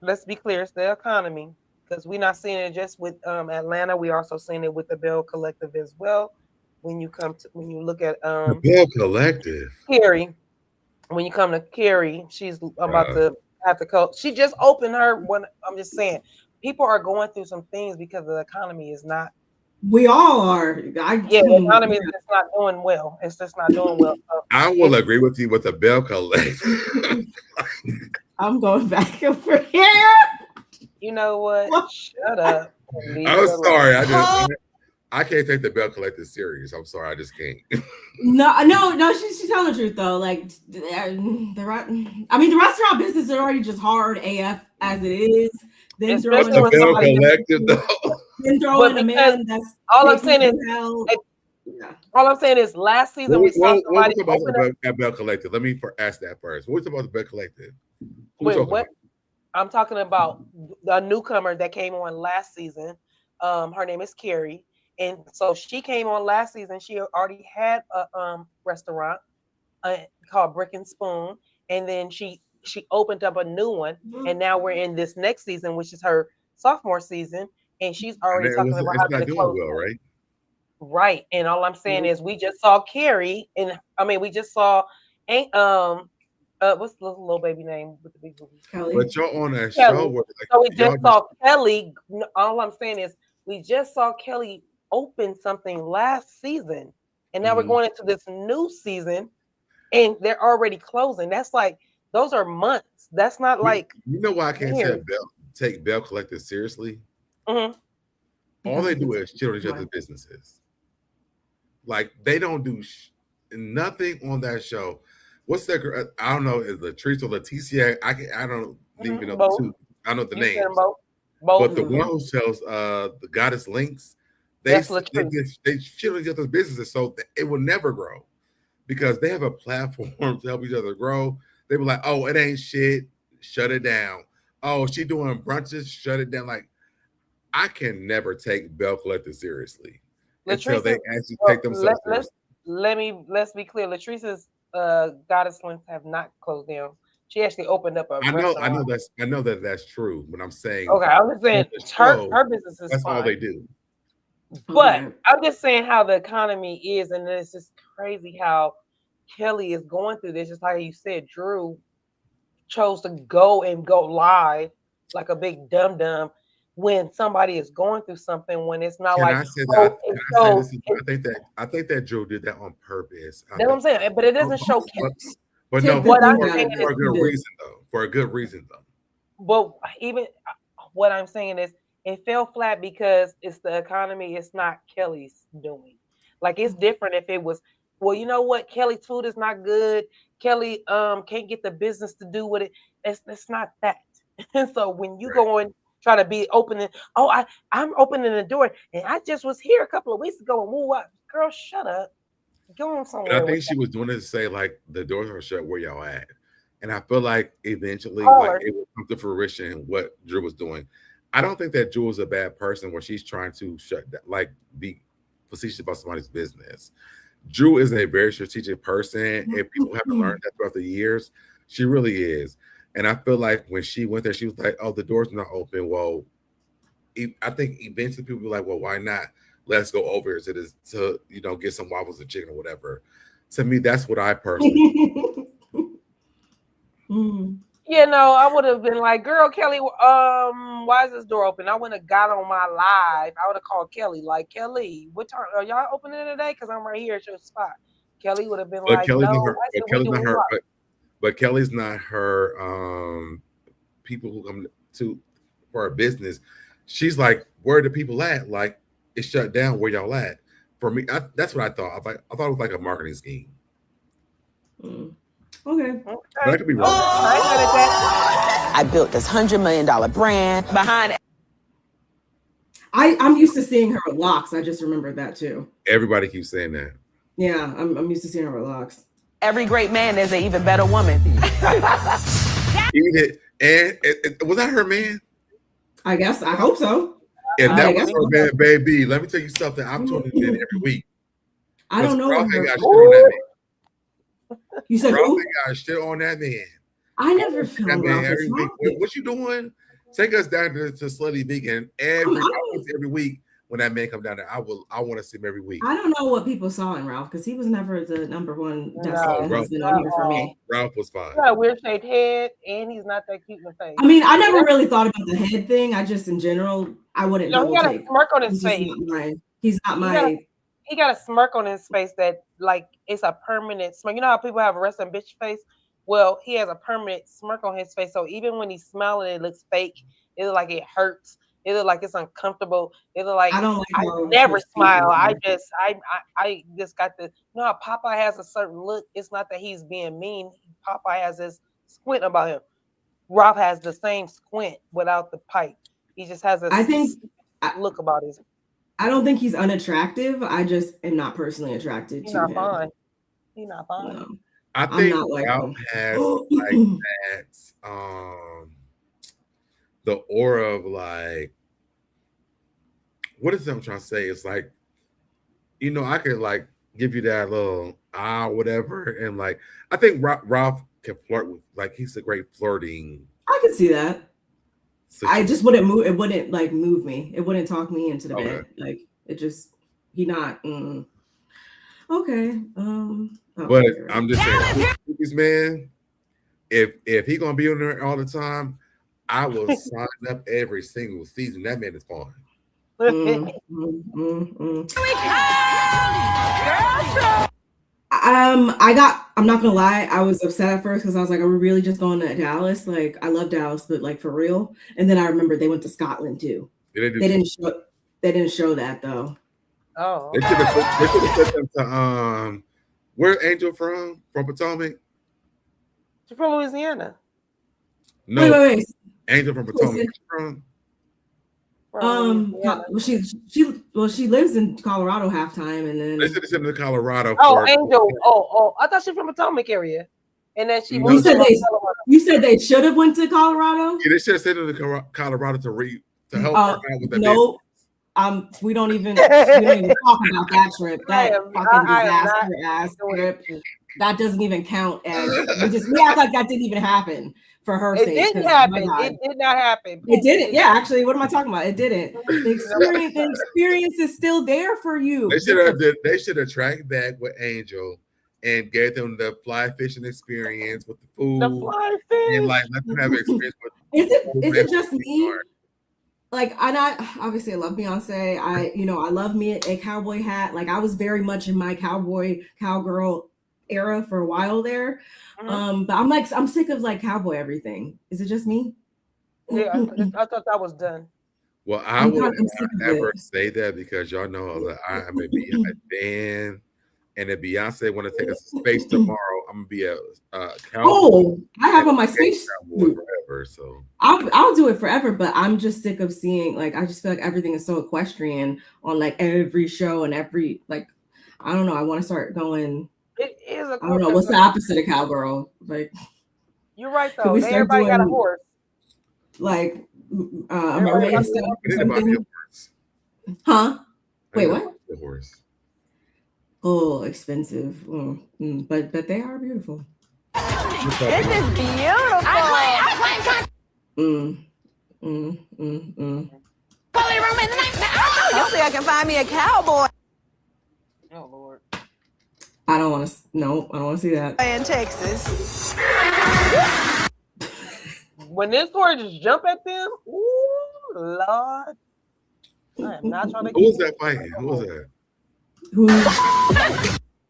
Speaker 3: Let's be clear. It's the economy because we're not seeing it just with Atlanta. We're also seeing it with the Bell Collective as well. When you look at
Speaker 2: the Bell Collective,
Speaker 3: Carrie, when you come to Carrie, she's about to have to go. She just opened her one. I'm just saying, people are going through some things because the economy is not.
Speaker 1: We all are. The
Speaker 3: economy is just not doing well. It's just not doing well. So
Speaker 2: I will agree with you with the Bell Collective.
Speaker 1: I'm going back over here.
Speaker 3: You know what? Shut up.
Speaker 2: I'm sorry. I can't take the Bell Collective serious. I'm sorry. I just can't.
Speaker 1: No. She's telling the truth though. Like the restaurant business is already just hard AF as it is. Then throw in
Speaker 2: the Bell Collective though.
Speaker 1: Then throw in a man that's
Speaker 3: all I'm saying is last season we saw somebody
Speaker 2: at Bell Collective. Let me ask that first. What was about the Bell Collective?
Speaker 3: Wait, what? I'm talking about the newcomer that came on last season. Her name is Carrie. And so she came on last season. She already had a restaurant called Brick and Spoon. And then she opened up a new one. And now we're in this next season, which is her sophomore season. And she's already talking about how to close.
Speaker 2: Well, right?
Speaker 3: Right. And all I'm saying is we just saw Carrie. And we just saw what's the little baby name with the big boobies?
Speaker 1: Kelly.
Speaker 2: But you're on that show where
Speaker 3: so we just saw Kelly. All I'm saying is we just saw Kelly open something last season, and now we're going into this new season, and they're already closing. That's like those are months. That's not like
Speaker 2: you know why I can't take Bell Collective seriously. All they do is shit on each other's businesses. Like they don't do nothing on that show. What's that? I don't know. Is Latrice or Leticia? I don't even know the two. I know the names. But the one who sells the Goddess Links. They shit on each other's businesses, so it will never grow because they have a platform to help each other grow. They were like, "Oh, it ain't shit, shut it down." Oh, she doing brunches, shut it down. Like, I can never take Bell Collective seriously until they actually take themselves seriously.
Speaker 3: let's be clear. Latrice's Goddess Links have not closed down. She actually opened up a restaurant.
Speaker 2: I know that's true. But I'm saying,
Speaker 3: okay, I'm just saying her business is
Speaker 2: that's
Speaker 3: fine.
Speaker 2: all they do.
Speaker 3: But I'm just saying how the economy is, and it's just crazy how Kelly is going through this. Just like you said, Drew chose to go live like a big dum-dum when somebody is going through something, when it's not
Speaker 2: I think that Drew did that on purpose.
Speaker 3: That's what I'm saying, but it doesn't show Kelly.
Speaker 2: But no,
Speaker 3: what I'm
Speaker 2: for
Speaker 3: saying
Speaker 2: a good reason though. For a good reason though.
Speaker 3: But even what I'm saying is it fell flat because it's the economy. It's not Kelly's doing. Like it's different if it was, well, you know what? Kelly's food is not good. Kelly can't get the business to do with it. It's not that. And so when you go and try to be opening, I'm opening the door and I just was here a couple of weeks ago and woo up. Girl, shut up. Go on somewhere.
Speaker 2: But I think she was doing it to say like the doors are shut, where y'all at? And I feel like eventually like it will come to fruition what Drew was doing. I don't think that Drew is a bad person when she's trying to shut down, like be facetious about somebody's business. Drew is a very strategic person. If people haven't learned that throughout the years, she really is. And I feel like when she went there, she was like, "Oh, the door's not open." Well, I think eventually people will be like, "Well, why not? Let's go over here to get some waffles and chicken or whatever." To me, that's what I personally.
Speaker 3: Yeah, no, I would have been like, "Girl, Kelly, why is this door open?" I wouldn't have got on my live. I would have called Kelly, like, "Kelly, what time are y'all opening today? Because I'm right here at your spot." Kelly would have been like, "No,
Speaker 2: but Kelly's not her people who come for her business. She's like, where are the people at? Like, it's shut down. Where y'all at? For me, that's what I thought. I thought it was like a marketing scheme.
Speaker 1: Okay.
Speaker 2: But I could be wrong.
Speaker 8: I built this $100 million brand behind.
Speaker 1: I'm used to seeing her with locks. I just remembered that too.
Speaker 2: Everybody keeps saying that.
Speaker 1: Yeah, I'm used to seeing her with locks.
Speaker 8: Every great man is an even better woman.
Speaker 2: And was that her man?
Speaker 1: I guess. I hope so.
Speaker 2: If that was her man, baby, let me tell you something. I'm tuning in every week.
Speaker 1: I don't know. You said who?
Speaker 2: Got shit on that man.
Speaker 1: I never felt
Speaker 2: that man every week. What you doing? Take us down to Slutty Vegan every week. When that man come down there, I want to see him every week.
Speaker 1: I don't know what people saw in Ralph because he was never the number one husband on here for me.
Speaker 2: Ralph was fine.
Speaker 3: He's got a weird shaped head, and he's not that cute in the face.
Speaker 1: I mean, I never really thought about the head thing. I just, in general, I wouldn't.
Speaker 3: No, he got a smirk on his face.
Speaker 1: He's not my.
Speaker 3: He got a smirk on his face that like it's a permanent smirk. You know how people have a resting bitch face? Well, he has a permanent smirk on his face. So even when he's smiling, it looks fake. It looks like it hurts. It looks like it's uncomfortable. It looks like I never smile. I just got the, you know how Popeye has a certain look. It's not that he's being mean. Popeye has this squint about him. Rob has the same squint without the pipe. He just has a look about his.
Speaker 1: I don't think he's unattractive. I just am not personally attracted to him.
Speaker 3: Fine. He's not fine.
Speaker 1: No.
Speaker 2: I think Ralph has like that. The aura of like, what is that I'm trying to say? It's like, I could like give you that little whatever, and like I think Ralph can flirt with, like, he's a great flirting.
Speaker 1: I can see that. I just wouldn't move. It wouldn't like move me. It wouldn't talk me into the bed. Like it just not. Okay.
Speaker 2: But I'm just saying, this man, if he gonna be on there all the time, I will sign up every single season. That man is fun.
Speaker 1: I'm not gonna lie, I was upset at first because I was like, are we really just going to Dallas? Like, I love Dallas, but like for real. And then I remembered they went to Scotland too. They didn't show that though.
Speaker 3: Oh,
Speaker 2: they should have sent them to where's Angel from? From Potomac?
Speaker 3: She's from Louisiana.
Speaker 2: No,
Speaker 1: wait.
Speaker 2: Angel from Potomac.
Speaker 1: She lives in Colorado half time, and then
Speaker 2: they should have sent them to Colorado.
Speaker 3: Angel. I thought she's from Potomac area, and then she.
Speaker 1: You said they should have went to Colorado.
Speaker 2: Yeah, they should have sent them to Colorado to help her out with the business.
Speaker 1: We don't even talk about that trip. That fucking disaster ass trip. That doesn't even count as we act like that didn't even happen for her sake.
Speaker 3: It didn't happen. It did not happen.
Speaker 1: It didn't. Yeah, actually, what am I talking about? It didn't. The experience is still there for you.
Speaker 2: They should have tracked back with Angel and gave them the fly fishing experience with the food.
Speaker 3: The fly fish.
Speaker 2: And like let them have an experience with.
Speaker 1: Is it just me? Like obviously I love Beyonce. I love me a cowboy hat. Like I was very much in my cowgirl era for a while there. But I'm sick of like cowboy everything. Is it just me?
Speaker 3: Yeah, I thought that was done.
Speaker 2: Well, I would never say that because y'all know that I'm a Beyonce fan. And if Beyonce want to take us to space tomorrow, I'm gonna be a cowboy.
Speaker 1: Oh, I have on my space
Speaker 2: forever. So
Speaker 1: I'll do it forever, but I'm just sick of seeing like I just feel like everything is so equestrian on like every show and every like I don't know. I want to start going.
Speaker 3: It is
Speaker 1: I don't know what's the opposite of cowgirl. Like
Speaker 3: you're right though. Everybody got a horse.
Speaker 1: Like Maria something. Huh? Wait, what?
Speaker 2: The horse.
Speaker 1: Oh, expensive. But they are beautiful.
Speaker 9: This is beautiful. Hopefully I can find me a cowboy.
Speaker 3: Oh Lord.
Speaker 1: I don't want to see that.
Speaker 9: In Texas.
Speaker 3: When this horse just jump at them, ooh, Lord. I am not trying to.
Speaker 2: Who was that fighting? Who was that?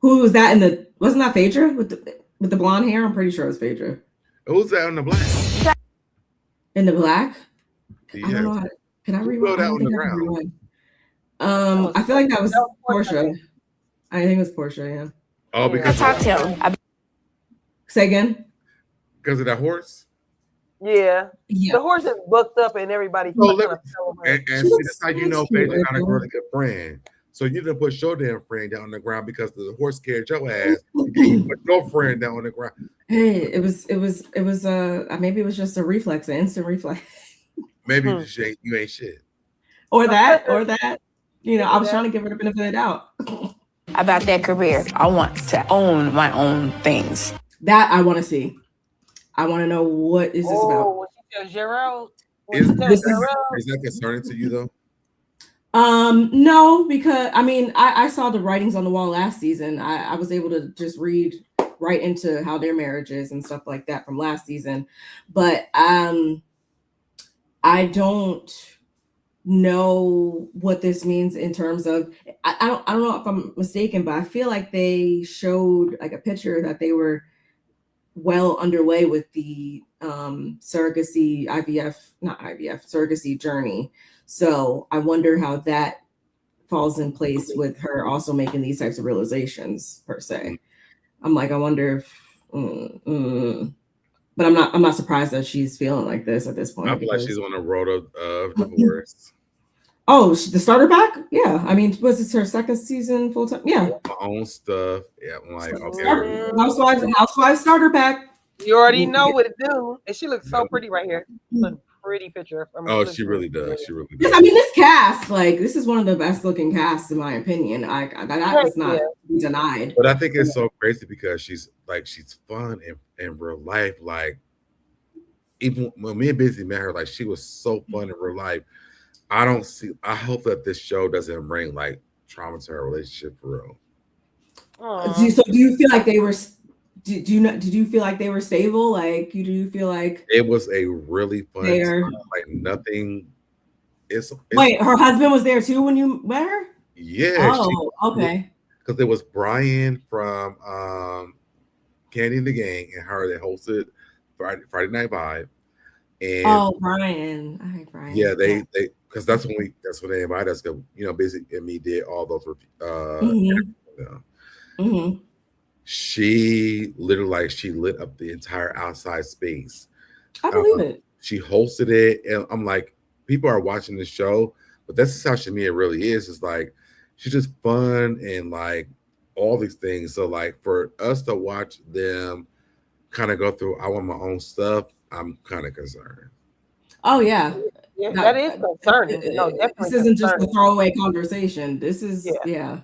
Speaker 1: Who was that wasn't that Phaedra with the blonde hair? I'm pretty sure it was Phaedra.
Speaker 2: Who was that in the black?
Speaker 1: In the black?
Speaker 2: Yeah.
Speaker 1: I don't know can I rewind?
Speaker 2: That on the ground.
Speaker 1: I feel like that was Portia. I think it was Portia, yeah.
Speaker 2: Oh, because
Speaker 9: I talked to him.
Speaker 1: Say again?
Speaker 2: Because of that horse?
Speaker 3: Yeah. The horse is booked up and everybody
Speaker 2: and that's how you know Phaedra got a really good friend. So you didn't put your damn friend down on the ground because the horse scared your ass. You put your friend down on the ground.
Speaker 1: Hey, it was maybe it was just a reflex, an instant reflex.
Speaker 2: Maybe you ain't shit.
Speaker 1: Or that. I was trying to give her the benefit of the doubt.
Speaker 9: About that career. I want to own my own things.
Speaker 1: That I want to see. I want to know what is this about.
Speaker 3: Gerald.
Speaker 2: Is that concerning to you though?
Speaker 1: No, because I saw the writings on the wall last season. I was able to just read right into how their marriage is and stuff like that from last season. But I don't know what this means in terms of I don't know if I'm mistaken, but I feel like they showed like a picture that they were well underway with the surrogacy journey. So I wonder how that falls in place with her also making these types of realizations per se. I'm like, I wonder if, but I'm not surprised that she's feeling like this at this point.
Speaker 2: I feel like she's on the road of divorce.
Speaker 1: Oh, the starter pack? Yeah. I mean, was this her second season full time? Yeah.
Speaker 2: My own stuff. Yeah. I'm like, okay.
Speaker 1: Housewives starter pack.
Speaker 3: You already know what to do. And she looks so pretty right here. It's a pretty picture.
Speaker 2: She really does. She really does.
Speaker 1: Yes, I mean, this cast, like, this is one of the best looking casts in my opinion. That is not denied.
Speaker 2: But I think it's so crazy because she's fun in real life. Like, even when me and Busy met her, like, she was so fun in real life. I hope that this show doesn't bring like trauma to her relationship for real.
Speaker 1: So do you feel like they were? Did you feel like they were stable? Like, do you feel like
Speaker 2: it was a really fun time, like nothing?
Speaker 1: Wait, her husband was there too when you met her?
Speaker 2: Yeah.
Speaker 1: Oh, okay.
Speaker 2: Because there was Brian from Kandi and the Gang and her that hosted Friday Night Vibe. And
Speaker 1: Brian. I hate Brian.
Speaker 2: Yeah, they because that's when they invited us. Busy and me did all those. She literally she lit up the entire outside space.
Speaker 1: I believe it.
Speaker 2: She hosted it, and I'm like, people are watching the show, but this is how Shamia really is. It's like she's just fun and like all these things. So like for us to watch them kind of go through, I want my own stuff. I'm kind of concerned.
Speaker 1: Oh yeah.
Speaker 3: Yeah, that is concerning. No,
Speaker 1: This
Speaker 3: definitely
Speaker 1: isn't just a
Speaker 3: concerning.
Speaker 1: throwaway conversation. This is
Speaker 3: Yeah.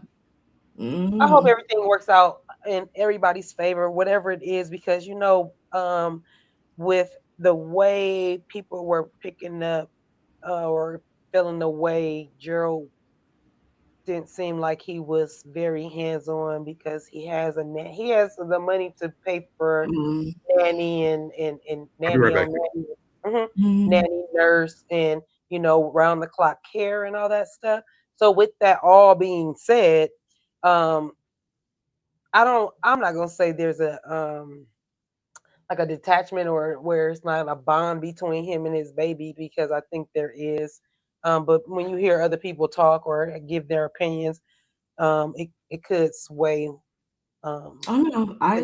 Speaker 1: Mm-hmm.
Speaker 3: I hope everything works out in everybody's favor, whatever it is, because with the way people were picking up or feeling the way Gerald didn't seem like he was very hands-on because he has the money to pay for nanny and
Speaker 2: I'll be right
Speaker 3: nanny
Speaker 2: back.
Speaker 3: on nanny, nanny, nurse, and round the clock care and all that stuff. So with that all being said, I'm not gonna say there's a like a detachment or where it's not a bond between him and his baby, because I think there is. But when you hear other people talk or give their opinions, it could sway.
Speaker 1: I don't know. I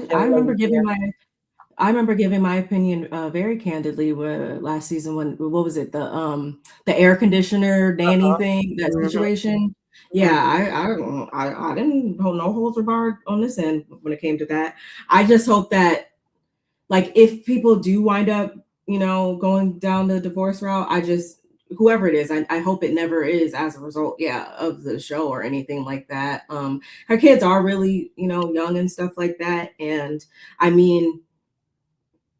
Speaker 1: remember giving my opinion very candidly last season when what was it, the air conditioner nanny thing, that situation. Yeah, I didn't hold no holds barred on this end when it came to that. I just hope that, like, if people do wind up, going down the divorce route, whoever it is, I hope it never is as a result, of the show or anything like that. Her kids are really, young and stuff like that. And I mean,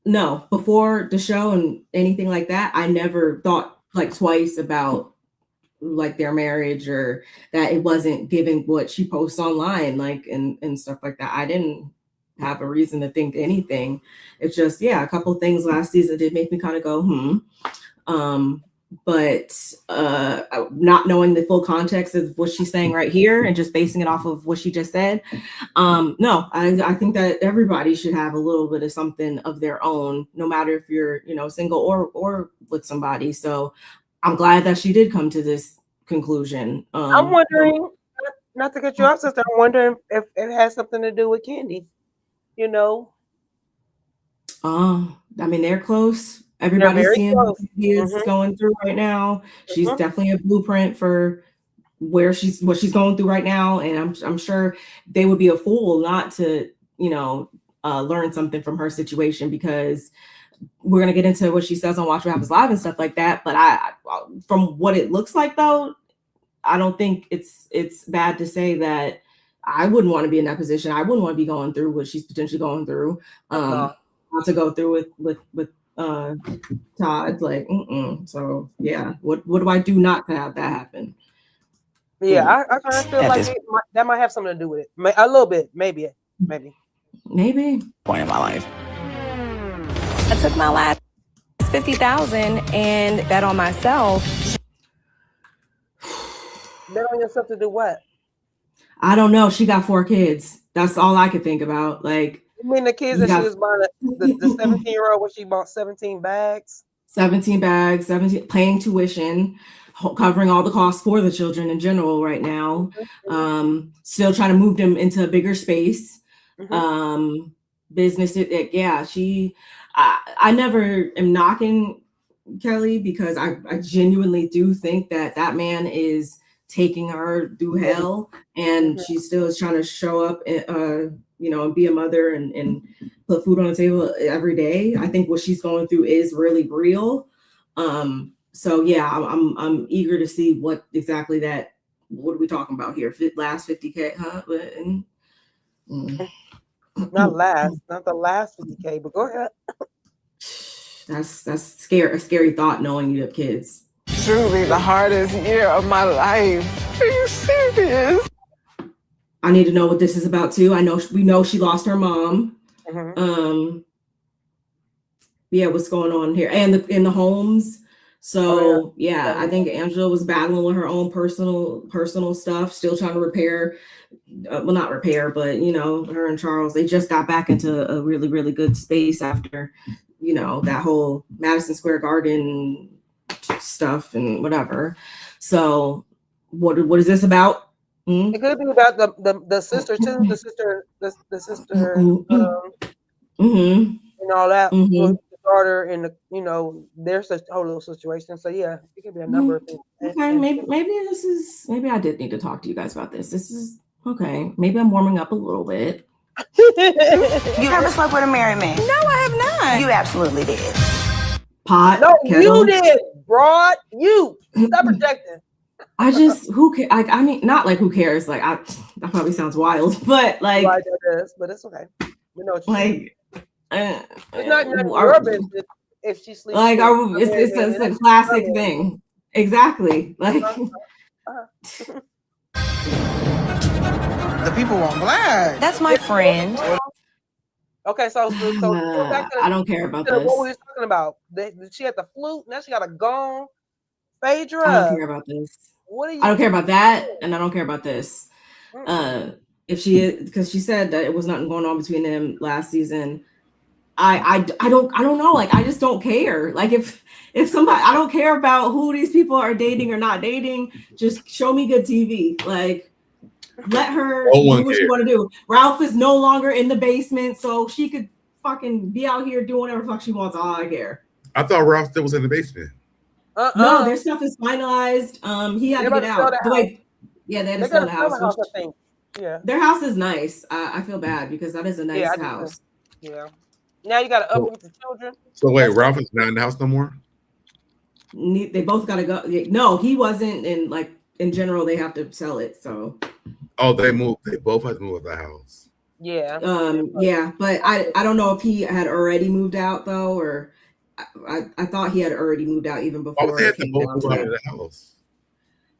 Speaker 1: no, before the show and anything like that, I never thought like twice about like their marriage, or that it wasn't giving what she posts online, like, and stuff like that. I didn't have a reason to think anything. It's just, a couple things last season did make me kind of go, but not knowing the full context of what she's saying right here and just basing it off of what she just said. No, I think that everybody should have a little bit of something of their own, no matter if you're, single or with somebody. So I'm glad that she did come to this conclusion.
Speaker 3: I'm wondering, not to cut you off, sister, I'm wondering if it has something to do with Kandi.
Speaker 1: I mean, they're close. Everybody's seeing what he is going through right now. She's definitely a blueprint for what she's going through right now. And I'm sure they would be a fool not to, learn something from her situation, because we're going to get into what she says on Watch What Happens Live and stuff like that. But from what it looks like, though, I don't think it's bad to say that I wouldn't want to be in that position. I wouldn't want to be going through what she's potentially going through. Not to go through with Todd, like, so yeah, what do I do not to have that happen?
Speaker 3: Yeah, I kind of feel like that might have something to do with it, a little bit, maybe
Speaker 1: point
Speaker 10: in my life. I took my last $50,000 and bet on myself.
Speaker 3: Bet on yourself to do what?
Speaker 1: I don't know. She got 4 kids. That's all I could think about. Like,
Speaker 3: you mean the kids that she was buying, the 17-year-old, when she bought 17 bags? 17 bags,
Speaker 1: paying tuition, covering all the costs for the children in general right now. Still trying to move them into a bigger space. Business. I never am knocking Kelly, because I genuinely do think that man is taking her through hell, and she still is trying to show up, and be a mother and put food on the table every day. I think what she's going through is really real. So yeah, I'm eager to see what exactly what are we talking about here? Last 50K, huh?
Speaker 3: Not the last 50K, but go ahead.
Speaker 1: That's a scary thought, knowing you have kids.
Speaker 9: Truly the hardest year of my life. Are you serious?
Speaker 1: I need to know what this is about too. We know she lost her mom. What's going on here? And in the homes. So I think Angela was battling with her own personal stuff, still trying to repair. Well, not repair, but her and Charles, they just got back into a really, really good space after, that whole Madison Square Garden stuff and whatever. So what is this about?
Speaker 3: It could be about the sister too, the sister, and all that. The daughter and their whole little situation. So yeah, it could be a number of things.
Speaker 1: Okay, maybe I did need to talk to you guys about this. This is okay. Maybe I'm warming up a little bit.
Speaker 8: You ever slept with a married man?
Speaker 10: No, I have not.
Speaker 8: You absolutely did.
Speaker 1: Pot.
Speaker 3: No,
Speaker 1: kettle.
Speaker 3: you did, broad. You stop projecting.
Speaker 1: I just who cares? I mean, not like who cares. Like that probably sounds wild, but like,
Speaker 3: Right, that is, but it's okay. We know what you're saying. It's not your business if she sleeps.
Speaker 1: Like, it's a classic thing. Exactly. Like,
Speaker 9: The people want black.
Speaker 10: That's my friend.
Speaker 3: Okay, so back to
Speaker 1: I don't care about this.
Speaker 3: What we were talking about? She had the flute. Now she got a gone. Phaedra.
Speaker 1: I don't care about this. I don't care about that, and I don't care about this. If she is, because she said that it was nothing going on between them last season. I don't know. Like, I just don't care. Like, if somebody, I don't care about who these people are dating or not dating. Just show me good TV. Like, let her do what she want to do. Ralph is no longer in the basement, so she could fucking be out here doing whatever the fuck she wants. All I care.
Speaker 2: I thought Ralph still was in the basement.
Speaker 1: No, their stuff is finalized. He had to get out. They had to sell the house.
Speaker 3: Yeah,
Speaker 1: their house is nice. I feel bad because that is a nice house.
Speaker 3: Yeah. Now you got to uproot the children.
Speaker 2: So wait, Ralph is not in the house no more?
Speaker 1: They both got to go. No, he wasn't. And like in general, they have to sell it. So.
Speaker 2: Oh, they moved. They both had to move out the house.
Speaker 3: Yeah.
Speaker 1: Yeah, but I don't know if he had already moved out though, or I thought he had already moved out even before.
Speaker 2: They had to both move out of the house.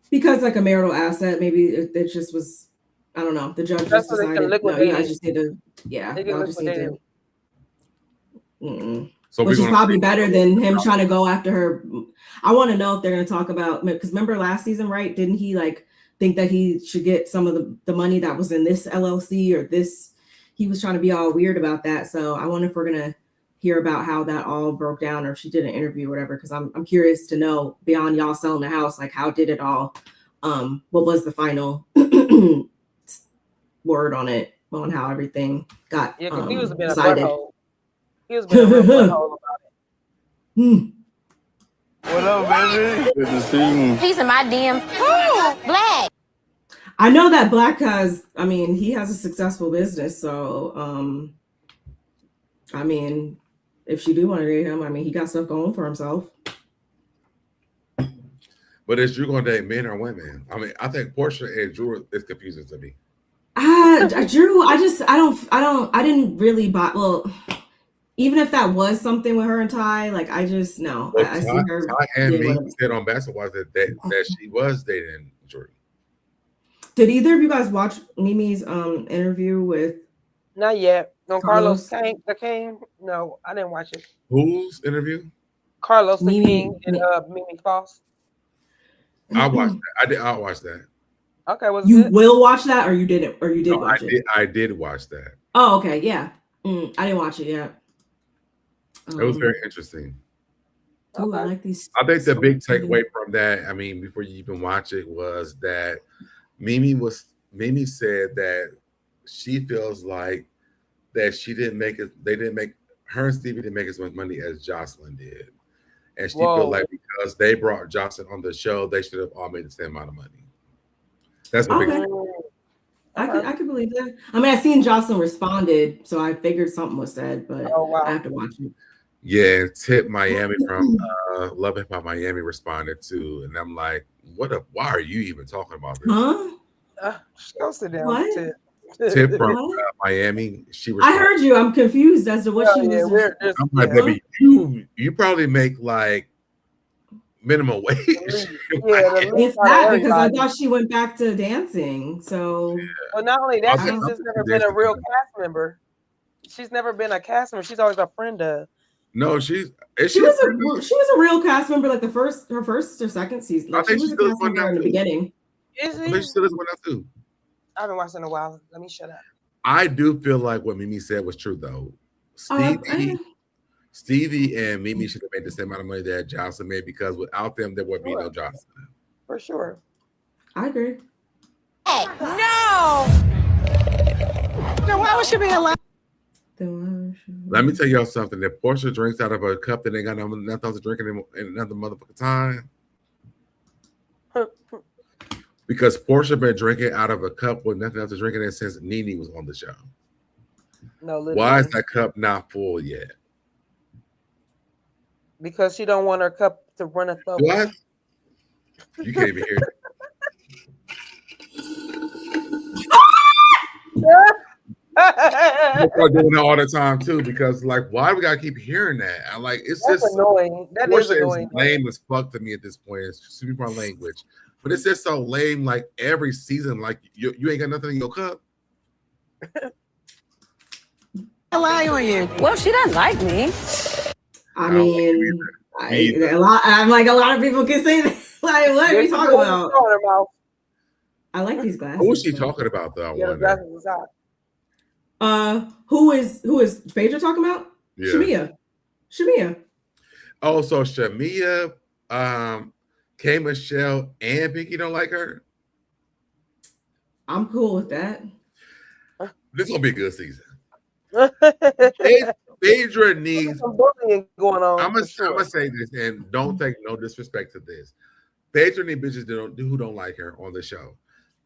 Speaker 1: Because like a marital asset, maybe it just was. I don't know. The judge just decided. No, you guys just need to. Yeah, y'all just need to. So which is probably better than him trying to go after her. I want to know if they're going to talk about, because remember last season, right? Didn't he like think that he should get some of the money that was in this LLC or this? He was trying to be all weird about that. So I wonder if we're going to hear about how that all broke down, or if she did an interview or whatever. Because I'm curious to know, beyond y'all selling the house, like how did it all? What was the final word on it, on how everything got
Speaker 3: because he was a bit
Speaker 1: decided.
Speaker 3: He was being a real butthole about it.
Speaker 13: What up, baby? Good to see you.
Speaker 8: He's in my DM. Ooh, black.
Speaker 1: I know that Black has, I mean, he has a successful business. So, I mean, if she do want to date him, I mean, he got stuff going for himself.
Speaker 2: But is Drew going to date men or women? I mean, I think Portia and Drew is confusing to me.
Speaker 1: Drew, I didn't really buy, well, even if that was something with her and Ty, like I just no.
Speaker 2: Well,
Speaker 1: I see her.
Speaker 2: Ty and me said on Basketball that she was dating Jordan.
Speaker 1: Did either of you guys watch Mimi's interview with?
Speaker 3: Not yet. No, Carlos the King. No, I didn't watch it.
Speaker 2: Whose interview?
Speaker 3: Carlos the King and Mimi Foss.
Speaker 2: I watched that. I watched that.
Speaker 3: Okay,
Speaker 1: you will watch that, or you didn't, or you did watch it?
Speaker 2: I did watch that.
Speaker 1: Oh, okay, yeah. I didn't watch it yet.
Speaker 2: It was very interesting.
Speaker 1: Oh, I like these.
Speaker 2: I think the big takeaway from that, I mean, before you even watch it, was that Mimi said that she feels like that she didn't make it. Her and Stevie didn't make as much money as Jocelyn did, and she feels like because they brought Jocelyn on the show, they should have all made the same amount of money. That's what
Speaker 1: I could believe that. I mean, I seen Jocelyn responded, so I figured something was said, but I have to watch it.
Speaker 2: Yeah, Tip Miami from Love Hip Hop Miami responded too, and I'm like, why are you even talking about this?
Speaker 1: Huh?
Speaker 3: Go sit down.
Speaker 1: What?
Speaker 2: Tip from Miami. She
Speaker 1: I heard you. I'm confused as to what she was.
Speaker 2: I'm like, baby, you probably make like minimum wage.
Speaker 1: It's that because I thought she went back to dancing. So
Speaker 3: well, not only that, she's just never been a real cast member. She's never been a cast member. She's always a friend of.
Speaker 2: No, she was
Speaker 1: a real cast member, like her first or second season. Like,
Speaker 2: I think
Speaker 1: she was a cast member in the beginning.
Speaker 3: Is she?
Speaker 2: I think she still is one now too.
Speaker 3: I haven't watched in a while. Let me shut up.
Speaker 2: I do feel like what Mimi said was true though. Stevie and Mimi should have made the same amount of money that Jocelyn made, because without them, there would be no Jocelyn.
Speaker 3: For sure.
Speaker 1: I agree.
Speaker 9: No! No, why would she be allowed?
Speaker 2: Let me tell y'all something. If Portia drinks out of a cup that ain't got nothing else to drink in another motherfucking time, because Portia been drinking out of a cup with nothing else to drink in it since Nene was on the show.
Speaker 3: No,
Speaker 2: why is that cup not full yet?
Speaker 3: Because she don't want her cup to run a throat.
Speaker 2: What? You can't even hear it. I start doing that all the time too, because like, why do we gotta keep hearing that? I like it's
Speaker 3: That's
Speaker 2: just
Speaker 3: annoying. That is annoying.
Speaker 2: Lame as fuck to me at this point. Excuse me for my language, but it's just so lame. Like every season, like you ain't got nothing in your cup.
Speaker 8: I lie on you.
Speaker 10: Well, she doesn't like me.
Speaker 1: I mean, a lot of people can say that. Like, what are you talking about? I like these glasses.
Speaker 2: Who is she talking about though?
Speaker 3: Yeah, the glasses was hot.
Speaker 1: Who is Phaedra talking about?
Speaker 2: Yeah.
Speaker 1: Shamia.
Speaker 2: Oh, so Shamia, K. Michelle, and Pinky don't like her.
Speaker 1: I'm cool with that.
Speaker 2: This gonna be a good season. Phaedra needs
Speaker 3: some bullying going on.
Speaker 2: I'm gonna say this, and don't take no disrespect to this. Phaedra needs bitches who don't like her on the show.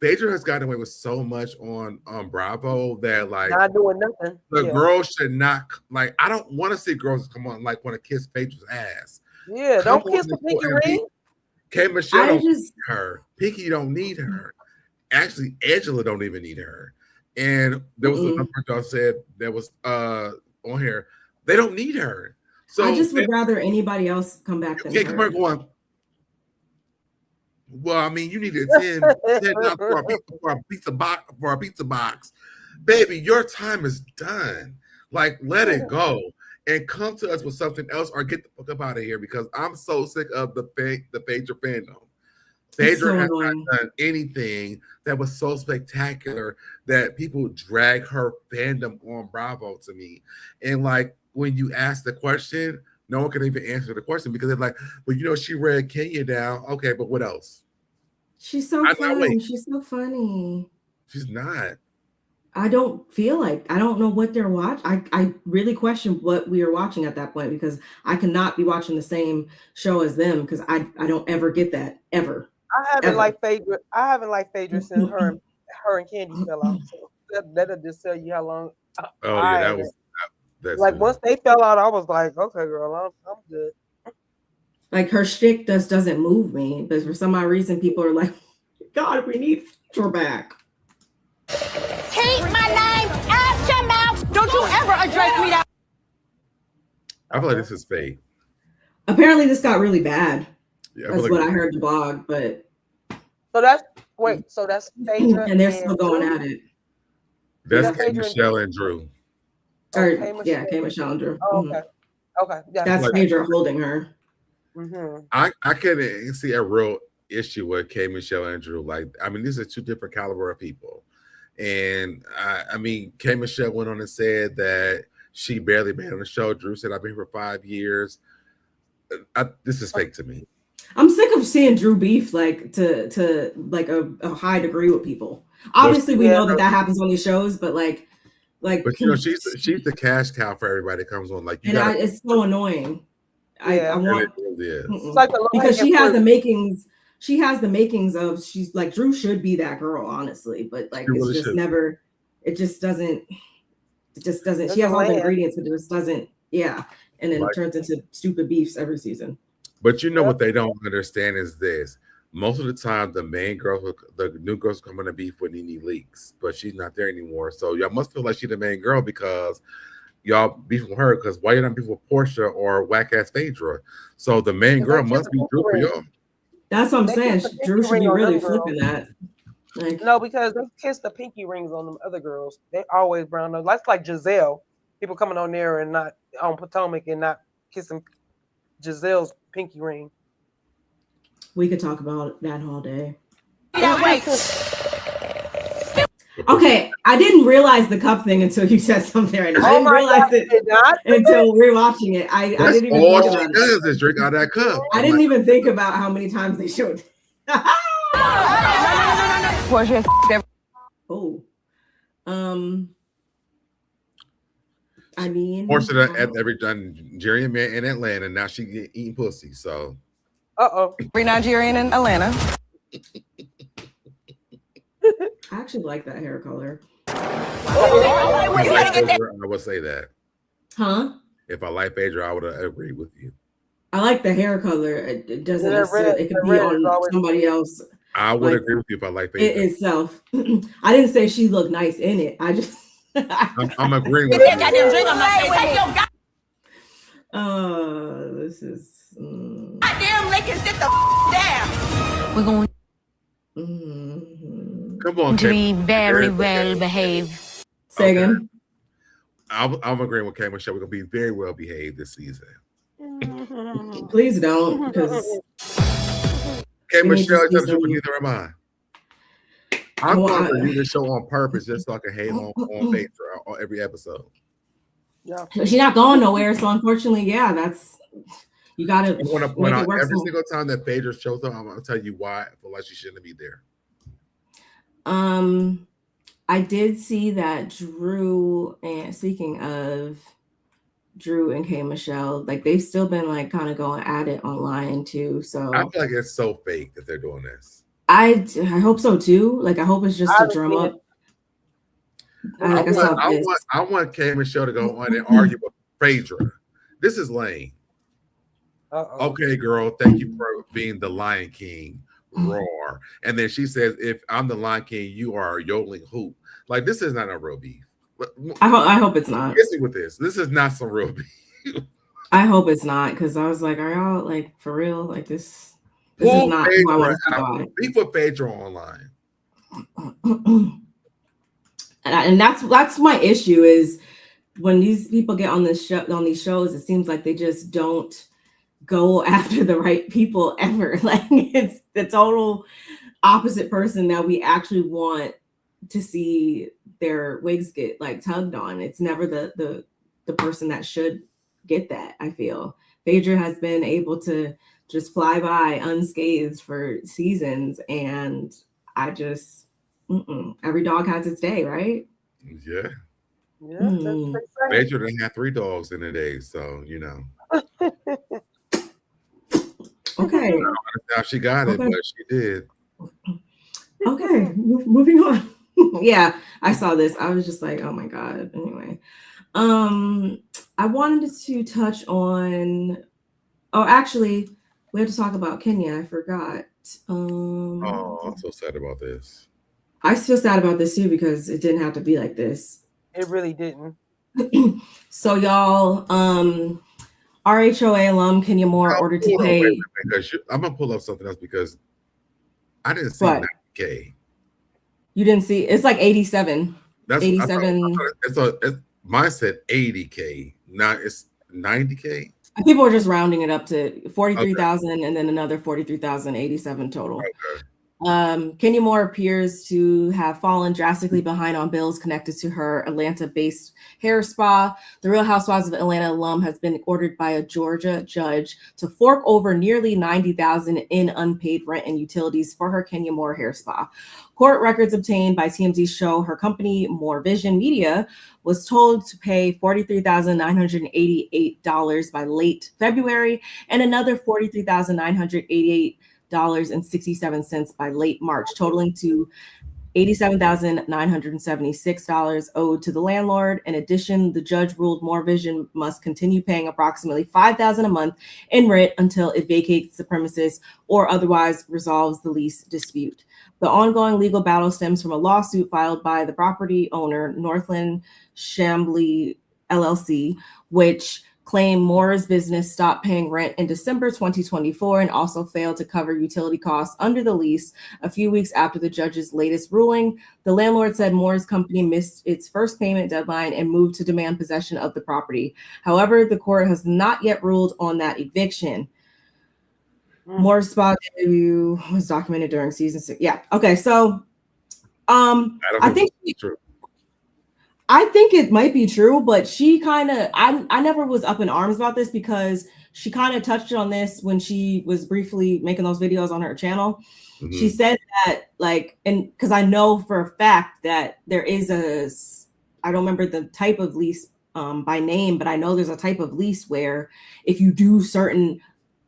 Speaker 2: Phaedra has gotten away with so much on Bravo that like
Speaker 3: not doing nothing.
Speaker 2: The girls should not like. I don't want to see girls come on like want to kiss Phaedra's ass.
Speaker 3: Yeah, don't kiss the pinky ring.
Speaker 2: K. Michelle don't need her. Pinky don't need her. Actually, Angela don't even need her. And there was another person y'all said that was on here. They don't need her. So
Speaker 1: I just would rather anybody else come back than her.
Speaker 2: Come here going. Well, I mean, you needed 10 for a pizza box. Baby, your time is done. Like, let it go and come to us with something else or get the fuck up out of here because I'm so sick of the Phaedra fandom. Phaedra has not done anything that was so spectacular that people drag her fandom on Bravo to me. And like, when you ask the question, no one can even answer the question because they're like, well, you know, she read Kenya down. Okay, but what else?
Speaker 1: She's so funny. She's so funny.
Speaker 2: She's not.
Speaker 1: I don't know what they're watching. I really question what we are watching at that point because I cannot be watching the same show as them because I don't ever get that ever.
Speaker 3: I haven't liked Phaedra. Since her and Kandi fell out. So that'll just tell you how long. That's like once they fell out, I was like, okay, girl, I'm good.
Speaker 1: Like her shtick doesn't move me, but for some odd reason, people are like, God, we need her back.
Speaker 8: Keep my name out your mouth. Don't you ever address me that.
Speaker 2: I feel like this is fake.
Speaker 1: Apparently, this got really bad.
Speaker 2: Yeah,
Speaker 1: that's what I heard the blog, but
Speaker 3: so that's Phaedra,
Speaker 1: and they're still going at it.
Speaker 2: That's K. Michelle and Drew.
Speaker 1: K. Michelle and Drew.
Speaker 3: Oh, okay. Yeah.
Speaker 1: That's Phaedra holding her.
Speaker 3: Mm-hmm.
Speaker 2: I couldn't see a real issue with K. Michelle and Drew. Like, I mean, these are two different caliber of people. And I mean, K. Michelle went on and said that she barely been on the show. Drew said, I've been here for 5 years. This is fake to me.
Speaker 1: I'm sick of seeing Drew beef like to like a high degree with people. Obviously, we know that happens on these shows, but like,
Speaker 2: but you know, she's the cash cow for everybody that comes on. Like,
Speaker 1: it's so annoying. I want
Speaker 3: it's like
Speaker 1: because she has the makings. She has the makings of she's like Drew should be that girl, honestly, but like it's just never. It just doesn't. She has all the ingredients, but it just doesn't. Yeah, and then it turns into stupid beefs every season.
Speaker 2: But you know what they don't understand is this. Most of the time, the main girls, the new girls come on to beef with Nene Leakes, but she's not there anymore. So y'all must feel like she's the main girl because y'all beef with her. Because why you not beef with Portia or whack ass Phaedra? So the main girl must be Drew for y'all.
Speaker 1: That's what I'm saying. Drew should be really flipping that.
Speaker 3: Like, no, because they kiss the pinky rings on them other girls. They always brown nose. That's like Giselle. People coming on there and not on Potomac and not kissing Giselle's pinky ring.
Speaker 1: We could talk about that all day.
Speaker 8: Yeah, wait.
Speaker 1: Okay, I didn't realize the cup thing until you said something right now. I didn't realize it until rewatching it. I didn't even
Speaker 2: all
Speaker 1: think
Speaker 2: she
Speaker 1: about
Speaker 2: does is drink out of that cup.
Speaker 1: I didn't even think about how many times they showed. Oh, I mean,
Speaker 2: Portia at every Nigerian man in Atlanta. Now she eating pussy. So,
Speaker 10: Every Nigerian in Atlanta.
Speaker 1: I actually like that hair color.
Speaker 2: I would say that.
Speaker 1: Huh?
Speaker 2: If I like Phaedra, I would agree with you.
Speaker 1: I like the hair color. It doesn't
Speaker 3: Yeah,
Speaker 1: necessarily. It could be on somebody else.
Speaker 2: I would
Speaker 1: like,
Speaker 2: agree with you if I like
Speaker 1: it itself. I didn't say she looked nice in it. I just.
Speaker 2: I'm agreeing with you.
Speaker 1: This is.
Speaker 8: Goddamn Lincoln, sit the down. We're going
Speaker 2: Come on,
Speaker 8: to be very well behaved.
Speaker 1: Say again.
Speaker 2: I'm agreeing with K. Michelle. We're gonna be very well behaved this season.
Speaker 1: Please don't, because
Speaker 2: K. Michelle doesn't do it, neither am I. I'm going to read the show on purpose just so I can hate on Phaedra on every episode.
Speaker 3: Yeah,
Speaker 1: she's not going nowhere. So unfortunately, yeah, that's you got to.
Speaker 2: When every single time that Phaedra shows up, I'm going to tell you why I feel like she shouldn't be there.
Speaker 1: I did see that Drew, and speaking of Drew and K. Michelle, like they've still been like kind of going at it online too. So
Speaker 2: I feel like it's so fake that they're doing this.
Speaker 1: I hope so too. Like I hope it's just to drum up.
Speaker 2: I want K. Michelle to go on and argue with Phaedra. This is lame. Okay, girl, thank you for being the Lion King. Roar. And then she says, if I'm the Lion King, you are a yodeling hoop. Like, this is not a real beef.
Speaker 1: I hope it's not.
Speaker 2: Kissing with this. This is not some real beef.
Speaker 1: I hope it's not, because I was like, are y'all like for real? Like this is not who I want to buy.
Speaker 2: Beef with Phaedra online.
Speaker 1: And that's my issue is when these people get on this show, on these shows, it seems like they just don't go after the right people ever. Like it's the total opposite person that we actually want to see their wigs get like tugged on. It's never the person that should get that. I feel Phaedra has been able to just fly by unscathed for seasons, and I just every dog has its day, right?
Speaker 2: Yeah. Phaedra didn't have 3 dogs in a day, so you know.
Speaker 1: Okay.
Speaker 2: How she got it, but she did.
Speaker 1: Okay, moving on. Yeah, I saw this. I was just like, oh my god. Anyway, I wanted to touch on. Oh, actually, we have to talk about Kenya. I forgot.
Speaker 2: Oh, I'm so sad about this.
Speaker 1: I feel sad about this too because it didn't have to be like this.
Speaker 3: It really didn't.
Speaker 1: So y'all, RHOA alum Kenya Moore ordered to pay.
Speaker 2: I'm gonna pull up something else because I didn't see 90K.
Speaker 1: You didn't see? It's like 87. That's 87.
Speaker 2: Mine said 80K. Now it's 90K.
Speaker 1: People are just rounding it up to 43,000 and then another 43,087 total.
Speaker 2: Okay.
Speaker 1: Kenya Moore appears to have fallen drastically behind on bills connected to her Atlanta-based hair spa. The Real Housewives of Atlanta alum has been ordered by a Georgia judge to fork over nearly $90,000 in unpaid rent and utilities for her Kenya Moore hair spa. Court records obtained by TMZ show her company, More Vision Media, was told to pay $43,988 by late February and another $43,988.67 by late March, totaling to $87,976 owed to the landlord. In addition, the judge ruled More Vision must continue paying approximately $5,000 a month in rent until it vacates the premises or otherwise resolves the lease dispute. The ongoing legal battle stems from a lawsuit filed by the property owner, Northland Chambly LLC, which claimed Moore's business stopped paying rent in December 2024 and also failed to cover utility costs under the lease a few weeks after the judge's latest ruling. The landlord said Moore's company missed its first payment deadline and moved to demand possession of the property. However, the court has not yet ruled on that eviction. Moore's spa debut was documented during season 6. Yeah. Okay. So, I think it's true. I think it might be true, but she kind of, I never was up in arms about this because she kind of touched on this when she was briefly making those videos on her channel. Mm-hmm. She said that and because I know for a fact that there is I don't remember the type of lease by name, but I know there's a type of lease where if you do certain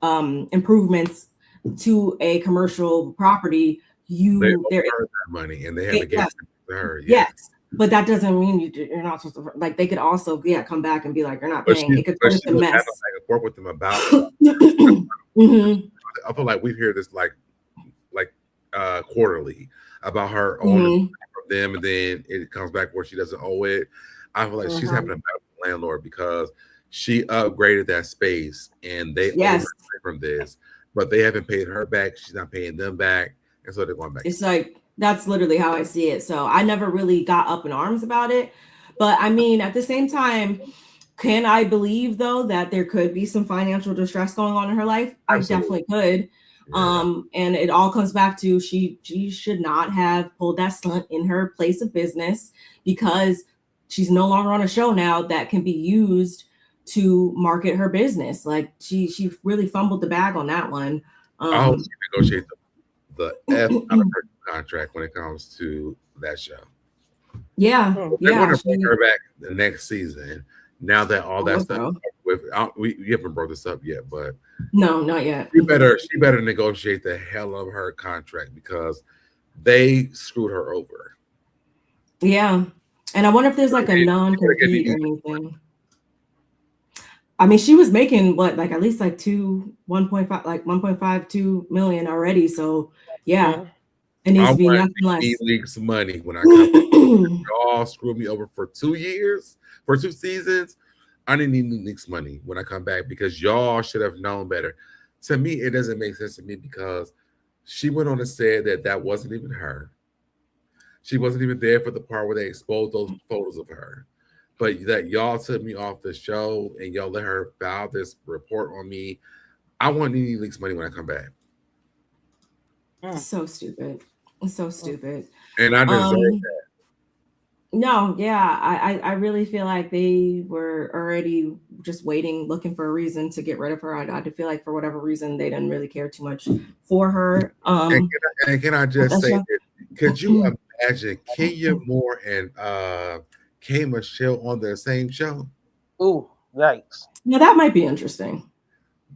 Speaker 1: improvements to a commercial property,
Speaker 2: they earn that money and they have to give it to her.
Speaker 1: Yes. But that doesn't mean you're not supposed to, like, they could also, come back and be like, you're not paying. It could turn into
Speaker 2: was
Speaker 1: mess.
Speaker 2: having back and forth with them about I feel like we hear this like quarterly about her owning from them, and then it comes back where she doesn't owe it. I feel like she's having a battle with the landlord because she upgraded that space and they owe her from this, but they haven't paid her back. She's not paying them back, and so they're going back.
Speaker 1: It's like, that's literally how I see it. So I never really got up in arms about it. But I mean, at the same time, can I believe though that there could be some financial distress going on in her life? Absolutely. I definitely could. Yeah. And it all comes back to she should not have pulled that stunt in her place of business, because she's no longer on a show now that can be used to market her business. Like she really fumbled the bag on that one.
Speaker 2: I hope she negotiate the F out of her contract when it comes to that show.
Speaker 1: Yeah,
Speaker 2: they want to bring her back the next season. Now that all that stuff with, we haven't brought this up yet, but
Speaker 1: no, not yet.
Speaker 2: She better negotiate the hell of her contract because they screwed her over.
Speaker 1: Yeah, and I wonder if there's like a non-compete or anything. I mean, she was making what, like at least like 1.52 million already. So yeah, it needs to be nothing less.
Speaker 2: Leaks money when I come. Y'all screwed me over for 2 years, for 2 seasons. I didn't need Leaks money when I come back because y'all should have known better. To me, it doesn't make sense to me because she went on and said that wasn't even her. She wasn't even there for the part where they exposed those photos of her. But that y'all took me off the show and y'all let her file this report on me. I want NeNe Leakes money when I come back.
Speaker 1: So stupid. It's so stupid.
Speaker 2: And I deserve that.
Speaker 1: No, yeah. I really feel like they were already just waiting, looking for a reason to get rid of her. I feel like for whatever reason, they didn't really care too much for her.
Speaker 2: And can I just say that, could you imagine Kenya Moore and K. Michelle on the same show?
Speaker 3: Ooh, yikes.
Speaker 1: Now that might be interesting.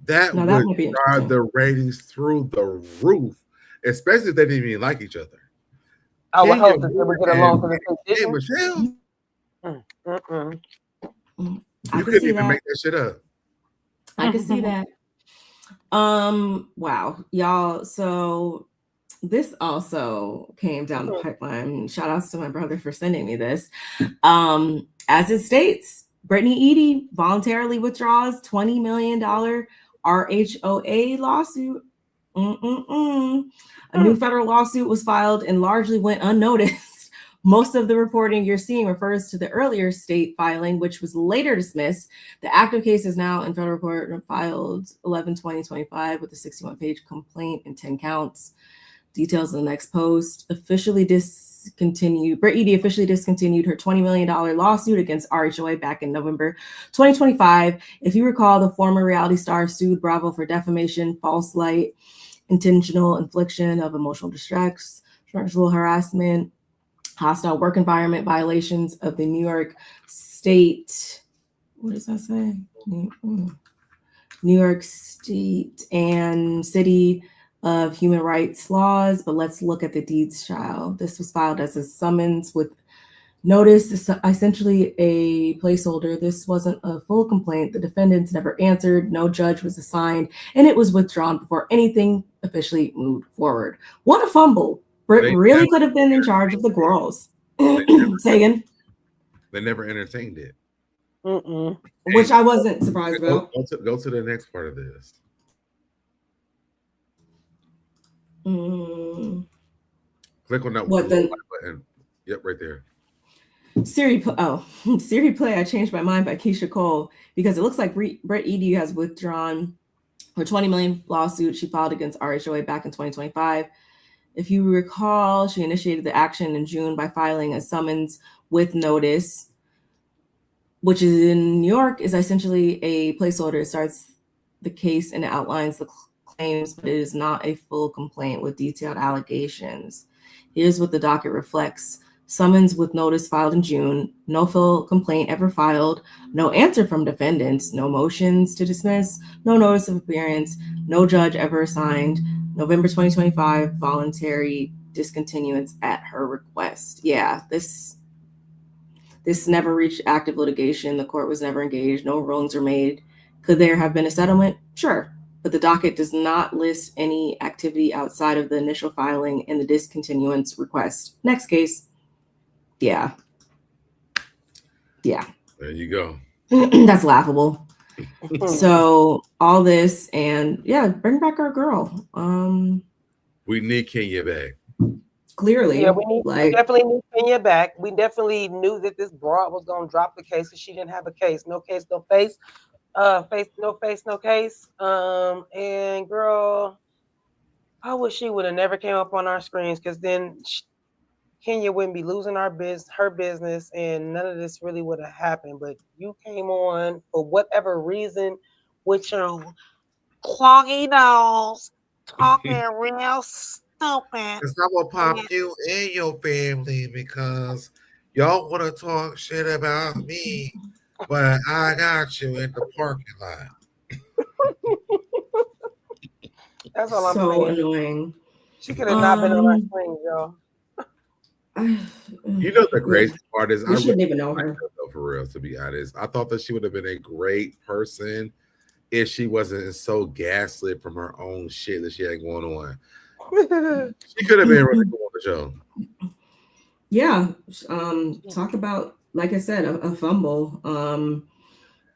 Speaker 2: That would drive the ratings through the roof, especially if they didn't even like each other.
Speaker 3: I would hope that they would get along for the
Speaker 2: Hey, Michelle.
Speaker 1: You couldn't
Speaker 2: even make that shit up.
Speaker 1: I can see that. Wow, y'all. So this also came down the pipeline. Shout outs to my brother for sending me this. As it states, Brittany Eadie voluntarily withdraws $20 million RHOA lawsuit. A new federal lawsuit was filed and largely went unnoticed. Most of the reporting you're seeing refers to the earlier state filing, which was later dismissed. The active case is now in federal court and filed 11/20/25 with a 61-page complaint and 10 counts. Details in the next post. Officially discontinued. Britt Eadie officially discontinued her $20 million lawsuit against RHOA back in November 2025. If you recall, the former reality star sued Bravo for defamation, false light, intentional infliction of emotional distress, sexual harassment, hostile work environment violations of the New York State. What does that say? New York State and City of Human Rights laws. But let's look at the deeds trial. This was filed as a summons with notice, essentially a placeholder. This wasn't a full complaint. The defendants never answered. No judge was assigned, and it was withdrawn before anything officially moved forward. What a fumble. Britt really could have been in charge of the girls. Say again?
Speaker 2: They never entertained it.
Speaker 1: Which I wasn't surprised about.
Speaker 2: Go to the next part of this. Click on that button. Yep, right there.
Speaker 1: Siri Play, I Changed My Mind by Keisha Cole, because it looks like Britt Eadie has withdrawn her $20 million lawsuit she filed against RHOA back in 2025. If you recall, she initiated the action in June by filing a summons with notice, which is in New York, is essentially a placeholder. It starts the case and it outlines the claims, but it is not a full complaint with detailed allegations. Here's what the docket reflects. Summons with notice filed in June, no full complaint ever filed, no answer from defendants, no motions to dismiss, no notice of appearance, no judge ever assigned, November 2025, voluntary discontinuance at her request. Yeah, this This never reached active litigation. The court was never engaged. No rulings were made. Could there have been a settlement? Sure. But the docket does not list any activity outside of the initial filing and the discontinuance request. Next case. Yeah. Yeah.
Speaker 2: There you go.
Speaker 1: That's laughable. So all this and yeah, bring back our girl.
Speaker 2: We need Kenya back.
Speaker 1: Clearly,
Speaker 3: yeah, we definitely need Kenya back. We definitely knew that this broad was gonna drop the case, because she didn't have a case. No case, no face. No case. And girl, I wish she would have never came up on our screens, because then Kenya wouldn't be losing her business, and none of this really would have happened. But you came on for whatever reason with your cloggy nose, talking real stupid.
Speaker 2: Because I'm going to pop you and your family because y'all want to talk shit about me, but I got you in the parking lot.
Speaker 3: That's all I'm
Speaker 1: so
Speaker 3: saying.
Speaker 1: Annoying.
Speaker 3: She could have not been on our screen, y'all.
Speaker 2: You know the crazy part is
Speaker 1: I shouldn't even know her.
Speaker 2: For real, to be honest. I thought that she would have been a great person if she wasn't so gaslit from her own shit that she had going on. She could have been really cool on the show.
Speaker 1: Yeah. Talk about, like I said, a fumble.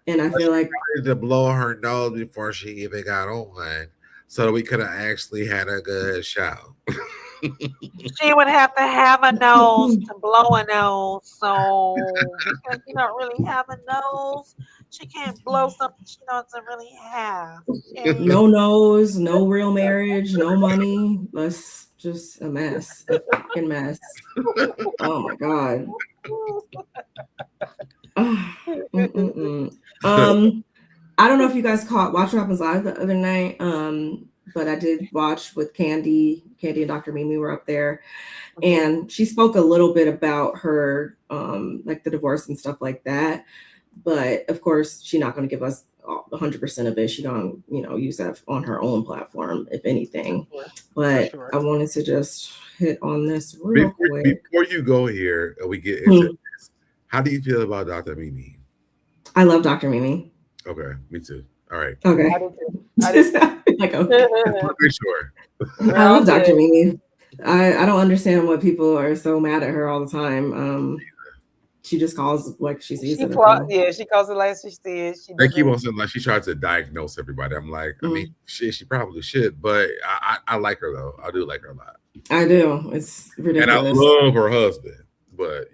Speaker 1: And I feel like
Speaker 2: to blow her nose before she even got on, so we could have actually had a good show.
Speaker 3: She would have to have a nose to blow a nose. So because she don't really have a nose, she can't blow something she doesn't really have.
Speaker 1: no nose, no real marriage, no money. That's just a mess. A fucking mess. Oh my God. I don't know if you guys caught Watch What Happens Live the other night. But I did watch with Kandi. Kandi and Dr. Mimi were up there, and she spoke a little bit about her, like the divorce and stuff like that. But of course, she's not going to give us 100% of it. She's going to, use that on her own platform, if anything. But I wanted to just hit on this real quick.
Speaker 2: Before you go here, and we get into this, how do you feel about Dr. Mimi?
Speaker 1: I love Dr. Mimi.
Speaker 2: Okay, me too. All right.
Speaker 1: Okay.
Speaker 3: I just
Speaker 1: like, okay.
Speaker 2: Sure.
Speaker 1: I love Dr. Mimi. I don't understand why people are so mad at her all the time. She just calls like she sees it.
Speaker 3: She calls it like she sees.
Speaker 2: They keep on saying like she tries to diagnose everybody. I'm like, I mean, she probably should, but I like her though. I do like her a lot.
Speaker 1: I do. It's ridiculous.
Speaker 2: And I love her husband, but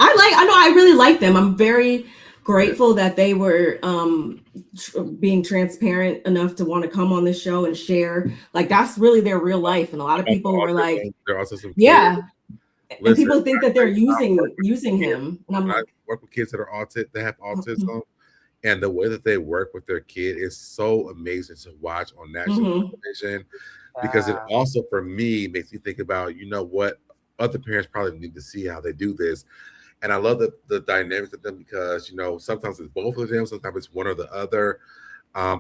Speaker 1: I really like them. I'm very grateful that they were being transparent enough to want to come on this show and share. Like that's really their real life. And a lot of people were like, yeah. And people think that they're using him. And I'm like,
Speaker 2: I work with kids that are have autism, and the way that they work with their kid is so amazing to watch on national television, because it also, for me, makes me think about, what other parents probably need to see how they do this. And I love the dynamics of them because, sometimes it's both of them, sometimes it's one or the other. I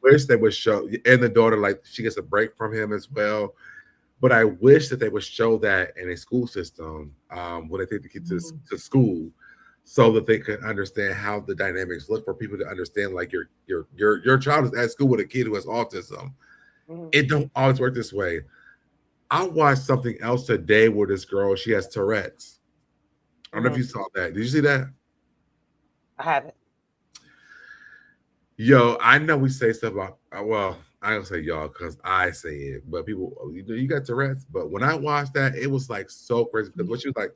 Speaker 2: wish they would show, and the daughter, like she gets a break from him as well. But I wish that they would show that in a school system when they take the kids to school, so that they could understand how the dynamics look, for people to understand, like your child is at school with a kid who has autism. It don't always work this way. I watched something else today where this girl, she has Tourette's. I don't know if you saw that. Did you see that?
Speaker 3: I haven't.
Speaker 2: Yo, I know we say stuff about, well, I don't say y'all because I say it, but people, you got Tourette's. But when I watched that, it was like so crazy because what she was like,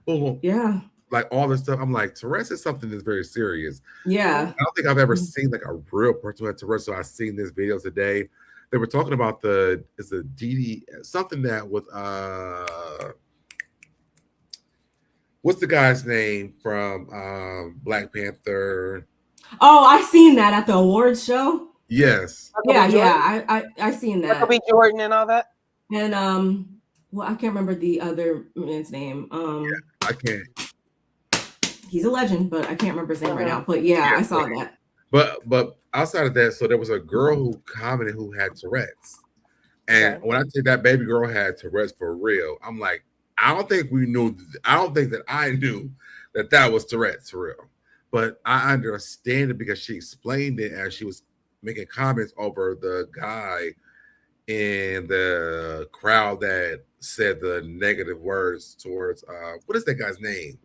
Speaker 2: boom,
Speaker 1: yeah,
Speaker 2: like all this stuff. I'm like, Tourette's is something that's very serious.
Speaker 1: Yeah.
Speaker 2: I don't think I've ever seen like a real person who had Tourette's. So I've seen this video today. They were talking about it's a DD, something that with, what's the guy's name from Black Panther?
Speaker 1: Oh, I seen that at the awards show.
Speaker 2: Yes.
Speaker 1: Yeah. I seen that.
Speaker 3: Michael B. Jordan and all that.
Speaker 1: And well, I can't remember the other man's name.
Speaker 2: I can't.
Speaker 1: He's a legend, but I can't remember his name right now. But yeah, I saw that.
Speaker 2: But outside of that, so there was a girl who commented who had Tourette's, and when I say that baby girl had Tourette's for real, I'm like, I don't think we knew. I don't think that I knew that was Tourette's for real. But I understand it because she explained it as she was making comments over the guy in the crowd that said the negative words towards what is that guy's name?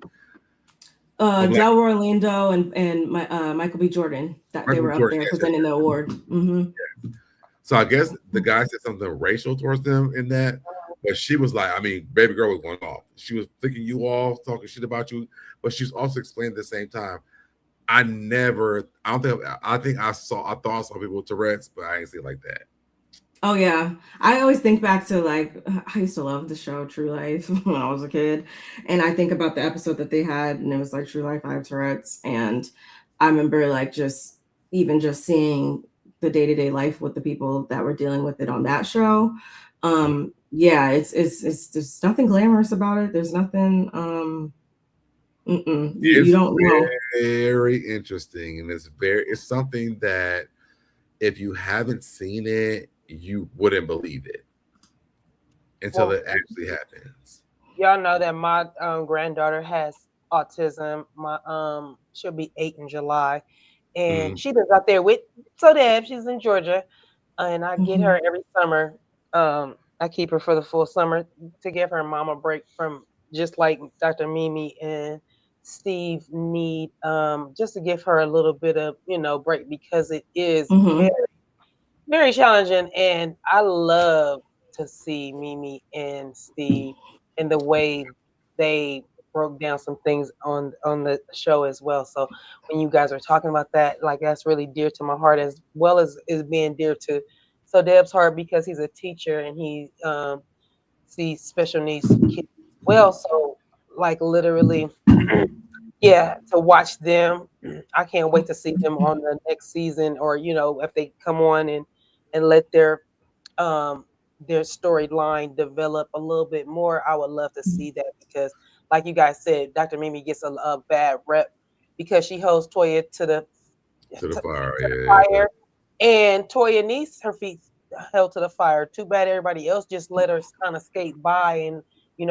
Speaker 1: Del Orlando and Michael B. Jordan. That they were up there presenting the award. Mm-hmm.
Speaker 2: Yeah. So I guess the guy said something racial towards them in that, but she was like, I mean, baby girl was going off. She was thinking you all talking shit about you, but she's also explaining at the same time. I thought I saw people with Tourette's, but I didn't see it like that.
Speaker 1: Oh yeah, I always think back to like I used to love the show True Life when I was a kid, and I think about the episode that they had, and it was like True Life, I have Tourette's, and I remember like just seeing the day-to-day life with the people that were dealing with it on that show. Yeah, it's there's nothing glamorous about it. There's nothing. You don't know.
Speaker 2: Very interesting, and it's something that if you haven't seen it, you wouldn't believe it until it actually happens.
Speaker 3: Y'all know that my granddaughter has autism. She'll be 8 in July, and she lives out there with Deb. She's in Georgia, and I get her every summer. I keep her for the full summer to give her mom a break from just like Dr. Mimi and Steve need, just to give her a little bit of break because it is very, very challenging, and I love to see Mimi and Steve and the way they broke down some things on the show as well. So when you guys are talking about that, like that's really dear to my heart as well as is being dear to Deb's heart because he's a teacher and he sees special needs kids as well. So like literally, yeah, to watch them, I can't wait to see them on the next season or if they come on and let their storyline develop a little bit more. I would love to see that because, like you guys said, Dr. Mimi gets a bad rep because she holds Toya to the fire, and Toya needs her feet held to the fire. Too bad everybody else just let her kind of skate by, and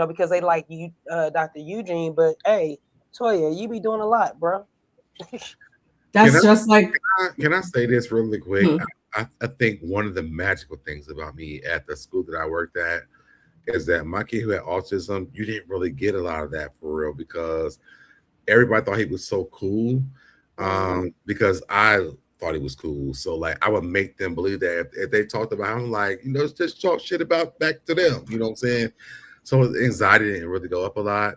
Speaker 3: because they like you, Dr. Eugene. But hey, Toya, you be doing a lot, bro.
Speaker 1: That's just like.
Speaker 2: Can I say this really quick? I think one of the magical things about me at the school that I worked at is that my kid who had autism, you didn't really get a lot of that for real because everybody thought he was so cool because I thought he was cool. So like I would make them believe that if they talked about him, like, just talk shit about back to them. You know what I'm saying? So anxiety didn't really go up a lot.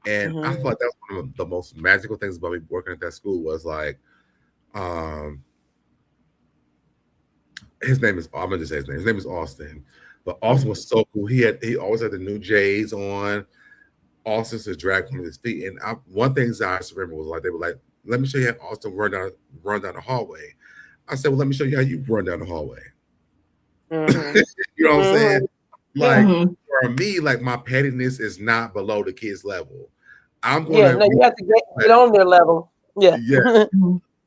Speaker 2: And I thought that was one of the most magical things about me working at that school was like, his name is, I'm gonna just say his name. His name is Austin. But Austin was so cool. He always had the new J's on. Austin's to drag from his feet. And one thing that I remember was like they were like, "Let me show you how Austin run down the hallway." I said, "Well, let me show you how you run down the hallway." You know what I'm saying? Like for me, like my pettiness is not below the kids' level. I'm going
Speaker 3: you have to get on their level. Yeah.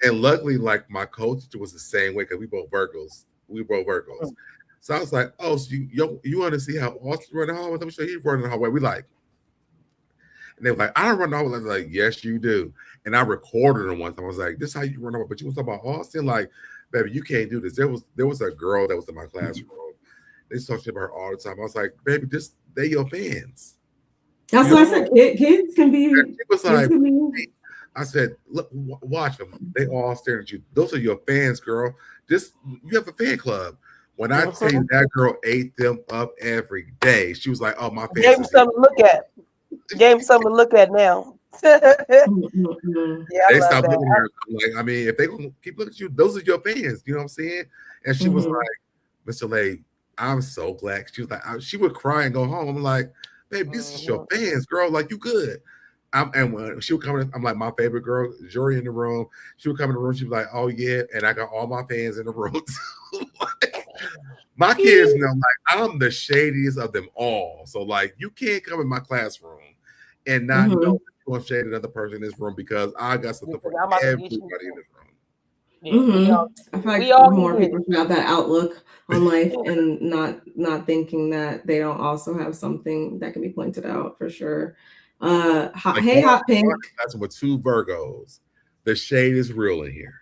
Speaker 2: And luckily, like my coach was the same way because we both Virgos. So I was like, "Oh, so you want to see how Austin run the hallway? Let me show you run the hallway." We like, and they were like, "I don't run the hallway." I was like, "Yes, you do." And I recorded them once. I was like, "This is how you run the hallway." But you want to talk about Austin? Like, baby, you can't do this. There was a girl that was in my classroom. They talked about her all the time. I was like, "Baby, they your fans."
Speaker 1: That's what I said. Kids can be.
Speaker 2: She was like, I said, "Look, watch them. They all staring at you. Those are your fans, girl. You have a fan club." When I tell you that girl ate them up every day, she was like, "Oh, my fans."
Speaker 3: Gave him something to look at. Gave him something to look at now.
Speaker 2: Yeah, they stopped looking at her. Like, I mean, if they gonna keep looking at you, those are your fans. You know what I'm saying? And she was like, "Mr. Lay, I'm so glad." She was like, she would cry and go home. I'm like, "Babe, this is your fans, girl. Like, you good." And when she would come in, I'm like, my favorite girl, Jory in the room. She would come in the room. She'd be like, "Oh yeah," and I got all my fans in the room. Like, my kids know, like, I'm the shadiest of them all. So like, you can't come in my classroom and not know you're shade another person in this room because I got something for everybody in this room.
Speaker 3: Yeah, we all,
Speaker 1: I feel like
Speaker 3: we all
Speaker 1: more
Speaker 3: did.
Speaker 1: people should have that outlook on life and not thinking that they don't also have something that can be pointed out for sure. Hey, Hot Pink.
Speaker 2: That's with 2 Virgos. The shade is real in here.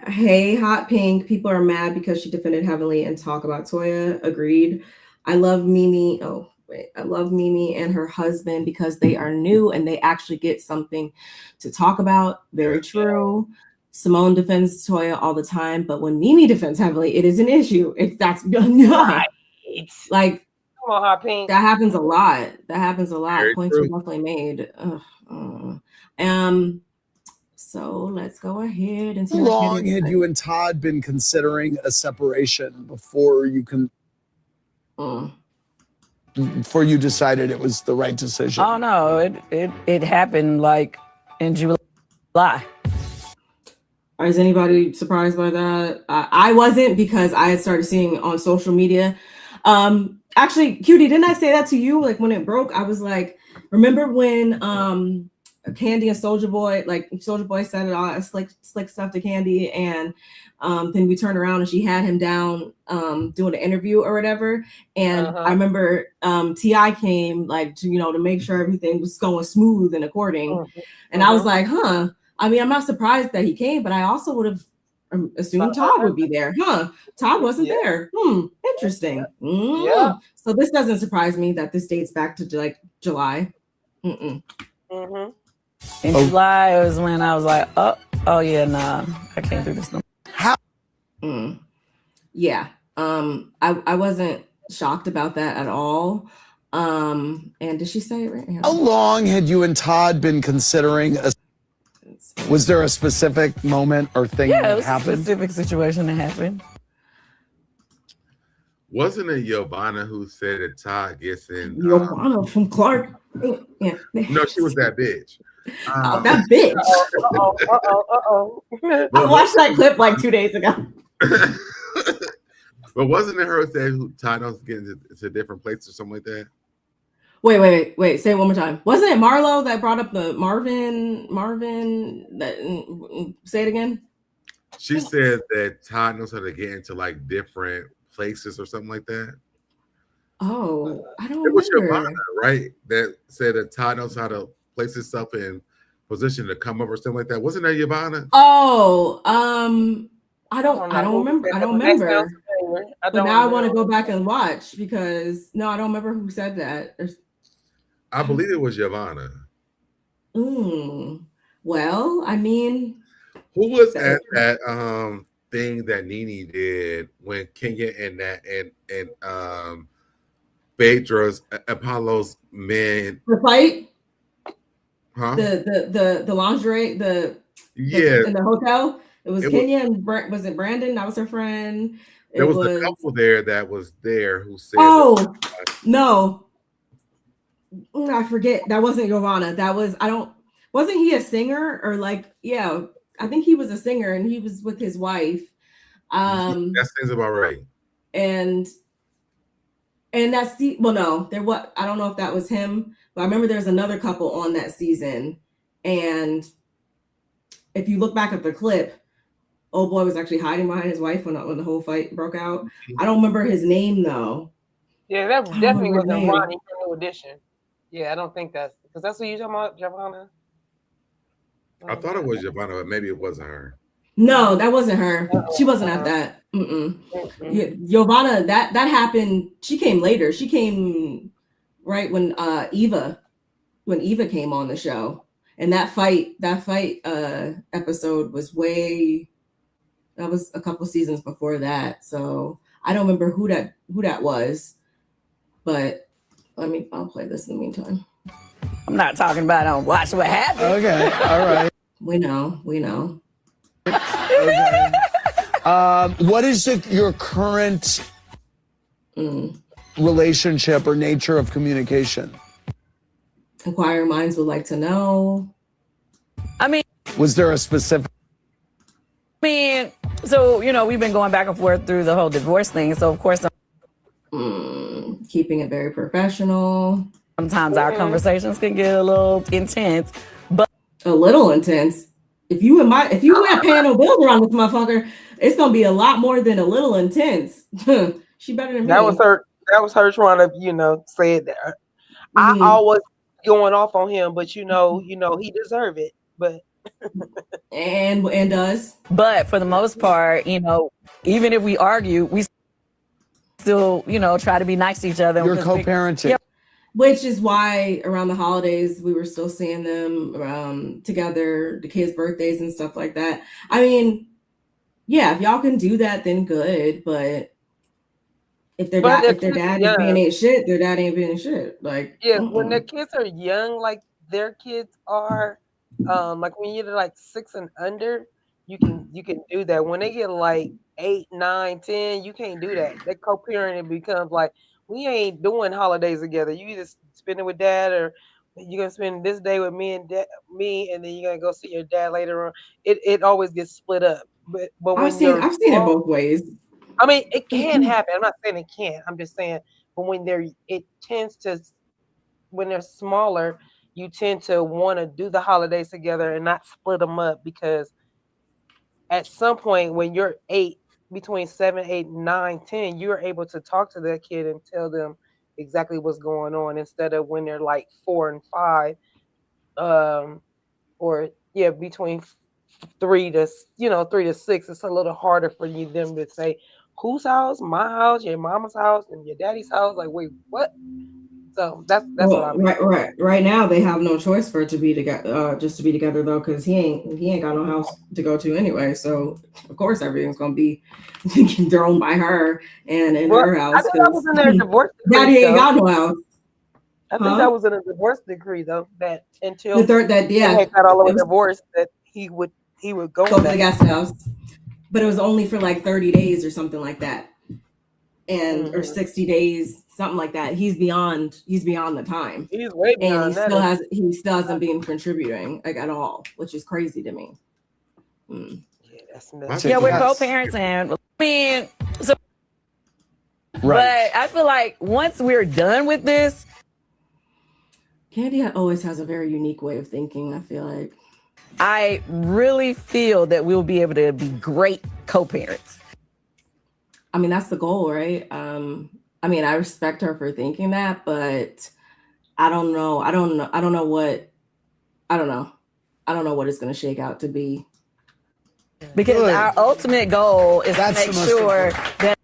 Speaker 1: Hey, Hot Pink. People are mad because she defended Heavenly and talk about Toya. Agreed. I love Mimi. I love Mimi and her husband because they are new and they actually get something to talk about. Very true. Simone defends Toya all the time, but when Mimi defends Heavenly, it is an issue. That's
Speaker 3: Right.
Speaker 1: like,
Speaker 3: come on, Hot Pink.
Speaker 1: that happens a lot.
Speaker 2: Very
Speaker 1: Points
Speaker 2: true.
Speaker 1: were definitely made. So let's go ahead and see.
Speaker 14: How long had you and Todd been considering a separation before you before you decided it was the right decision?
Speaker 15: Oh no, it happened like in July.
Speaker 1: Is anybody surprised by that? I wasn't, because I had started seeing on social media. Actually, Cutie, didn't I say that to you? Like when it broke, I was like, remember when Kandi and Soulja Boy said it all slick stuff to Kandi, and then we turned around and she had him down doing an interview or whatever. And I remember T.I. came to make sure everything was going smooth and according. And I was like, I mean, I'm not surprised that he came, but I also would have assumed Todd would be there. Todd wasn't there. Interesting.
Speaker 3: Yeah.
Speaker 1: So this doesn't surprise me that this dates back to July.
Speaker 15: In July was when I was like, oh yeah, nah, I can't do this no more.
Speaker 1: Yeah. I wasn't shocked about that at all. And did she say it right here?
Speaker 14: How long had you and Todd been considering was there a specific moment or thing
Speaker 15: Yeah, it
Speaker 14: that
Speaker 15: was
Speaker 14: happened?
Speaker 15: a specific situation that happened.
Speaker 2: Wasn't it Giovanna who said that Todd gets in?
Speaker 1: Giovanna from Clark. Yeah.
Speaker 2: No, she was that bitch.
Speaker 1: That bitch. I watched that clip like 2 days ago.
Speaker 2: But wasn't it her that who Todd was getting to different places or something like that?
Speaker 1: Wait. Say it one more time. Wasn't it Marlo that brought up the Marvin? Say it again.
Speaker 2: She said that Todd knows how to get into like different places or something like that.
Speaker 1: Oh, I don't
Speaker 2: It was
Speaker 1: remember.
Speaker 2: Giovanna, right? That said that Todd knows how to place himself in position to come up or something like that. Wasn't that Giovanna?
Speaker 1: Oh, I don't remember. But now I want to go back and watch because I don't remember who said that.
Speaker 2: I believe it was Giovanna.
Speaker 1: Well, I mean,
Speaker 2: who was at that thing that Nene did when Kenya and Phaedra's Apollo's men
Speaker 1: the fight,
Speaker 2: huh?
Speaker 1: The lingerie, in the hotel. It was Kenya and was it Brandon? That was her friend.
Speaker 2: There was a couple there that was there who said,
Speaker 1: no. I forget. That wasn't Giovanna. That was, wasn't he a singer or I think he was a singer and he was with his wife.
Speaker 2: That seems about right.
Speaker 1: And that's I don't know if that was him, but I remember there's another couple on that season. And if you look back at the clip, old boy was actually hiding behind his wife when the whole fight broke out. I don't remember his name though.
Speaker 3: Yeah, that definitely wasn't Ronnie from New Edition. Yeah, I don't think that's because that's what you're talking about, Giovanna.
Speaker 2: I thought it was Giovanna, but maybe it wasn't her.
Speaker 1: No, that wasn't her. She wasn't at that. Giovanna, that happened. She came later. She came right when Eva came on the show, and that fight episode was that was a couple seasons before that. So I don't remember who that was, but I'll play this in the meantime.
Speaker 15: I'm not talking about on Watch What Happened.
Speaker 14: Okay, all right.
Speaker 1: We know.
Speaker 14: Okay. What is your current relationship or nature of communication?
Speaker 1: Inquiring minds would like to know.
Speaker 14: Was there a specific?
Speaker 15: So we've been going back and forth through the whole divorce thing. So of course,
Speaker 1: keeping it very professional.
Speaker 15: Sometimes our conversations can get a little intense, but
Speaker 1: a little intense. if you ain't paying no bills around this motherfucker, it's gonna be a lot more than a little intense. She better than me.
Speaker 3: That was her trying to, say it there. I always going off on him, but he deserve it. But
Speaker 1: and does.
Speaker 15: But for the most part, even if we argue, we still, try to be nice to each other.
Speaker 14: You're co-parenting.
Speaker 15: Yeah.
Speaker 1: Which is why around the holidays we were still seeing them together, the kids' birthdays and stuff like that. I mean, yeah, if y'all can do that, then good. But if their dad is being ain't shit, their dad ain't being shit. Like
Speaker 3: when their kids are young, like their kids are, like when you're like 6 and under, you can do that. When they get like 8, 9, 10, you can't do that. That co-parenting becomes like, we ain't doing holidays together. You either spend it with dad, or you're gonna spend this day with me, and then you're gonna go see your dad later on. It always gets split up. But when
Speaker 1: I've seen it both ways.
Speaker 3: I mean, it can happen. I'm not saying it can't. I'm just saying, but when they're smaller, you tend to want to do the holidays together and not split them up, because at some point when you're 8, between 7, 8, 9, 10, you're able to talk to that kid and tell them exactly what's going on, instead of when they're like 4 and 5, between 3 to 6. It's a little harder for them to say whose house, my house, your mama's house, and your daddy's house. Like, wait, what? So that's what I mean.
Speaker 1: Right now they have no choice for it to be together, just to be together though, because he ain't got no house to go to anyway. So of course everything's gonna be thrown by her and in her house.
Speaker 3: I think that was in their divorce decree.
Speaker 1: Daddy ain't got no house.
Speaker 3: I think that was in a divorce decree though, that until
Speaker 1: they
Speaker 3: got all the way divorced, that he would go
Speaker 1: to the guest house. But it was only for like 30 days or something like that. And or 60 days, something like that. He's beyond the time.
Speaker 3: He's way beyond
Speaker 1: and he still hasn't been contributing like at all, which is crazy to me.
Speaker 3: Yeah, that's nuts.
Speaker 15: Yeah, we're co-parents, and right. But I feel like once we're done with this,
Speaker 1: Kandi always has a very unique way of thinking, I feel like.
Speaker 15: I really feel that we'll be able to be great co-parents.
Speaker 1: I mean, that's the goal, right? I mean, I respect her for thinking that, but I don't know what it's going to shake out to be.
Speaker 15: Because our ultimate goal is to make sure that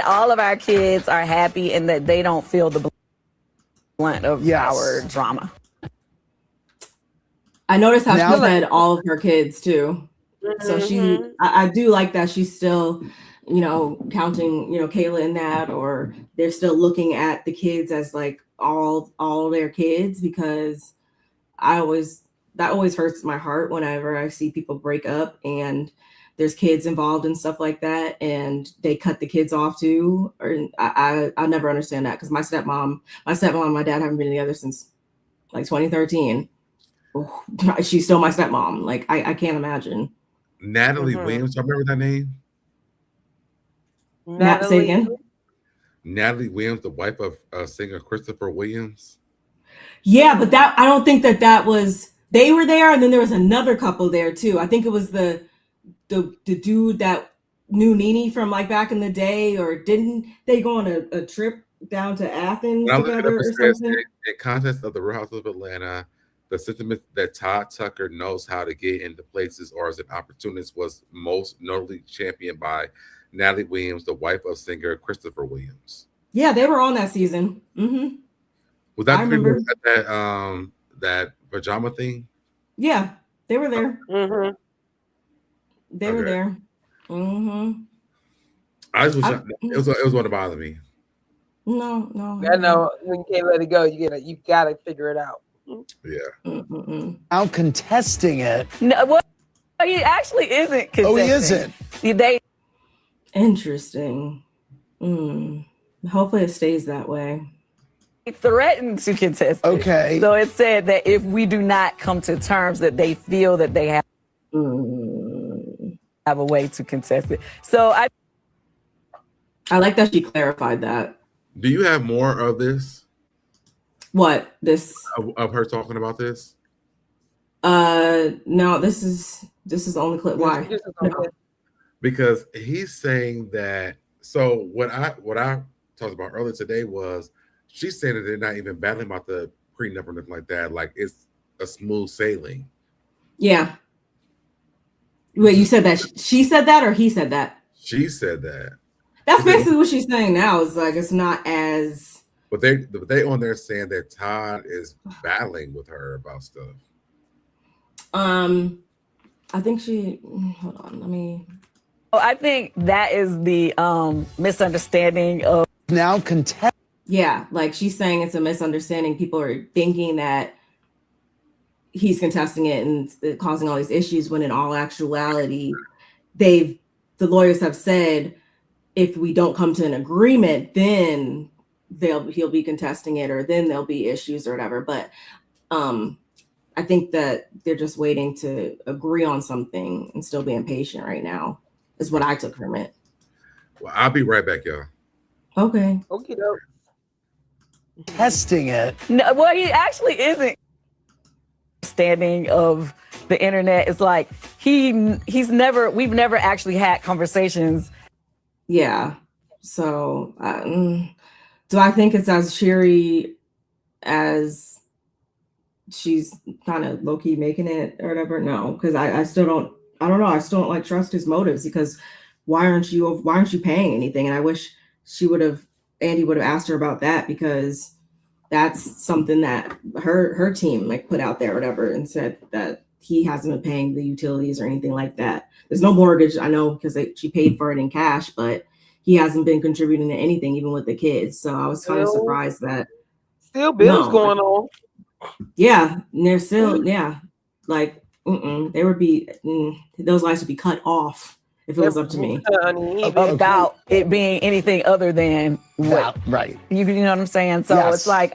Speaker 15: all of our kids are happy and that they don't feel the blunt of our drama.
Speaker 1: I noticed how she fed all of her kids too. So I do like that she's still, counting, Kayla in that, or they're still looking at the kids as like all their kids, because that always hurts my heart whenever I see people break up and there's kids involved and stuff like that, and they cut the kids off too. Or I never understand that, because my stepmom and my dad haven't been together since like 2013. She's still my stepmom. Like I can't imagine.
Speaker 2: Natalie Williams, I remember that name.
Speaker 1: Say it again.
Speaker 2: Natalie Williams, the wife of singer Christopher Williams.
Speaker 1: Yeah, but I don't think that was, they were there, and then there was another couple there too. I think it was the dude that knew Nene from like back in the day, or didn't they go on a trip down to Athens together or something?
Speaker 2: In context of the Real Housewives of Atlanta, the sentiment that Todd Tucker knows how to get into places or is an opportunist was most notably championed by Natalie Williams, the wife of singer Christopher Williams.
Speaker 1: Yeah, they were on that season. Mm-hmm.
Speaker 2: Was that that pajama thing?
Speaker 1: Yeah, they were there.
Speaker 3: Mm-hmm.
Speaker 1: They were there. Mm-hmm.
Speaker 2: It was one to bother me.
Speaker 1: No.
Speaker 3: I know when you can't let it go, you gotta figure it out.
Speaker 2: Yeah.
Speaker 1: Mm-mm.
Speaker 14: Out contesting it.
Speaker 15: No, well, he actually isn't contesting.
Speaker 14: Oh, he isn't.
Speaker 1: Interesting. Hopefully it stays that way.
Speaker 15: He threatened to contest it.
Speaker 14: Okay.
Speaker 15: So it said that if we do not come to terms, that they feel that they have a way to contest it. So
Speaker 1: I like that she clarified that.
Speaker 2: Do you have more of this?
Speaker 1: What? This?
Speaker 2: Of her talking about this?
Speaker 1: No, this is the only clip. Why? No.
Speaker 2: Because he's saying that. So what I talked about earlier today was she's saying that they're not even battling about the prenup or nothing like that. Like it's a smooth sailing.
Speaker 1: Yeah. Wait, you said that she said that or he said that?
Speaker 2: She said that.
Speaker 1: That's basically what she's saying now. Is like it's not as.
Speaker 2: But they on there saying that Todd is battling with her about stuff.
Speaker 1: I think she. Hold on, let me.
Speaker 15: I think that is the misunderstanding of
Speaker 14: now contest.
Speaker 1: Yeah, like she's saying it's a misunderstanding. People are thinking that he's contesting it and causing all these issues when in all actuality, the lawyers have said if we don't come to an agreement, then he'll be contesting it or then there'll be issues or whatever. But I think that they're just waiting to agree on something and still being patient right now is what I took from it.
Speaker 2: Well, I'll be right back, y'all.
Speaker 1: Okay.
Speaker 3: Okay.
Speaker 14: Testing it.
Speaker 15: No, well, he actually isn't. Standing of the internet is like we've never actually had conversations.
Speaker 1: Yeah. So do I think it's as cheery as she's kind of low-key making it or whatever? No, because I still don't like trust his motives, because why aren't you paying anything? And I wish Andy would have asked her about that, because that's something that her team like put out there or whatever and said that he hasn't been paying the utilities or anything like that. There's no mortgage, I know, because she paid for it in cash, but he hasn't been contributing to anything, even with the kids. So I was kind of surprised that
Speaker 3: still bills going on.
Speaker 1: Yeah, and they're still like they would be those lights would be cut off if it was up to me.
Speaker 15: About it being anything other than what,
Speaker 14: right?
Speaker 15: You know what I'm saying? So
Speaker 14: Yes.
Speaker 15: it's like,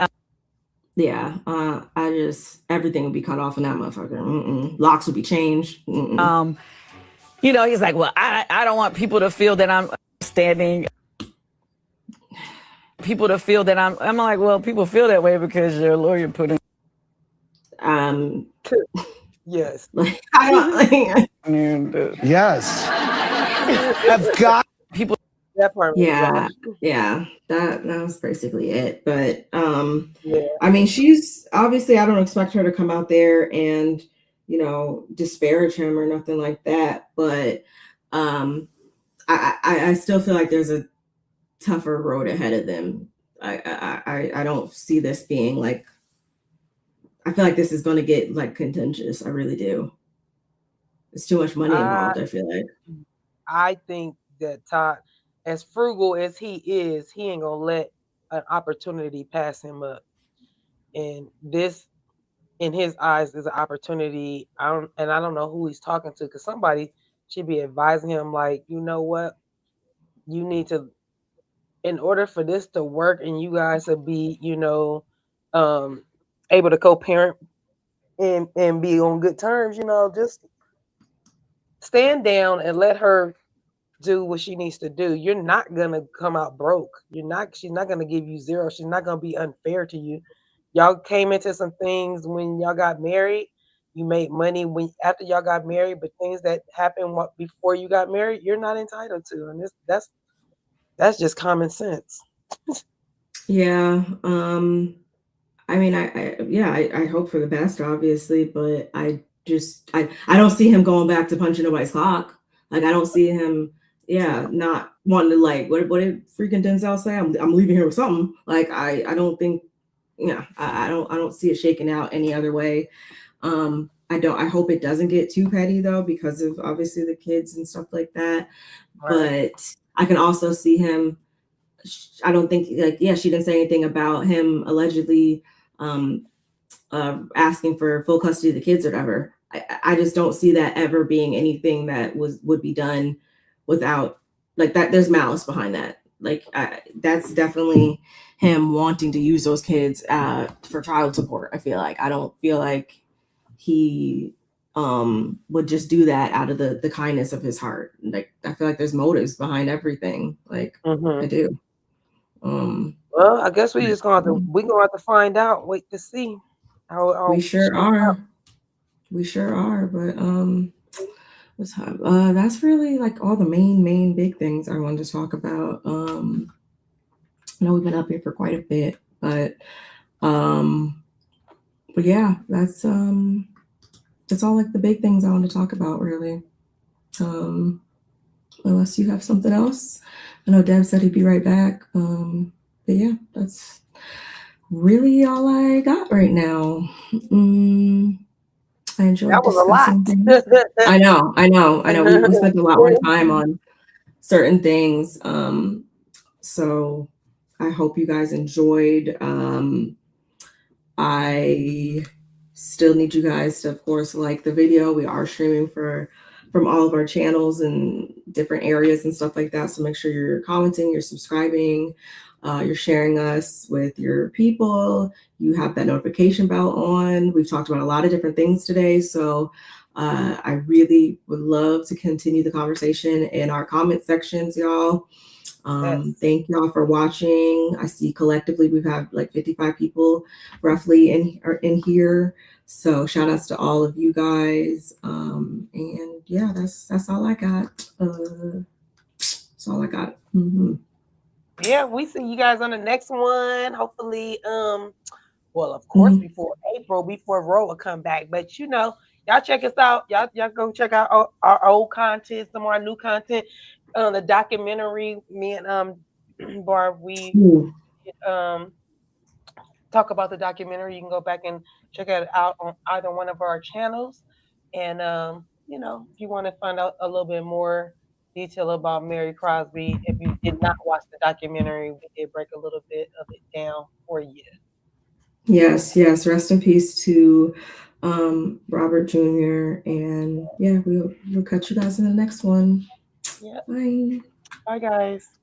Speaker 1: Everything would be cut off in that motherfucker. Locks would be changed.
Speaker 15: you know, he's like, well, I don't want people to feel that I'm standing. People to feel that I'm like, well, people feel that way because your lawyer put in.
Speaker 3: Yes.
Speaker 1: Like, I don't.
Speaker 14: Yes. I've got
Speaker 15: people.
Speaker 3: That part.
Speaker 1: Yeah. That was basically it. But I mean, she's obviously, I don't expect her to come out there and disparage him or nothing like that. But I still feel like there's a tougher road ahead of them. I don't see this being like. I feel like this is going to get like contentious. I really do. There's too much money involved. I feel like.
Speaker 3: I think that Todd, as frugal as he is, he ain't gonna let an opportunity pass him up. And this, in his eyes, is an opportunity. I don't know who he's talking to, because somebody should be advising him, like, you know what, you need to, in order for this to work and you guys to be, able to co-parent and be on good terms, just stand down and let her do what she needs to do. You're not gonna come out broke. She's not gonna give you zero. She's not gonna be unfair to you. Y'all came into some things when y'all got married. You made money after y'all got married, but things that happened before you got married, you're not entitled to. And that's just common sense.
Speaker 1: Yeah. I mean, I hope for the best, obviously, but I don't see him going back to punching nobody's clock. Like, I don't see him, not wanting to, like, what did freaking Denzel say? I'm leaving here with something. Like, I don't think, I don't see it shaking out any other way. I hope it doesn't get too petty though, because of obviously the kids and stuff like that. Right. But I can also see him. I don't think she didn't say anything about him allegedly asking for full custody of the kids or whatever. I just don't see that ever being anything that would be done without like that. There's malice behind that. Like that's definitely him wanting to use those kids for child support. I feel like I don't feel like he would just do that out of the kindness of his heart. Like I feel like there's motives behind everything. Like I do.
Speaker 3: Well, I guess we're gonna have to find out. Wait to see.
Speaker 1: We sure are. We sure are. But what's time? That's really like all the main big things I wanted to talk about. I know we've been up here for quite a bit, but yeah, that's all like the big things I want to talk about really. Unless you have something else. I know Deb said he'd be right back. But yeah, that's really all I got right now. I enjoyed
Speaker 3: That was a
Speaker 1: discussing
Speaker 3: lot.
Speaker 1: things. I know. We spent a lot more time on certain things. So I hope you guys enjoyed. I still need you guys to, of course, like the video. We are streaming from all of our channels and different areas and stuff like that. So make sure you're commenting, you're subscribing, you're sharing us with your people. You have that notification bell on. We've talked about a lot of different things today. So I really would love to continue the conversation in our comment sections, y'all. Thank y'all for watching. I see collectively we've had like 55 people roughly in here. So shout outs to all of you guys. And yeah, that's all I got. That's all I got. Mm-hmm.
Speaker 3: Yeah, we see you guys on the next one. Hopefully, well, of course, before April, before Rolla come back. But y'all check us out. Y'all go check out our old content, some of our new content. The documentary, me and Barb, we talk about the documentary. You can go back and check it out on either one of our channels. And if you want to find out a little bit more detail about Mary Cosby, if you did not watch the documentary, we did break a little bit of it down for you.
Speaker 1: Yes. Rest in peace to Robert Jr. And yeah, we'll catch you guys in the next one.
Speaker 3: Yeah.
Speaker 1: Bye.
Speaker 3: Bye, guys.